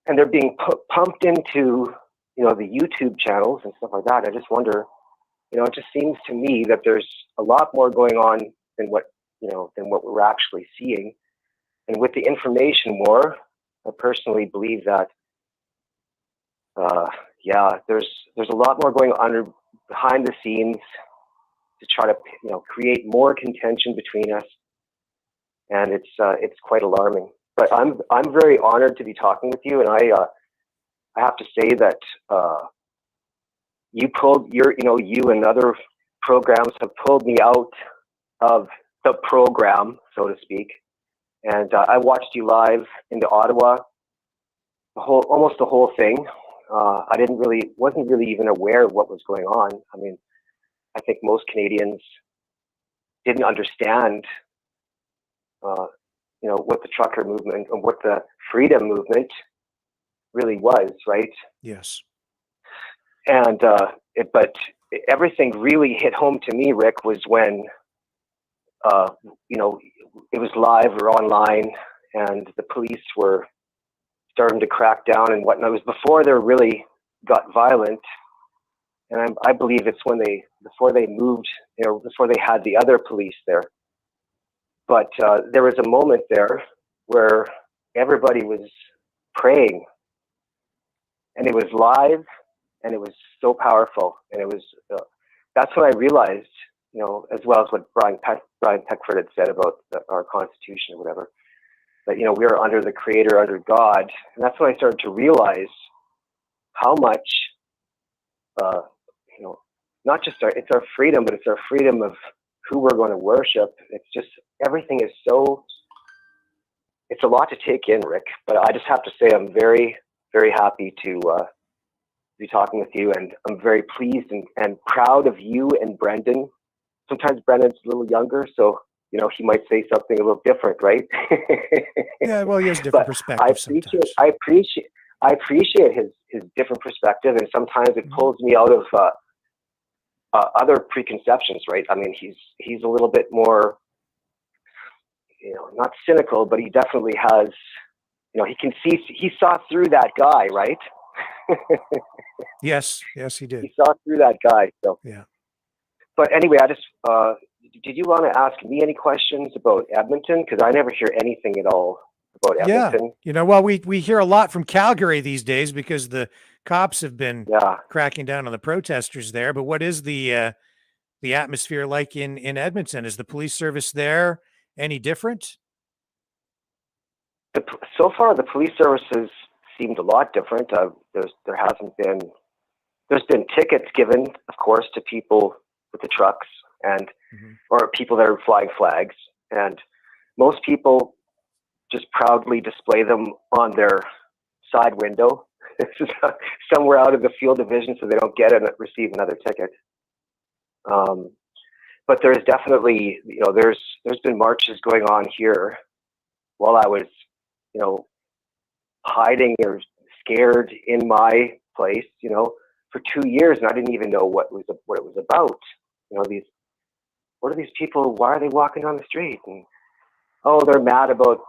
and they're being pumped into, the YouTube channels and stuff like that. I just wonder, it just seems to me that there's a lot more going on than what we're actually seeing. And with the information war, I personally believe that, there's a lot more going on behind the scenes to try to, create more contention between us. And it's quite alarming. But I'm very honored to be talking with you, and I have to say that you and other programs have pulled me out of the program, so to speak. And I watched you live into Ottawa, almost the whole thing. I wasn't really even aware of what was going on. I mean, I think most Canadians didn't understand, what the trucker movement and what the freedom movement really was, right? Yes. And but everything really hit home to me, Rick, was when it was live or online, and the police were starting to crack down and whatnot. It was before they really got violent, and I believe it's before they moved, before they had the other police there. But there was a moment there where everybody was praying, and it was live, and it was so powerful, and it was. That's when I realized, as well as what Brian Peckford had said about our Constitution or whatever, that we are under the Creator, under God, and that's when I started to realize how much, not just it's our freedom, but it's our freedom of who we're going to worship. It's just everything is so. It's a lot to take in, Rick. But I just have to say I'm very, very happy to be talking with you, and I'm very pleased and proud of you and Brendan. Sometimes Brendan's a little younger, so he might say something a little different, right? Yeah, well, he has different perspectives sometimes. I appreciate his different perspective, and sometimes it pulls me out of other preconceptions, right? I mean, he's a little bit more, not cynical, but he definitely has, he saw through that guy, right? Yes, he did. He saw through that guy. So yeah. But anyway, I just did you want to ask me any questions about Edmonton? Because I never hear anything at all about Edmonton. Yeah, well, we hear a lot from Calgary these days because the cops have been cracking down on the protesters there. But what is the atmosphere like in Edmonton? Is the police service there any different? So far, the police services seemed a lot different. There's been tickets given, of course, to people with the trucks and or people that are flying flags, and most people just proudly display them on their side window somewhere out of the field of vision so they don't receive another ticket. But there's definitely, there's been marches going on here while I was, hiding or scared in my place, for 2 years, and I didn't even know what it was about. What are these people? Why are they walking down the street? And they're mad about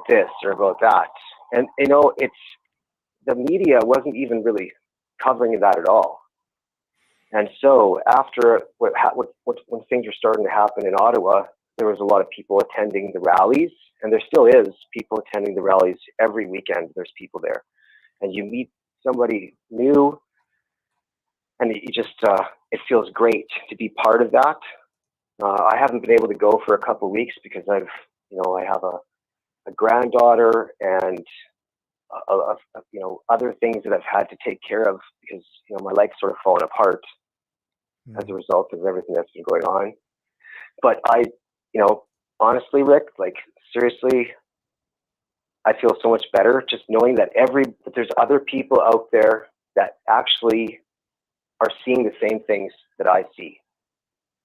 this or about that. And it's the media wasn't even really covering that at all. And so after when things were starting to happen in Ottawa, there was a lot of people attending the rallies, and there still is people attending the rallies every weekend. There's people there, and you meet somebody new, and you just it feels great to be part of that. I haven't been able to go for a couple of weeks because I have a granddaughter and other things that I've had to take care of because my life's sort of fallen apart as a result of everything that's been going on. But honestly, Rick, seriously, I feel so much better just knowing that there's other people out there that actually are seeing the same things that I see.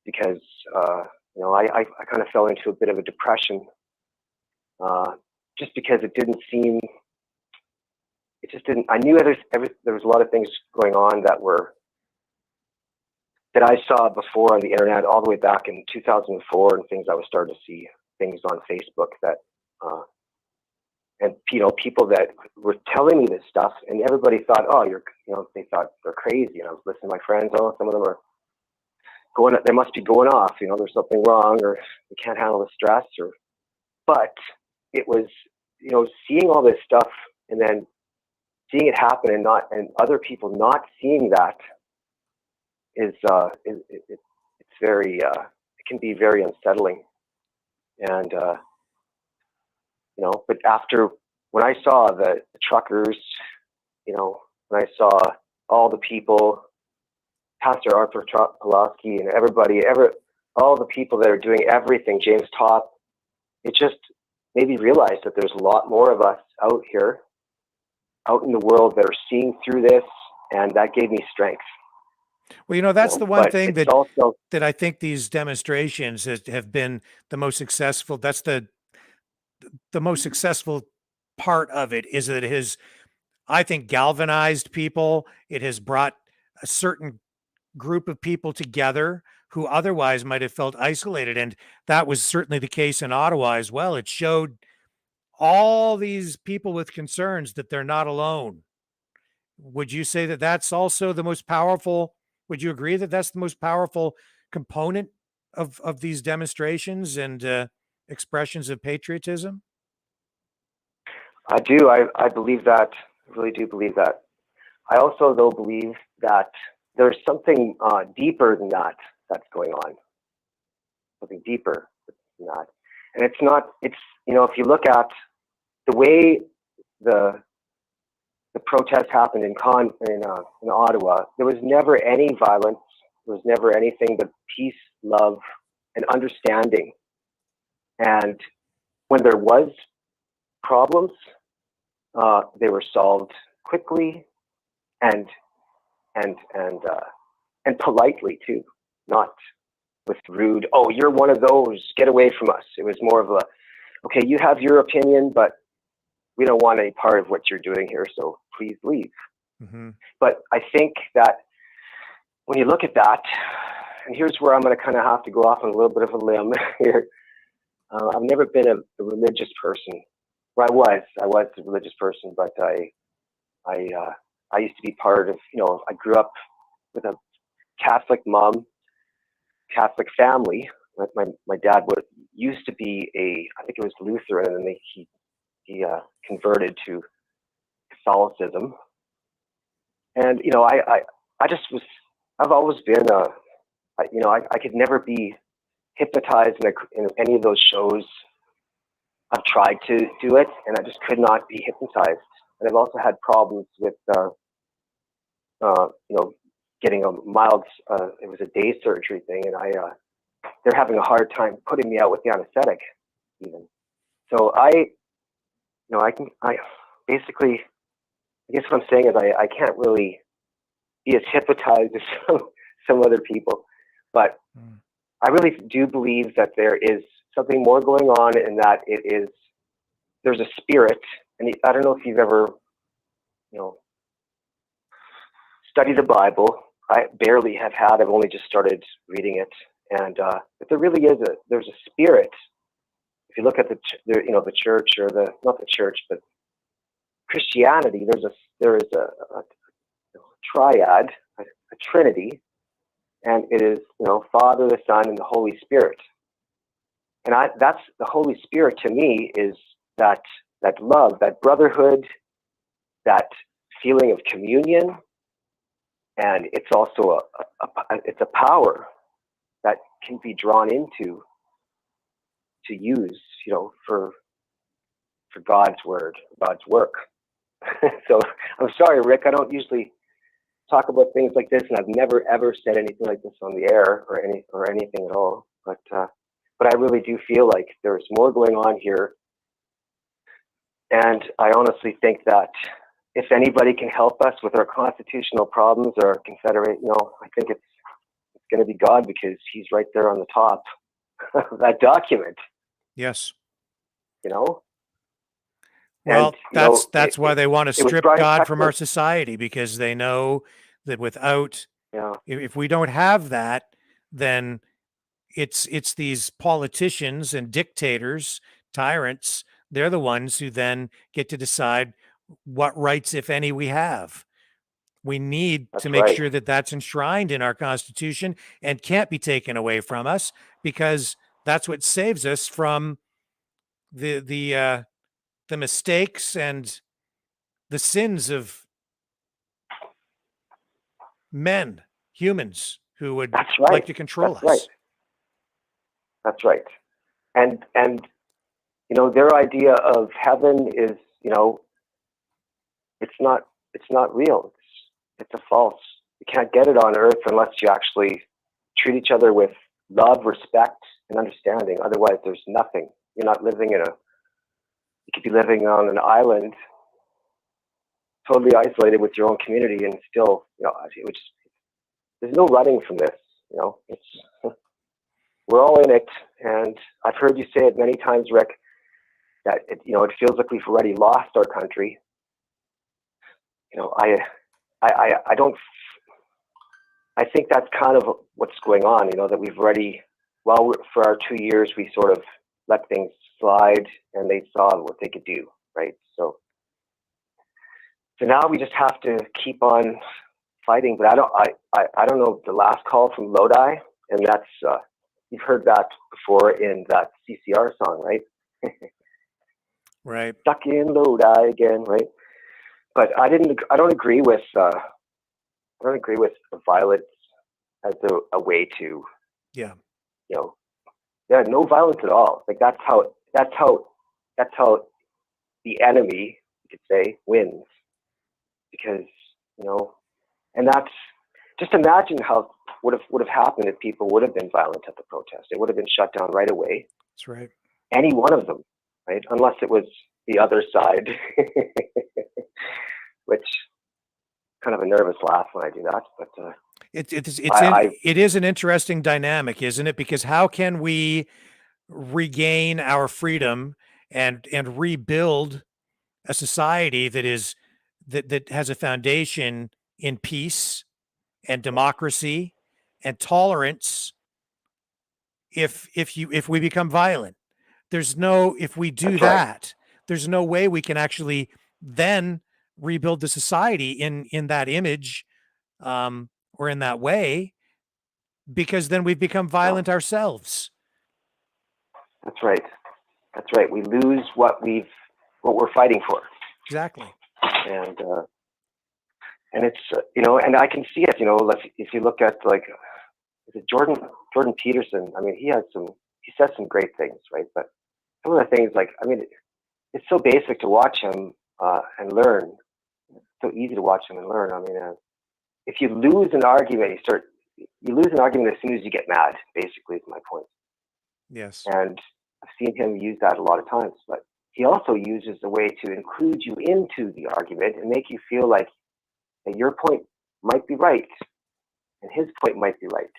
Because I kind of fell into a bit of a depression just because it just didn't. I knew there was a lot of things going on that I saw before on the internet all the way back in 2004, and things I was starting to see things on Facebook that and people that were telling me this stuff, and everybody thought, they thought they're crazy, and I was listening to my friends. Some of them are they must be going off, there's something wrong, or they can't handle the stress, but it was, seeing all this stuff and then seeing it happen and other people not seeing that is it's very, it can be very unsettling. And, but when I saw the truckers, when I saw all the people, Pastor Arthur Pulaski and everybody, all the people that are doing everything, James Top, it just made me realize that there's a lot more of us out here, out in the world that are seeing through this, and that gave me strength. Well, that's the one thing that also, that I think these demonstrations have been the most successful. That's the most successful part of it, is that it has, I think, galvanized people. It has brought a certain group of people together who otherwise might have felt isolated. And that was certainly the case in Ottawa as well. It showed all these people with concerns that they're not alone. Would you say that that's also the most powerful? Would you agree that that's the most powerful component of these demonstrations and expressions of patriotism? I do. I believe that. I really do believe that. I also, though, believe that there's something deeper than that that's going on. Something deeper than that. And it's not, it's, if you look at the way the protest happened in Ottawa, there was never any violence. There was never anything but peace, love, and understanding. And when there was problems, they were solved quickly and politely too, not with rude, "Oh, you're one of those, get away from us." It was more of a, "Okay, you have your opinion, but we don't want any part of what you're doing here, so please leave." Mm-hmm. But I think that when you look at that, and here's where I'm going to kind of have to go off on a little bit of a limb here. I've never been a religious person. Well, I was a religious person, but I used to be part of, I grew up with a Catholic mom, Catholic family. My dad used to be I think it was Lutheran, and then he converted to Catholicism. And I've always been I could never be hypnotized in any of those shows. I've tried to do it, and I just could not be hypnotized. And I've also had problems with getting a mild, it was a day surgery thing, and they're having a hard time putting me out with the anesthetic even. So I basically, I guess what I'm saying is I can't really be as hypnotized as some other people, but I really do believe that there is something more going on, and that there's a spirit. And I don't know if you've ever, studied the Bible. I barely have had. I've only just started reading it, and but there really is there's a spirit. If you look at the church, or not the church, but Christianity, there is a triad, a trinity, and it is Father, the Son, and the Holy Spirit. And that's the Holy Spirit to me, is that love, that brotherhood, that feeling of communion. And it's also it's a power that can be drawn into to use, for God's word, God's work. So I'm sorry, Rick, I don't usually talk about things like this, and I've never ever said anything like this on the air or anything at all. But I really do feel like there's more going on here, and I honestly think that if anybody can help us with our constitutional problems, or confederate, I think it's going to be God, because He's right there on the top of that document. Yes. Well, and, that's why they want to strip God from our society, because they know that without, if we don't have that, then it's these politicians and dictators, tyrants. They're the ones who then get to decide what rights, if any, we have. We need to make sure that that's enshrined in our Constitution and can't be taken away from us, because that's what saves us from the mistakes and the sins of humans who would like to control us. That's right. And their idea of heaven is, it's not real. It's a false. You can't get it on earth unless you actually treat each other with love, respect, and understanding. Otherwise, there's nothing. You're not living you could be living on an island, totally isolated with your own community, and still, there's no running from this. We're all in it, and I've heard you say it many times, Rick, that it feels like we've already lost our country. I think that's kind of what's going on. That we've already, for our 2 years, we sort of let things slide, and they saw what they could do, right? So now we just have to keep on fighting. But I don't know the last call from Lodi, and that's you've heard that before in that CCR song, right? Right. Stuck in Lodi again, right? But I don't agree with violence as a way to no violence at all. Like that's how the enemy, you could say, wins, because and that's just, imagine how would have happened if people would have been violent at the protest. It would have been shut down right away. That's right. Any one of them, right? Unless it was the other side, which kind of a nervous laugh when I do that. But it is an interesting dynamic, isn't it? Because how can we regain our freedom and rebuild a society that has a foundation in peace and democracy and tolerance if we become violent? If we do that, there's no way we can actually then rebuild the society in that image, or in that way, because then we've become violent ourselves. That's right. We lose what we're fighting for. Exactly. And it's and I can see it. If you look at is it Jordan Peterson? I mean, he says some great things, right? But some of the things, it's so basic to watch him and learn. It's so easy to watch him and learn. I mean, if you lose an argument, you lose an argument as soon as you get mad. Basically, is my point. Yes. And I've seen him use that a lot of times, but he also uses a way to include you into the argument and make you feel like that your point might be right and his point might be right.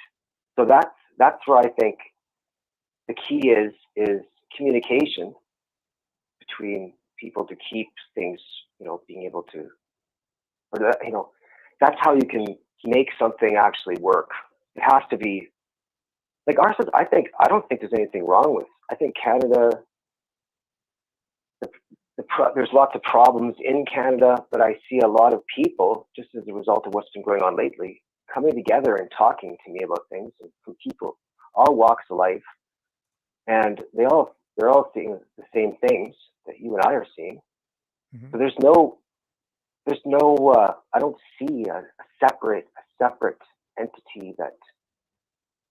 So that's where I think the key is communication between people to keep things, being able to, that's how you can make something actually work. It has to be like ours. I don't think there's anything wrong with. I think Canada. There's lots of problems in Canada, but I see a lot of people, just as a result of what's been going on lately, coming together and talking to me about things, and from people, all walks of life, and they're all seeing the same things that you and I are seeing. Mm-hmm. So there's no. I don't see a separate entity that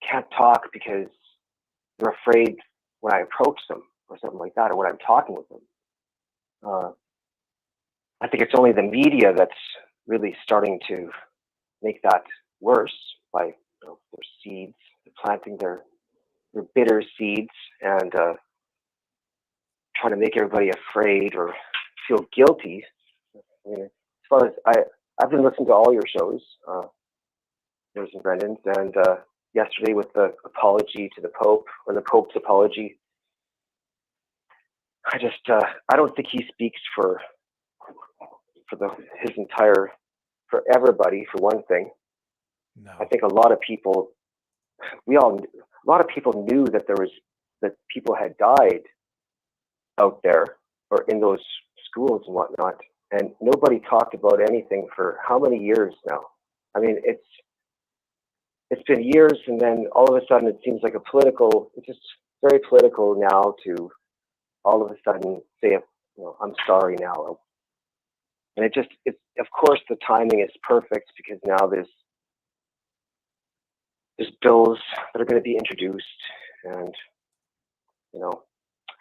can't talk because they're afraid when I approach them or something like that, or when I'm talking with them. I think it's only the media that's really starting to make that worse by their seeds, planting their bitter seeds, and trying to make everybody afraid or feel guilty. I mean, as far as I've been listening to all your shows, yours and Brendan's, and yesterday with the apology to the Pope, or the Pope's apology. I don't think he speaks for everybody, for one thing. No. I think a lot of people knew that people had died out there or in those schools and whatnot, and nobody talked about anything for how many years now? I mean, it's been years, and then all of a sudden it seems like it's just very political now to all of a sudden say, I'm sorry now. And it's of course the timing is perfect, because now there's bills that are going to be introduced, and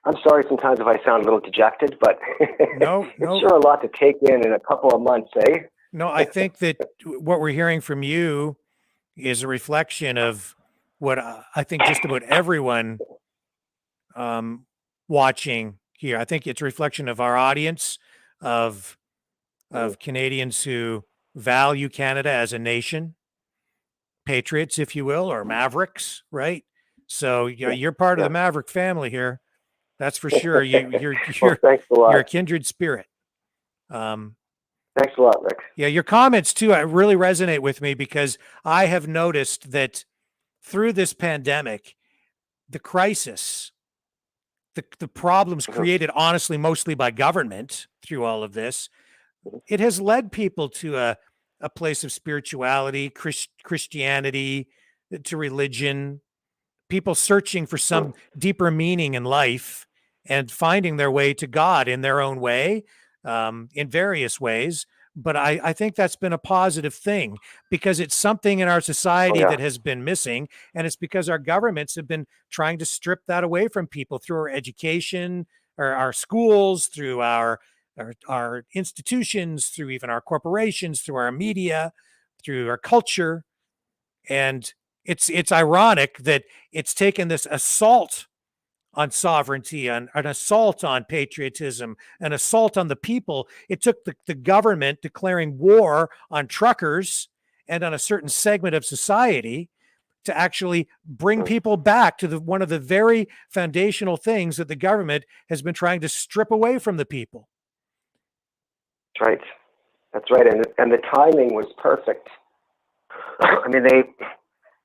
I'm sorry sometimes if I sound a little dejected, but no, it's sure a lot to take in a couple of months, eh? No, I think that what we're hearing from you is a reflection of what I think just about everyone watching here. I think it's a reflection of our audience of Canadians who value Canada as a nation, patriots, if you will, or mavericks, right? So you're part of the Maverick family here. That's for sure. You're thanks a lot. You're a kindred spirit. Thanks a lot, Rick. Yeah, your comments too really resonate with me because I have noticed that through this pandemic, the crisis, the problems created honestly mostly by government through all of this, it has led people to a place of spirituality, Christianity, to religion, people searching for some deeper meaning in life and finding their way to God in their own way, in various ways. But I think that's been a positive thing because it's something in our society that has been missing. And it's because our governments have been trying to strip that away from people through our education, or our schools, through our institutions, through even our corporations, through our media, through our culture. And it's ironic that it's taken this assault on sovereignty, an assault on patriotism, an assault on the people. It took the government declaring war on truckers and on a certain segment of society to actually bring people back to one of the very foundational things that the government has been trying to strip away from the people. That's right. That's right. And the timing was perfect. I mean,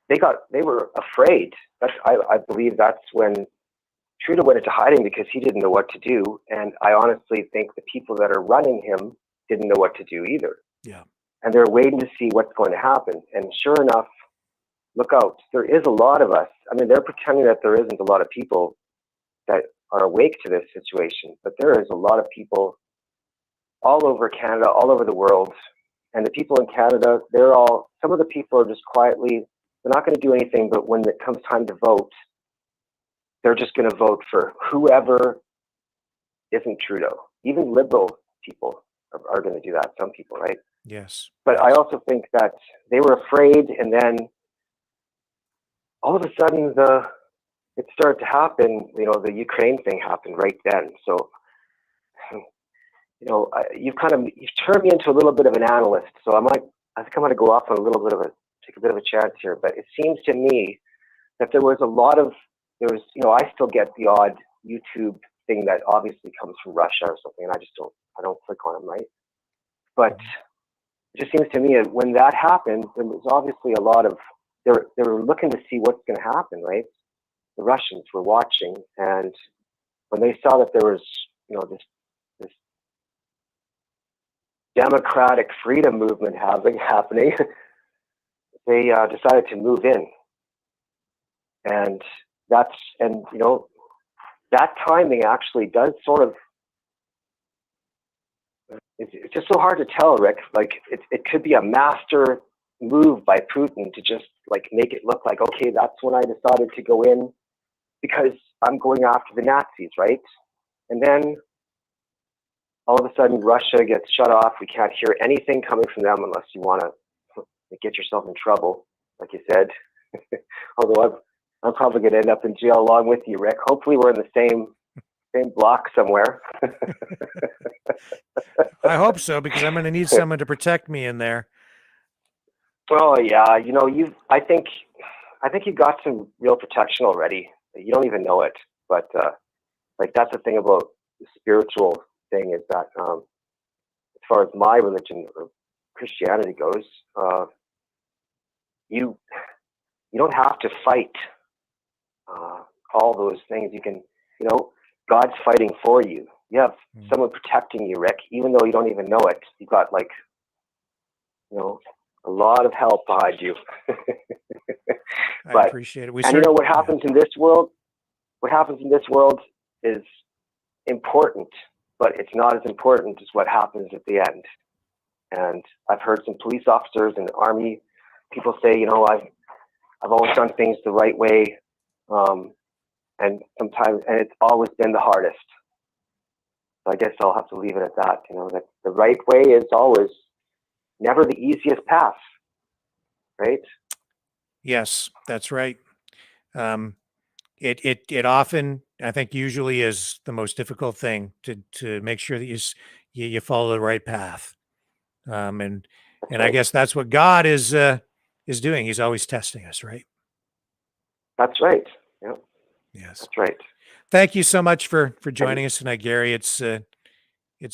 they were afraid. I believe that's when Trudeau went into hiding because he didn't know what to do. And I honestly think the people that are running him didn't know what to do either. Yeah. And they're waiting to see what's going to happen. And sure enough, look out. There is a lot of us. I mean, they're pretending that there isn't a lot of people that are awake to this situation, but there is a lot of people all over Canada, all over the world. And the people in Canada, some of the people are just quietly, they're not going to do anything, but when it comes time to vote, they're just going to vote for whoever isn't Trudeau. Even liberal people are going to do that. Some people, right? Yes. But I also think that they were afraid, and then all of a sudden it started to happen. The Ukraine thing happened right then. So, you've turned me into a little bit of an analyst. So I think I'm going to go off on take a bit of a chance here. But it seems to me that there was, I still get the odd YouTube thing that obviously comes from Russia or something, and I don't click on them, right? But it just seems to me that when that happened, there was obviously a lot of, they were looking to see what's going to happen, right? The Russians were watching, and when they saw that there was, this democratic freedom movement happening, they decided to move in. And that timing actually does sort of, it's just so hard to tell, Rick. Like it could be a master move by Putin to just make it look like, okay, that's when I decided to go in because I'm going after the Nazis, right? And then all of a sudden Russia gets shut off. We can't hear anything coming from them unless you want to get yourself in trouble, like you said. Although I'm probably going to end up in jail along with you, Rick. Hopefully we're in the same block somewhere. I hope so, because I'm going to need someone to protect me in there. Oh yeah, I think you've got some real protection already. You don't even know it, but that's the thing about the spiritual thing is that as far as my religion or Christianity goes, you don't have to fight all those things. You can, God's fighting for you. You have someone protecting you, Rick, even though you don't even know it. You've got a lot of help behind you. I appreciate it. What happens in this world? What happens in this world is important, but it's not as important as what happens at the end. And I've heard some police officers and army people say, I've always done things the right way, and it's always been the hardest. So I guess I'll have to leave it at that. That the right way is always never the easiest path, right? Yes, that's right. It often, I think, usually is the most difficult thing to make sure that you follow the right path. And I guess that's what God is doing. He's always testing us, right? That's right. Yeah. Yes. That's right. Thank you so much for joining us tonight, Gary. It's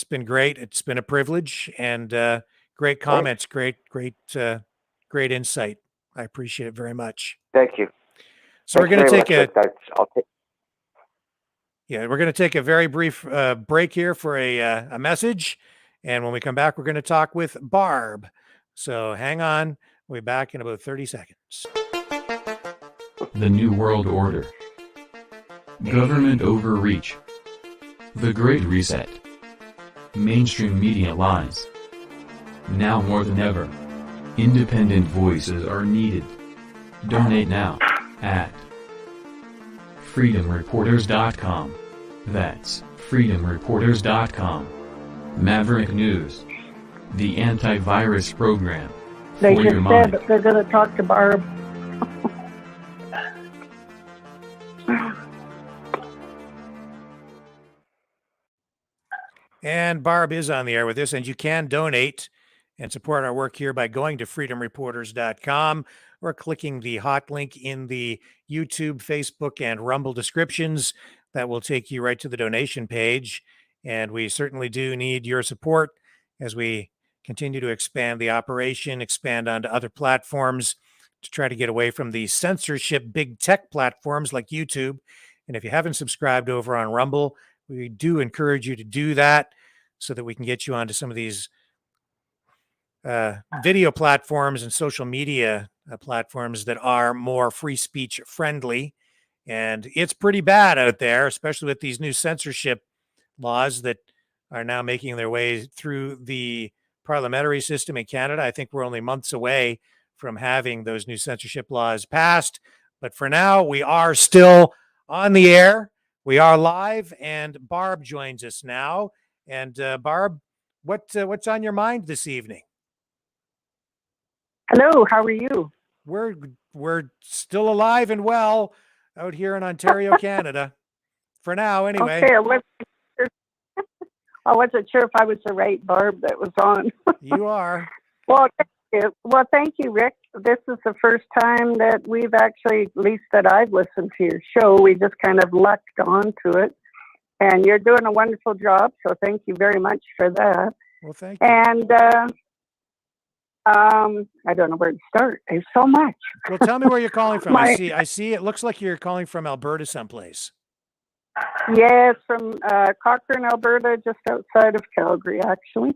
been great. It's been a privilege, and great comments, great insight. I appreciate it very much. Thank you. So we're going to take we're going to take a very brief break here for a message, and when we come back, we're going to talk with Barb. So hang on. We'll be back in about 30 seconds. The New World Order. Government overreach. The Great Reset. Mainstream media lies. Now more than ever, independent voices are needed. Donate now at freedomreporters.com. That's freedomreporters.com. Maverick News. The antivirus program. They for just your said mind. they're going to talk to Barb. And Barb is on the air with us, and you can donate and support our work here by going to freedomreporters.com or clicking the hot link in the YouTube, Facebook, and Rumble descriptions. That will take you right to the donation page. And we certainly do need your support as we continue to expand the operation, expand onto other platforms to try to get away from the censorship big tech platforms like YouTube. And if you haven't subscribed over on Rumble, we do encourage you to do that so that we can get you onto some of these video platforms and social media platforms that are more free speech friendly. And it's pretty bad out there, especially with these new censorship laws that are now making their way through the parliamentary system in Canada. I think we're only months away from having those new censorship laws passed. But for now, we are still on the air. We are live, and Barb joins us now. And Barb, what's on your mind this evening? Hello, how are you? We're still alive and well out here in Ontario, Canada. For now, anyway. Okay, I wasn't sure if I was the right Barb that was on. You are. Well, thank you, Rick. This is the first time that we've actually, at least that I've listened to your show. We just kind of lucked onto it. And you're doing a wonderful job, so thank you very much for that. Well, thank you. And I don't know where to start. There's so much. Well, tell me where you're calling from. I see. It looks like you're calling from Alberta someplace. Yes, from Cochrane, Alberta, just outside of Calgary, actually.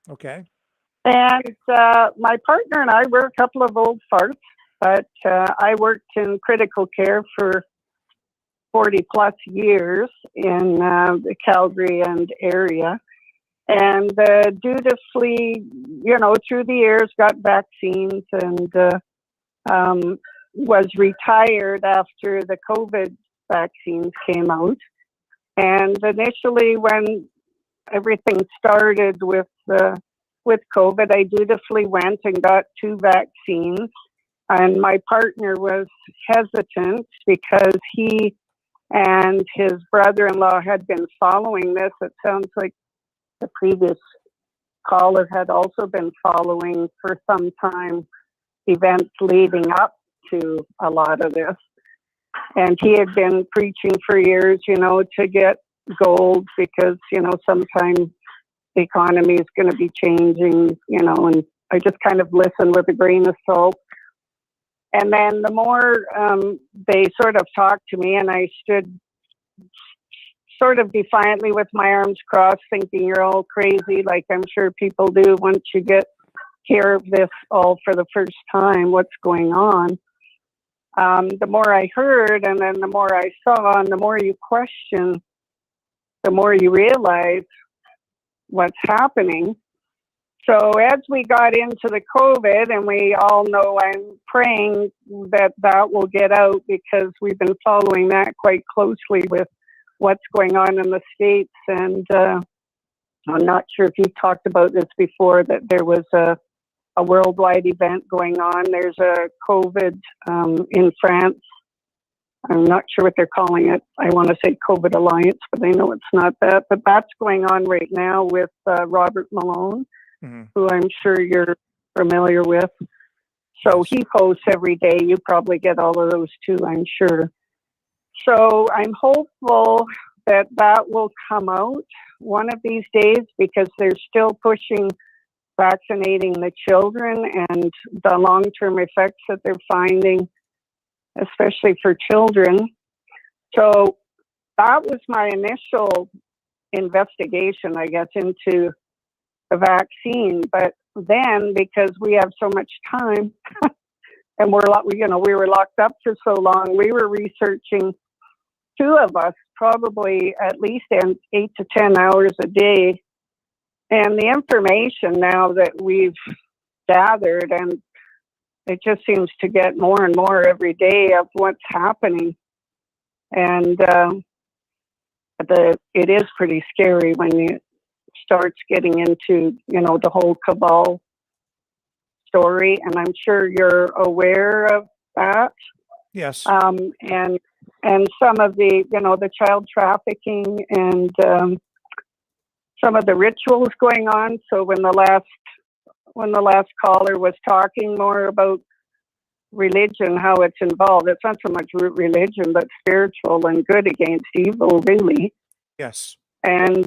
Okay. And my partner and I were a couple of old farts, but I worked in critical care for 40 plus years in the Calgary and area. And dutifully, through the years, got vaccines and was retired after the COVID vaccines came out. And initially, when everything started with COVID, I dutifully went and got 2 vaccines. And my partner was hesitant because he and his brother-in-law had been following this. It sounds like the previous caller had also been following for some time events leading up to a lot of this. And he had been preaching for years, to get gold because, sometimes the economy is going to be changing, and I just kind of listened with a grain of salt. And then the more they sort of talked to me, and I stood sort of defiantly with my arms crossed, thinking you're all crazy, like I'm sure people do once you get hear of this all for the first time, what's going on. The more I heard, and then the more I saw, and the more you question, the more you realize what's happening. So as we got into the COVID, and we all know I'm praying that will get out because we've been following that quite closely with what's going on in the States. And I'm not sure if you've talked about this before, that there was a worldwide event going on. There's a COVID in France I'm not sure what they're calling it. I want to say COVID Alliance, but I know it's not that. But that's going on right now with Robert Malone, who I'm sure you're familiar with. So he posts every day. You probably get all of those too, I'm sure. So I'm hopeful that that will come out one of these days, because they're still pushing vaccinating the children and the long-term effects that they're finding, especially for children. So that was my initial investigation, I guess, into the vaccine. But then, because we have so much time and we were locked up for so long, we were researching, two of us, probably at least 8 to 10 hours a day. And the information now that we've gathered, and it just seems to get more and more every day of what's happening. And it is pretty scary when you starts getting into, the whole cabal story. And I'm sure you're aware of that. Yes. And some of the, the child trafficking and some of the rituals going on. So when the last caller was talking more about religion, how it's involved, it's not so much religion, but spiritual and good against evil, really. Yes. And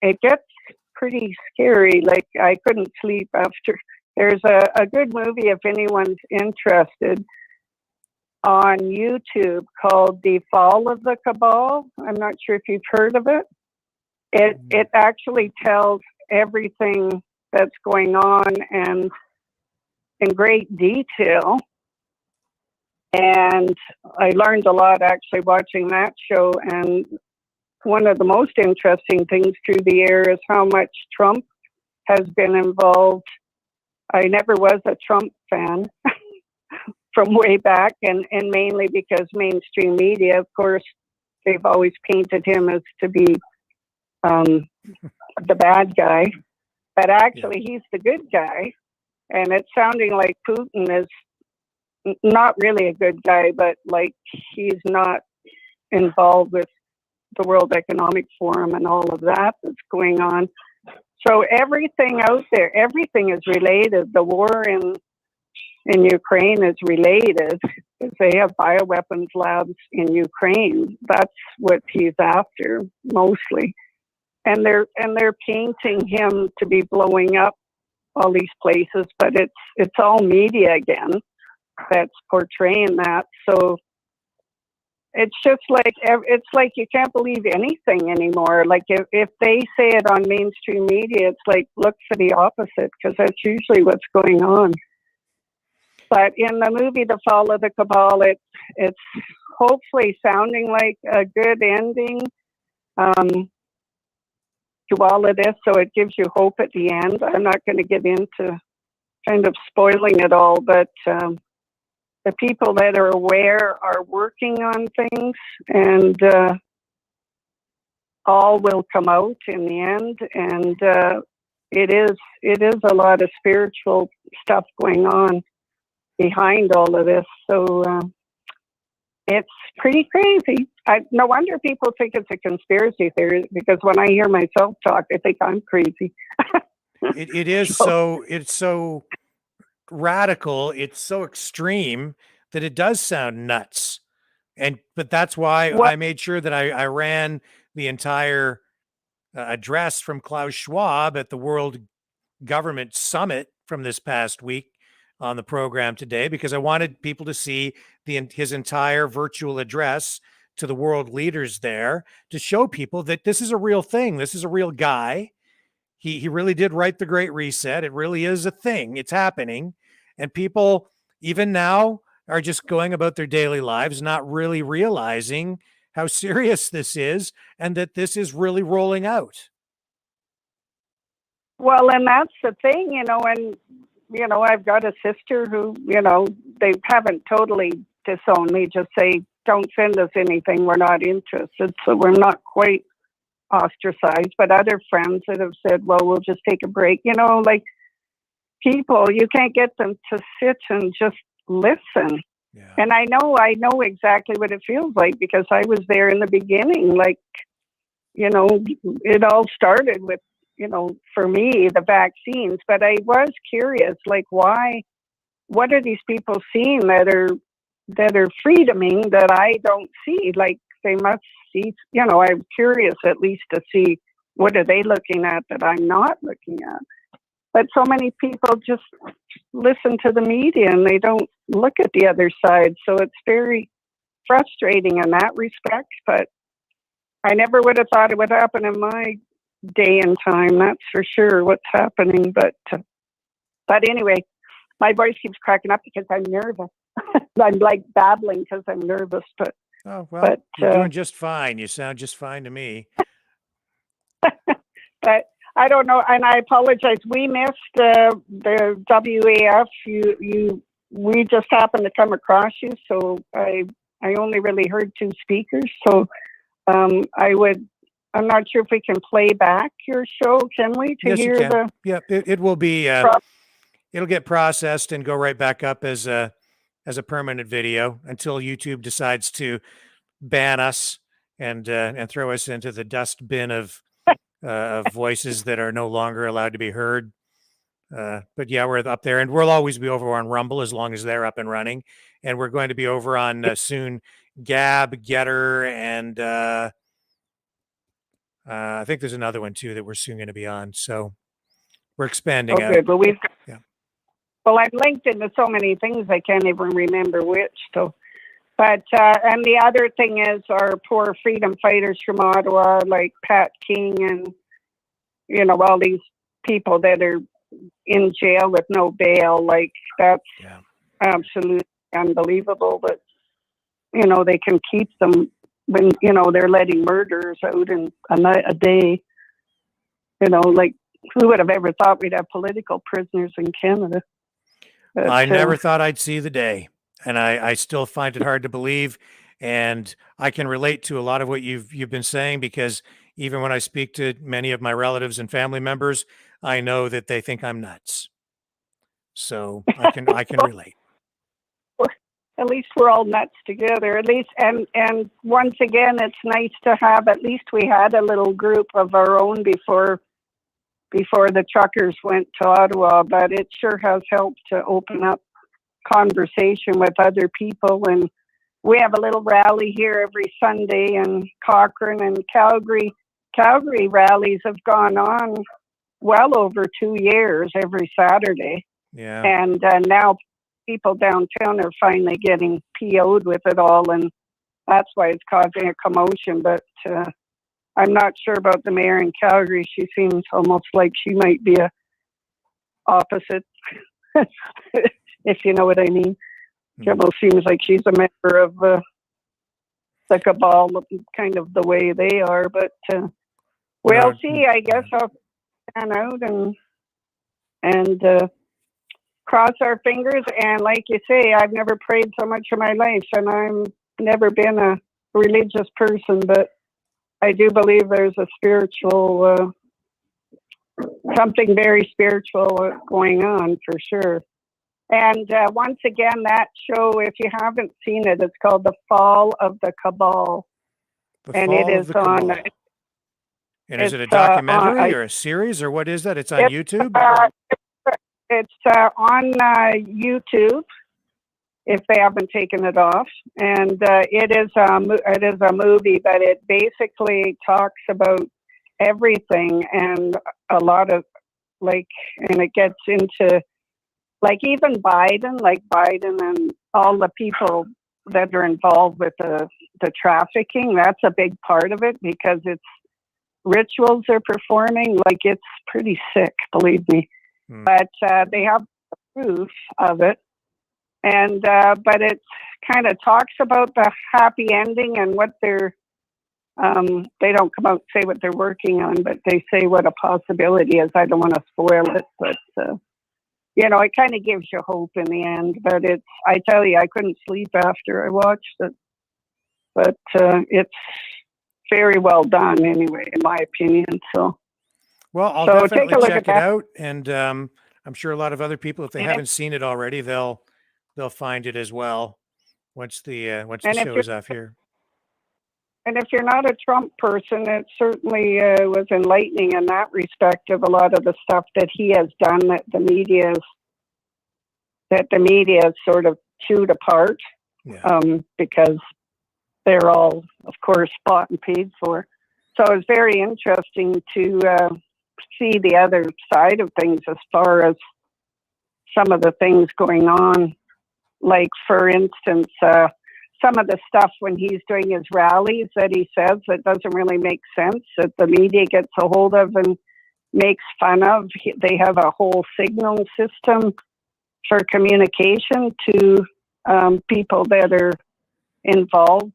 it gets pretty scary. Like, I couldn't sleep after. There's a good movie, if anyone's interested, on YouTube called The Fall of the Cabal. I'm not sure if you've heard of it. It actually tells everything that's going on and in great detail. And I learned a lot actually watching that show. And one of the most interesting things through the air is how much Trump has been involved. I never was a Trump fan from way back, and mainly because mainstream media, of course, they've always painted him as to be the bad guy. But actually, he's the good guy. And it's sounding like Putin is not really a good guy, but like he's not involved with the World Economic Forum and all of that that's going on. So everything out there, everything is related. The war in Ukraine is related because they have bioweapons labs in Ukraine. That's what he's after mostly. And they're painting him to be blowing up all these places, but it's all media again that's portraying that. So it's just like, it's like you can't believe anything anymore. Like if they say it on mainstream media, it's like, look for the opposite, because that's usually what's going on. But in the movie The Fall of the Cabal, it's hopefully sounding like a good ending to all of this, so it gives you hope at the end. I'm not going to get into kind of spoiling it all, but the people that are aware are working on things, and all will come out in the end. And it is a lot of spiritual stuff going on behind all of this. So it's pretty crazy. No wonder people think it's a conspiracy theory, because when I hear myself talk, I think I'm crazy. It is so it's so radical, it's so extreme that it does sound nuts. But that's why I made sure that I ran the entire address from Klaus Schwab at the World Government Summit from this past week on the program today, because I wanted people to see his entire virtual address to the world leaders there, to show people that this is a real thing. This is a real guy. He really did write the Great Reset. It really is a thing. It's happening. And people, even now, are just going about their daily lives, not really realizing how serious this is and that this is really rolling out. Well, and that's the thing, and, I've got a sister who, they haven't totally disowned me, just say, don't send us anything, we're not interested. So we're not quite ostracized, but other friends that have said, well, we'll just take a break. Like people, you can't get them to sit and just listen. Yeah. And I know exactly what it feels like because I was there in the beginning. Like, you know, it all started with, you know, for me, the vaccines. But I was curious, like, what are these people seeing that are freedoming that I don't see? Like, they must see, you know, I'm curious at least to see what are they looking at that I'm not looking at. But so many people just listen to the media and they don't look at the other side. So it's very frustrating in that respect. But I never would have thought it would happen in my day and time. That's for sure what's happening. But anyway, my voice keeps cracking up because I'm nervous. I'm like babbling because I'm nervous. But oh well, you're doing just fine. You sound just fine to me. But I don't know, and I apologize. We missed the WAF. We just happened to come across you, so I only really heard two speakers. So I'm not sure if we can play back your show. Can we Yes, hear you can. the? Yeah, it will be. It'll get processed and go right back up as a permanent video until YouTube decides to ban us and throw us into the dustbin of voices that are no longer allowed to be heard. But yeah, we're up there, and we'll always be over on Rumble as long as they're up and running. And we're going to be over on soon Gab, Getter, and I think there's another one too that we're soon going to be on. So we're expanding out. Good. Well, well, I'm linked into so many things I can't even remember which. So, but and the other thing is our poor freedom fighters from Ottawa, like Pat King, and you know all these people that are in jail with no bail. Like that's absolutely unbelievable. But you know they can keep them when you know they're letting murderers out in a day. You know, like who would have ever thought we'd have political prisoners in Canada? But, I never thought I'd see the day, and I still find it hard to believe. And I can relate to a lot of what you've been saying, because even when I speak to many of my relatives and family members, I know that they think I'm nuts. So I can relate. At least we're all nuts together. At least, and once again, it's nice to have. At least we had a little group of our own before the truckers went to Ottawa, but it sure has helped to open up conversation with other people. And we have a little rally here every Sunday in Cochrane and Calgary. Calgary rallies have gone on well over 2 years every Saturday. Yeah. And now people downtown are finally getting PO'd with it all, and that's why it's causing a commotion. But I'm not sure about the mayor in Calgary. She seems almost like she might be a opposite, if you know what I mean. It almost seems like she's a member of the cabal, kind of the way they are. But we'll see. I guess I'll stand out and cross our fingers. And like you say, I've never prayed so much in my life, and I've never been a religious person, but I do believe there's a spiritual, something very spiritual going on for sure. And once again, that show, if you haven't seen it, it's called The Fall of the Cabal. And it is on. And is it a documentary or a series, or what is that? It's on YouTube? It's on YouTube, if they haven't taken it off. And it is a movie, but it basically talks about everything and a lot of and it gets into even Biden and all the people that are involved with the trafficking. That's a big part of it, because it's rituals they're performing. It's pretty sick, believe me. But they have proof of it. And but it kind of talks about the happy ending and what they're they don't come out and say what they're working on, but they say what a possibility is. I don't want to spoil it, but it kind of gives you hope in the end. But I tell you, I couldn't sleep after I watched it. But it's very well done anyway, in my opinion. So I'll definitely check it out, and I'm sure a lot of other people, if they haven't seen it already, they'll find it as well. once the And if show you're is off here. and if you're not a Trump person, it certainly was enlightening in that respect of a lot of the stuff that he has done that the media has sort of chewed apart, because they're all, of course, bought and paid for. So it's very interesting to see the other side of things as far as some of the things going on. Like, for instance, some of the stuff when he's doing his rallies that he says that doesn't really make sense, that the media gets a hold of and makes fun of. They have a whole signal system for communication to people that are involved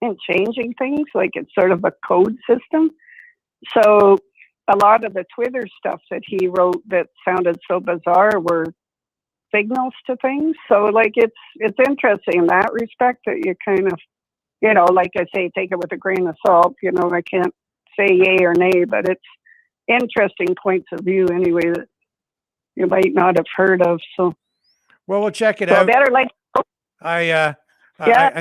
in changing things. Like, it's sort of a code system. So a lot of the Twitter stuff that he wrote that sounded so bizarre were signals to things. So, like, it's interesting in that respect that you kind of, like I say, take it with a grain of salt. I can't say yay or nay, but it's interesting points of view anyway that you might not have heard of. So, well, we'll check it out. Better like. I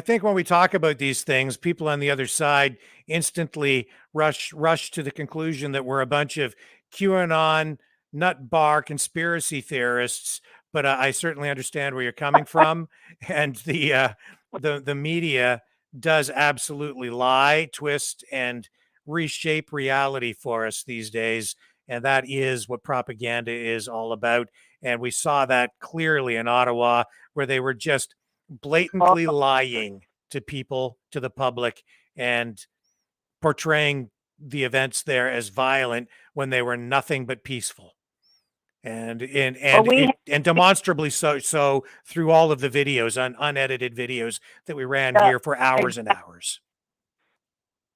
think when we talk about these things, people on the other side instantly rush to the conclusion that we're a bunch of QAnon nut bar conspiracy theorists. But I certainly understand where you're coming from, and the media does absolutely lie, twist, and reshape reality for us these days, and that is what propaganda is all about. And we saw that clearly in Ottawa, where they were just blatantly lying to people, to the public, and portraying the events there as violent when they were nothing but peaceful. And demonstrably so through all of the videos, unedited videos that we ran here for hours and hours.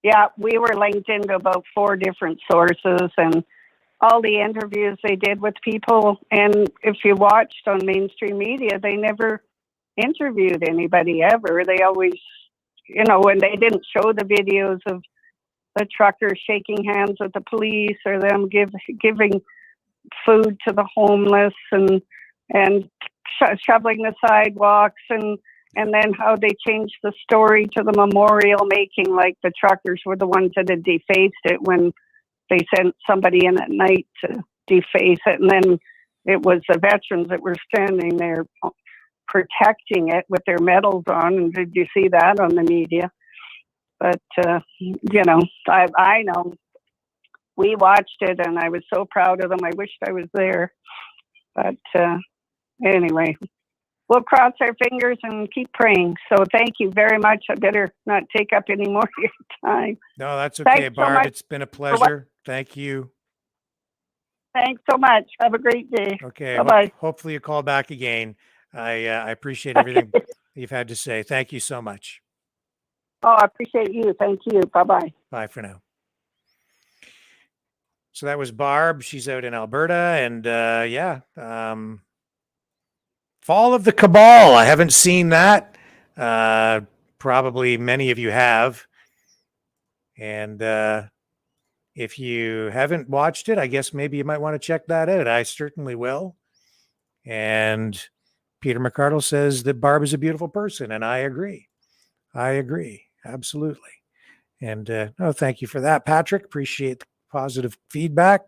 Yeah, we were linked into about 4 different sources and all the interviews they did with people. And if you watched on mainstream media, they never interviewed anybody ever. They always, when they didn't show the videos of the truckers shaking hands with the police or them giving food to the homeless and shoveling the sidewalks and then how they changed the story to the memorial making like the truckers were the ones that had defaced it when they sent somebody in at night to deface it, and then it was the veterans that were standing there protecting it with their medals on. And did you see that on the media? But I know we watched it, and I was so proud of them. I wished I was there. But anyway, we'll cross our fingers and keep praying. So thank you very much. I better not take up any more of your time. No, that's okay, Thanks Barb. so much. It's been a pleasure. Thank you. Thanks so much. Have a great day. Okay. Bye-bye. Hopefully you call back again. I appreciate everything you've had to say. Thank you so much. Oh, I appreciate you. Thank you. Bye-bye. Bye for now. So that was Barb. She's out in Alberta, and Fall of the Cabal. I haven't seen that. Probably many of you have. And if you haven't watched it, I guess maybe you might want to check that out. I certainly will. And Peter McCardle says that Barb is a beautiful person, and I agree. Absolutely. And thank you for that, Patrick. Appreciate the positive feedback.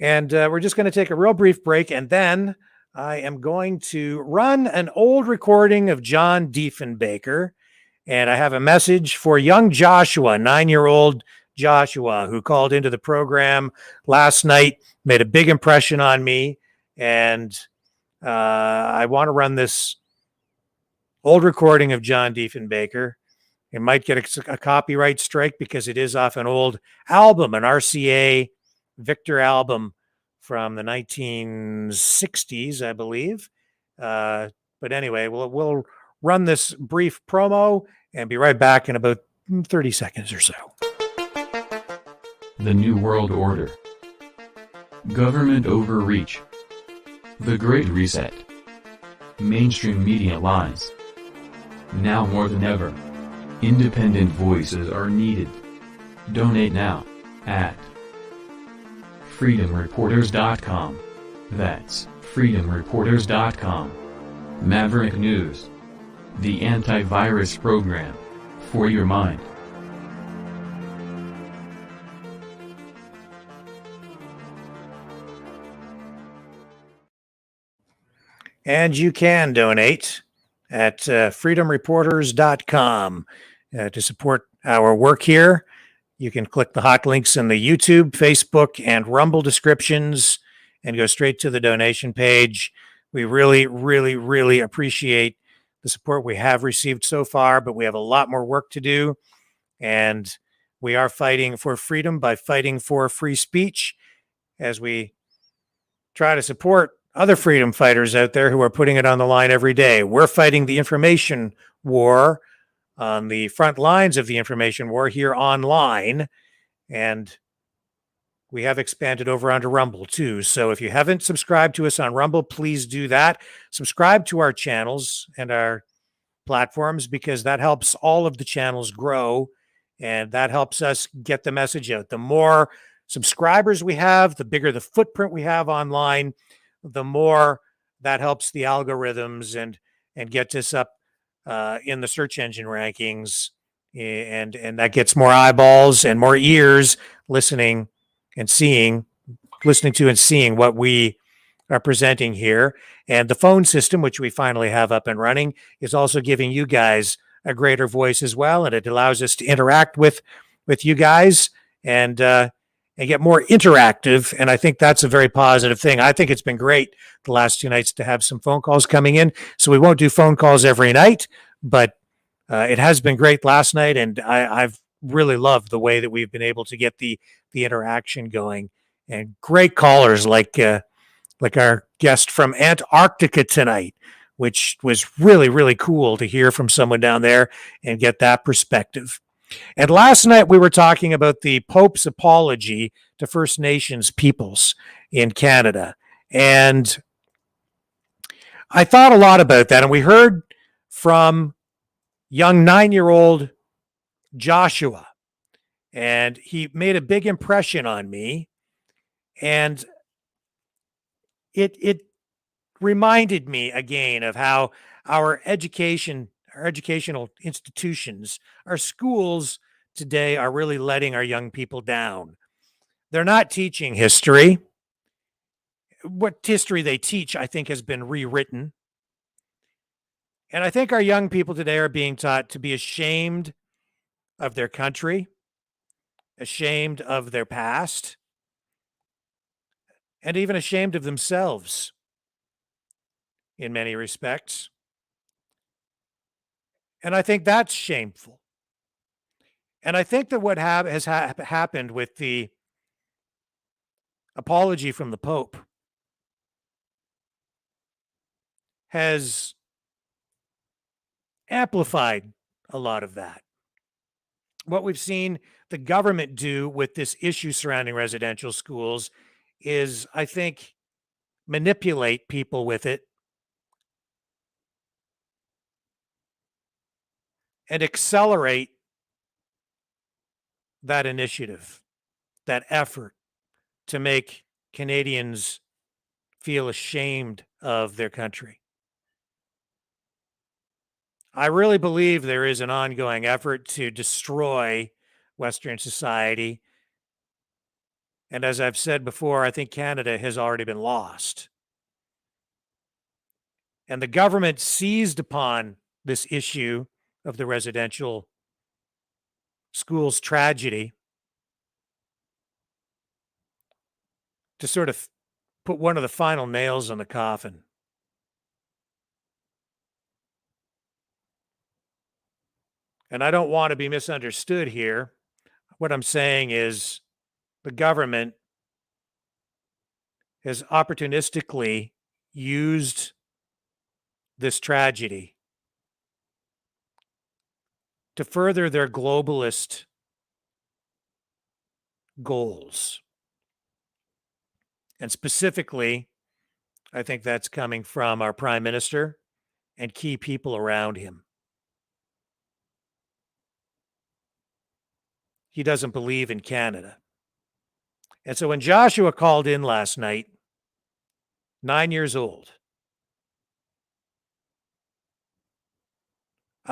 And we're just going to take a real brief break, and then I am going to run an old recording of John Diefenbaker. And I have a message for young Joshua, 9-year-old Joshua, who called into the program last night, made a big impression on me. And I want to run this old recording of John Diefenbaker. It might get a copyright strike because it is off an old album, an RCA Victor album from the 1960s, I believe. But anyway, we'll run this brief promo and be right back in about 30 seconds or so. The New World Order. Government overreach. The Great Reset. Mainstream media lies. Now more than ever, independent voices are needed. Donate now at freedomreporters.com. That's freedomreporters.com. Maverick News. The antivirus program for your mind. And you can donate at freedomreporters.com to support our work here. You can click the hot links in the YouTube, Facebook, and Rumble descriptions and go straight to the donation page. We really, really, really appreciate the support we have received so far, but we have a lot more work to do. And we are fighting for freedom by fighting for free speech as we try to support other freedom fighters out there who are putting it on the line every day. We're fighting the information war on the front lines of the information war here online, and we have expanded over onto Rumble too. So if you haven't subscribed to us on Rumble, please do that. Subscribe to our channels and our platforms, because that helps all of the channels grow and that helps us get the message out. The more subscribers we have, the bigger the footprint we have online, the more that helps the algorithms and gets us up in the search engine rankings, and that gets more eyeballs and more ears listening to and seeing what we are presenting here. And the phone system, which we finally have up and running, is also giving you guys a greater voice as well, and it allows us to interact with you guys and get more interactive. And I think that's a very positive thing. I think it's been great the last 2 nights to have some phone calls coming in. So we won't do phone calls every night, but it has been great last night, and I've really loved the way that we've been able to get the interaction going. And great callers like our guest from Antarctica tonight, which was really, really cool to hear from someone down there and get that perspective. And last night we were talking about the Pope's apology to First Nations peoples in Canada. And I thought a lot about that. And we heard from young 9-year-old Joshua, and he made a big impression on me. And it reminded me again of how our educational institutions, our schools today are really letting our young people down. They're not teaching history. What history they teach, I think, has been rewritten. And I think our young people today are being taught to be ashamed of their country, ashamed of their past, and even ashamed of themselves in many respects. And I think that's shameful. And I think that what has happened with the apology from the Pope has amplified a lot of that. What we've seen the government do with this issue surrounding residential schools is, I think, manipulate people with it and accelerate that initiative, that effort to make Canadians feel ashamed of their country. I really believe there is an ongoing effort to destroy Western society. And as I've said before, I think Canada has already been lost. And the government seized upon this issue of the residential schools tragedy to sort of put one of the final nails in the coffin. And I don't want to be misunderstood here. What I'm saying is the government has opportunistically used this tragedy to further their globalist goals. And specifically, I think that's coming from our Prime Minister and key people around him. He doesn't believe in Canada. And so when Joshua called in last night, 9 years old,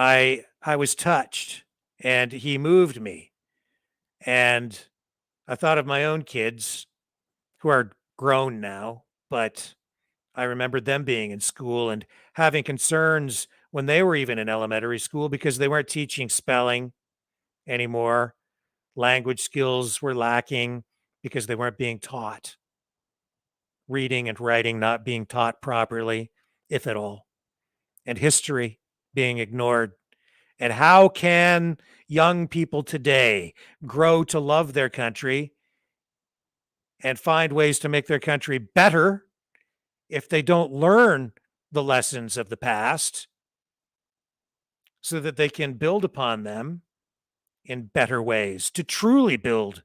I was touched, and he moved me. And I thought of my own kids who are grown now, but I remembered them being in school and having concerns when they were even in elementary school because they weren't teaching spelling anymore. Language skills were lacking because they weren't being taught. Reading and writing not being taught properly, if at all. And history being ignored. And how can young people today grow to love their country and find ways to make their country better if they don't learn the lessons of the past so that they can build upon them in better ways to truly build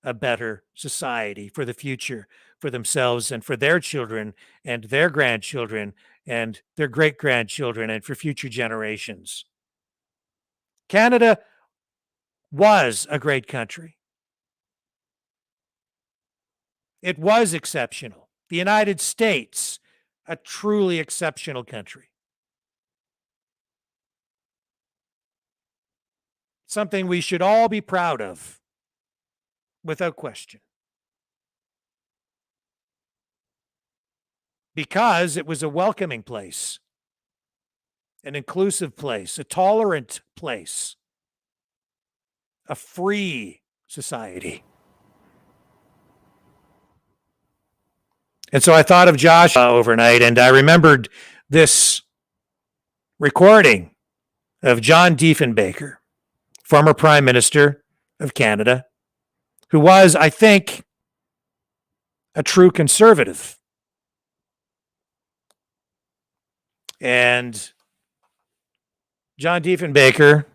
a better society for the future, for themselves and for their children and their grandchildren and their great-grandchildren and for future generations. Canada was a great country. It was exceptional. The United States, a truly exceptional country. Something we should all be proud of, without question. Because it was a welcoming place, an inclusive place, a tolerant place, a free society. And so I thought of Joshua overnight, and I remembered this recording of John Diefenbaker, former Prime Minister of Canada, who was, I think, a true conservative. And John Diefenbaker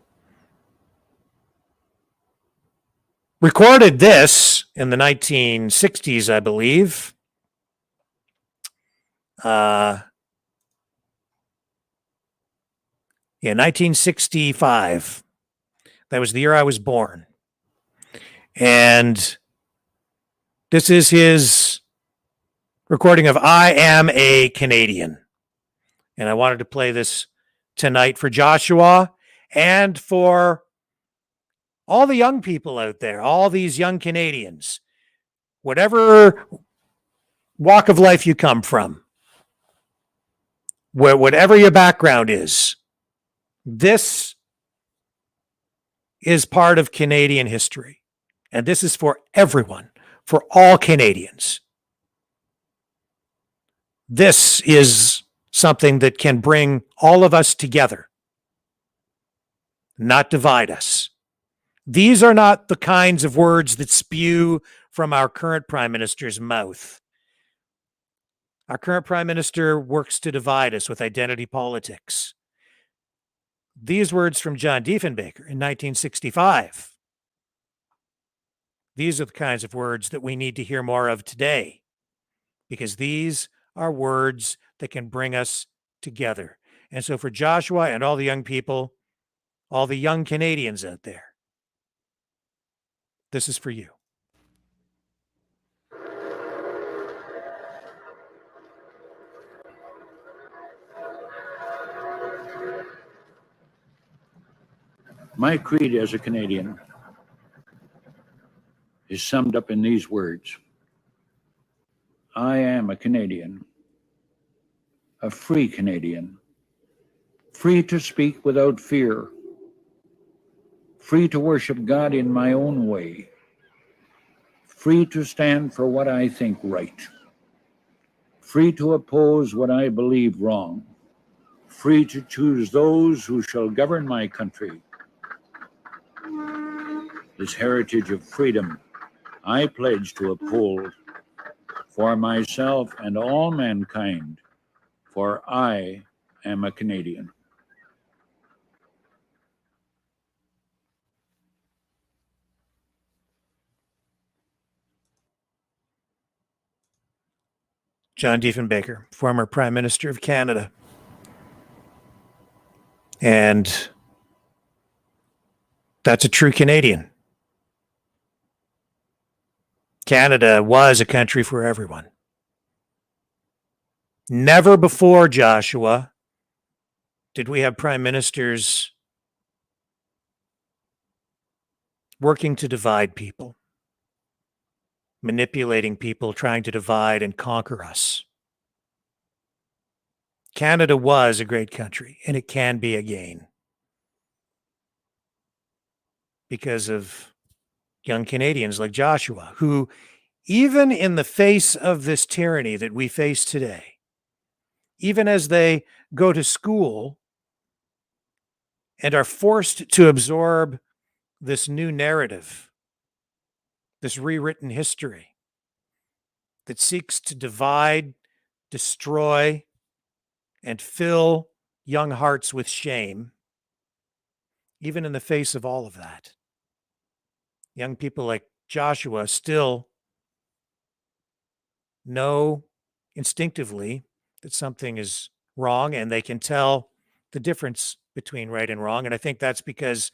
recorded this in the 1960s, I believe. Yeah, 1965. That was the year I was born. And this is his recording of I Am a Canadian. And I wanted to play this tonight for Joshua and for all the young people out there, all these young Canadians, whatever walk of life you come from, whatever your background is, this is part of Canadian history. And this is for everyone, for all Canadians. This is something that can bring all of us together, not divide us. These are not the kinds of words that spew from our current Prime Minister's mouth. Our current Prime Minister works to divide us with identity politics. These words from John Diefenbaker in 1965. These are the kinds of words that we need to hear more of today, because these are words that can bring us together. And so for Joshua and all the young people, all the young Canadians out there, this is for you. My creed as a Canadian is summed up in these words. I am a Canadian, a free Canadian, free to speak without fear, free to worship God in my own way, free to stand for what I think right, free to oppose what I believe wrong, free to choose those who shall govern my country. This heritage of freedom I pledge to uphold for myself and all mankind, for I am a Canadian. John Diefenbaker, former Prime Minister of Canada. And that's a true Canadian. Canada was a country for everyone. Never before, Joshua, did we have prime ministers working to divide people, manipulating people, trying to divide and conquer us. Canada was a great country, and it can be again because of young Canadians like Joshua, who, even in the face of this tyranny that we face today, even as they go to school and are forced to absorb this new narrative, this rewritten history that seeks to divide, destroy, and fill young hearts with shame, even in the face of all of that, young people like Joshua still know instinctively that something is wrong, and they can tell the difference between right and wrong. And I think that's because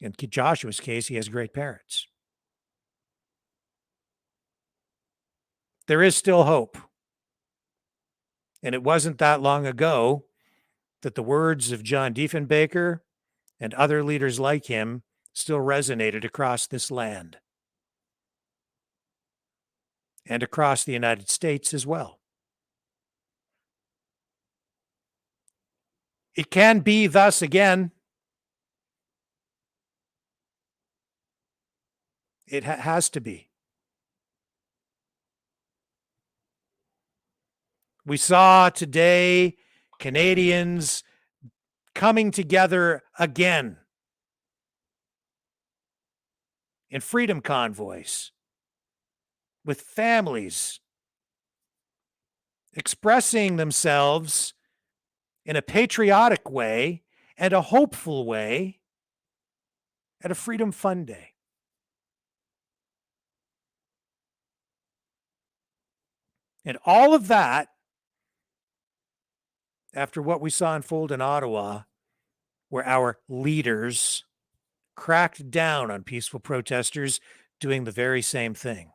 in Joshua's case, he has great parents. There is still hope. And it wasn't that long ago that the words of John Diefenbaker and other leaders like him still resonated across this land and across the United States as well. It can be thus again. It has to be. We saw today Canadians coming together again in freedom convoys with families expressing themselves in a patriotic way and a hopeful way at a Freedom Fun Day. And all of that, after what we saw unfold in Ottawa, where our leaders cracked down on peaceful protesters doing the very same thing.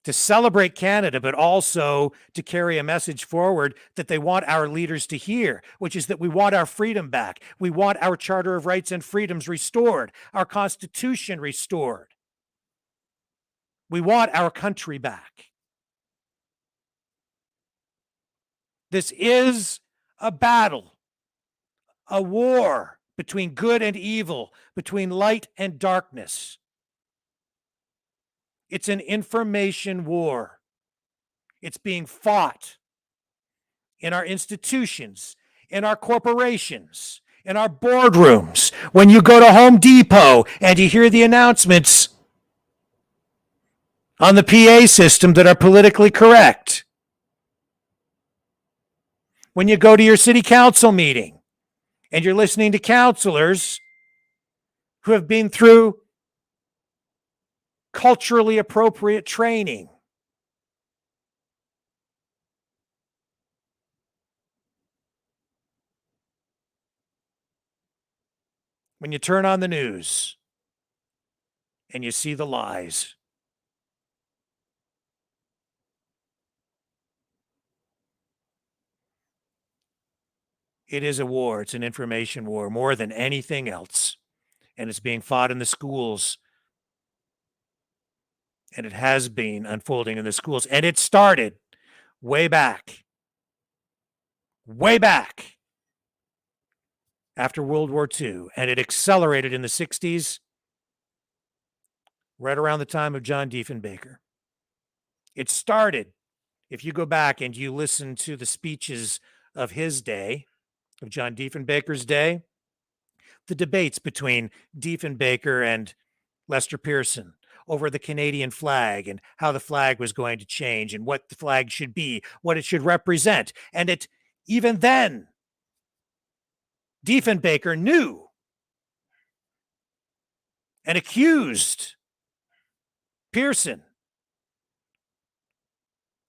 To celebrate Canada, but also to carry a message forward that they want our leaders to hear, which is that we want our freedom back. We want our Charter of Rights and Freedoms restored, our Constitution restored. We want our country back. This is a battle, a war between good and evil, between light and darkness. It's an information war. It's being fought in our institutions, in our corporations, in our boardrooms. When you go to Home Depot and you hear the announcements on the PA system that are politically correct. When you go to your city council meeting and you're listening to councilors who have been through culturally appropriate training. When you turn on the news and you see the lies. It is a war. It's an information war more than anything else. And it's being fought in the schools. And it has been unfolding in the schools. And it started way back after World War II. And it accelerated in the 60s, right around the time of John Diefenbaker. It started, if you go back and you listen to the speeches of his day, of John Diefenbaker's day, the debates between Diefenbaker and Lester Pearson over the Canadian flag and how the flag was going to change and what the flag should be, what it should represent. And it, even then, Diefenbaker knew and accused Pearson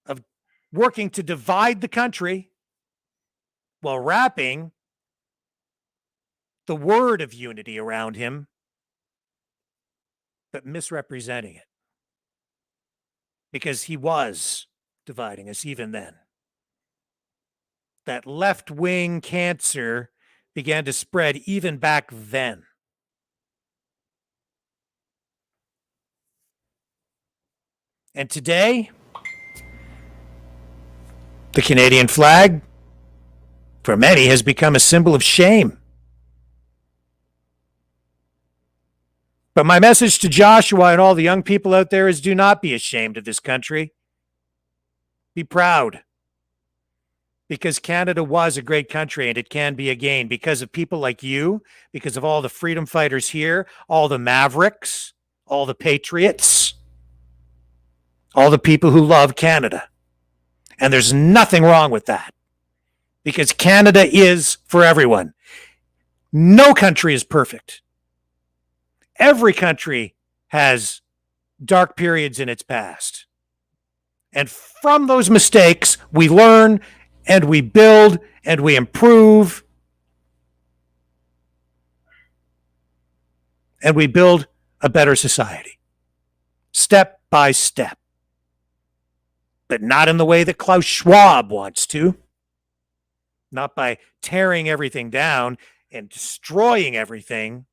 of working to divide the country while wrapping the word of unity around him, but misrepresenting it. Because he was dividing us even then. That left-wing cancer began to spread even back then. And today, the Canadian flag, for many, has become a symbol of shame. But my message to Joshua and all the young people out there is do not be ashamed of this country. Be proud. Because Canada was a great country and it can be again because of people like you, because of all the freedom fighters here, all the mavericks, all the patriots, all the people who love Canada. And there's nothing wrong with that because Canada is for everyone. No country is perfect. Every country has dark periods in its past. And from those mistakes, we learn and we build and we improve and we build a better society, step by step. But not in the way that Klaus Schwab wants to. Not by tearing everything down and destroying everything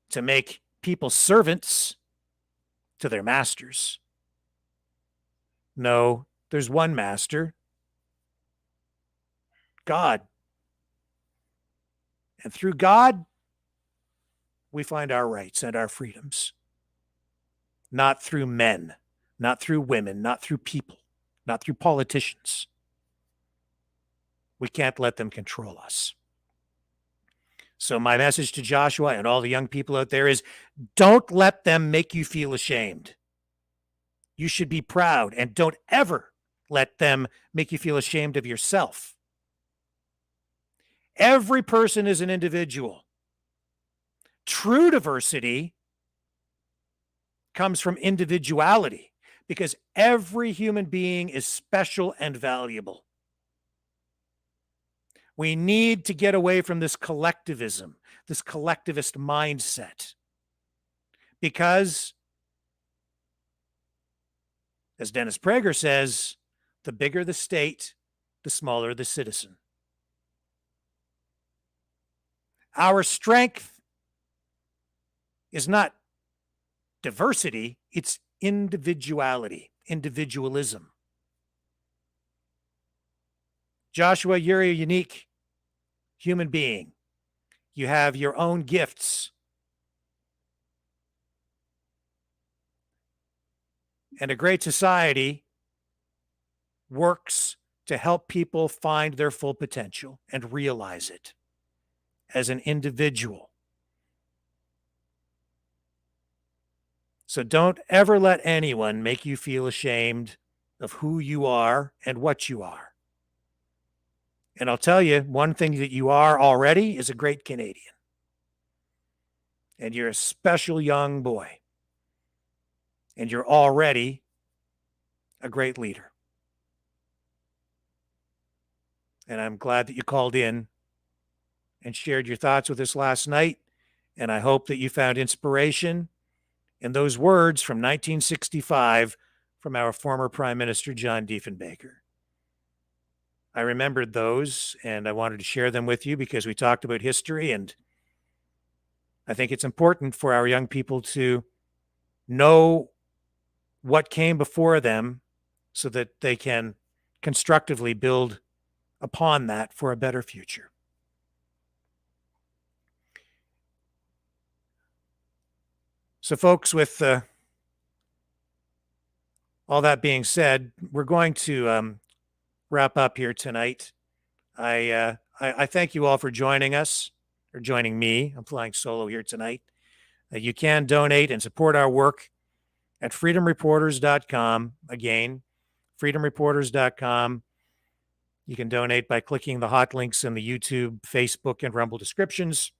to make people servants to their masters. No, there's one master, God. And through God, we find our rights and our freedoms. Not through men, not through women, not through people, not through politicians. We can't let them control us. So my message to Joshua and all the young people out there is don't let them make you feel ashamed. You should be proud and don't ever let them make you feel ashamed of yourself. Every person is an individual. True diversity comes from individuality because every human being is special and valuable. We need to get away from this collectivism, this collectivist mindset. Because, as Dennis Prager says, the bigger the state, the smaller the citizen. Our strength is not diversity, it's individuality, individualism. Joshua, you're a unique human being. You have your own gifts. And a great society works to help people find their full potential and realize it as an individual. So don't ever let anyone make you feel ashamed of who you are and what you are. And I'll tell you, one thing that you are already is a great Canadian. And you're a special young boy. And you're already a great leader. And I'm glad that you called in and shared your thoughts with us last night. And I hope that you found inspiration in those words from 1965 from our former Prime Minister, John Diefenbaker. I remembered those and I wanted to share them with you because we talked about history, and I think it's important for our young people to know what came before them so that they can constructively build upon that for a better future. So folks, with all that being said, we're going to wrap up here tonight. I thank you all for joining us, or joining me. I'm flying solo here tonight. You can donate and support our work at freedomreporters.com. Again, freedomreporters.com. You can donate by clicking the hot links in the YouTube, Facebook, and Rumble descriptions.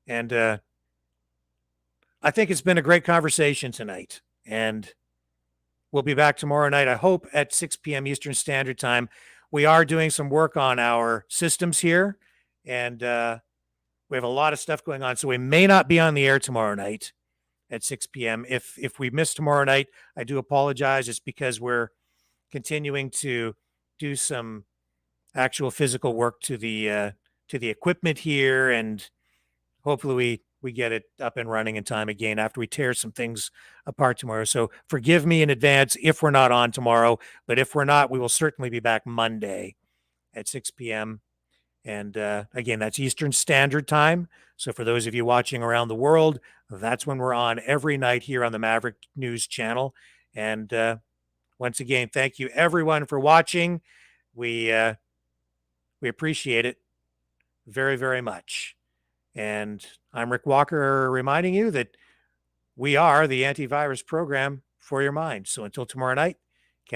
And I think it's been a great conversation tonight. And we'll be back tomorrow night, I hope, at 6 p.m. Eastern Standard Time. We are doing some work on our systems here, and we have a lot of stuff going on. So we may not be on the air tomorrow night at 6 p.m. If we miss tomorrow night, I do apologize. It's because we're continuing to do some actual physical work to the equipment here, and hopefully we get it up and running in time again after we tear some things apart tomorrow. So forgive me in advance if we're not on tomorrow, but if we're not, we will certainly be back Monday at 6 p.m. And again, that's Eastern Standard Time. So for those of you watching around the world, that's when we're on every night here on the Maverick News channel. And once again, thank you everyone for watching. We appreciate it very, very much. And I'm Rick Walker, reminding you that we are the antivirus program for your mind. So until tomorrow night,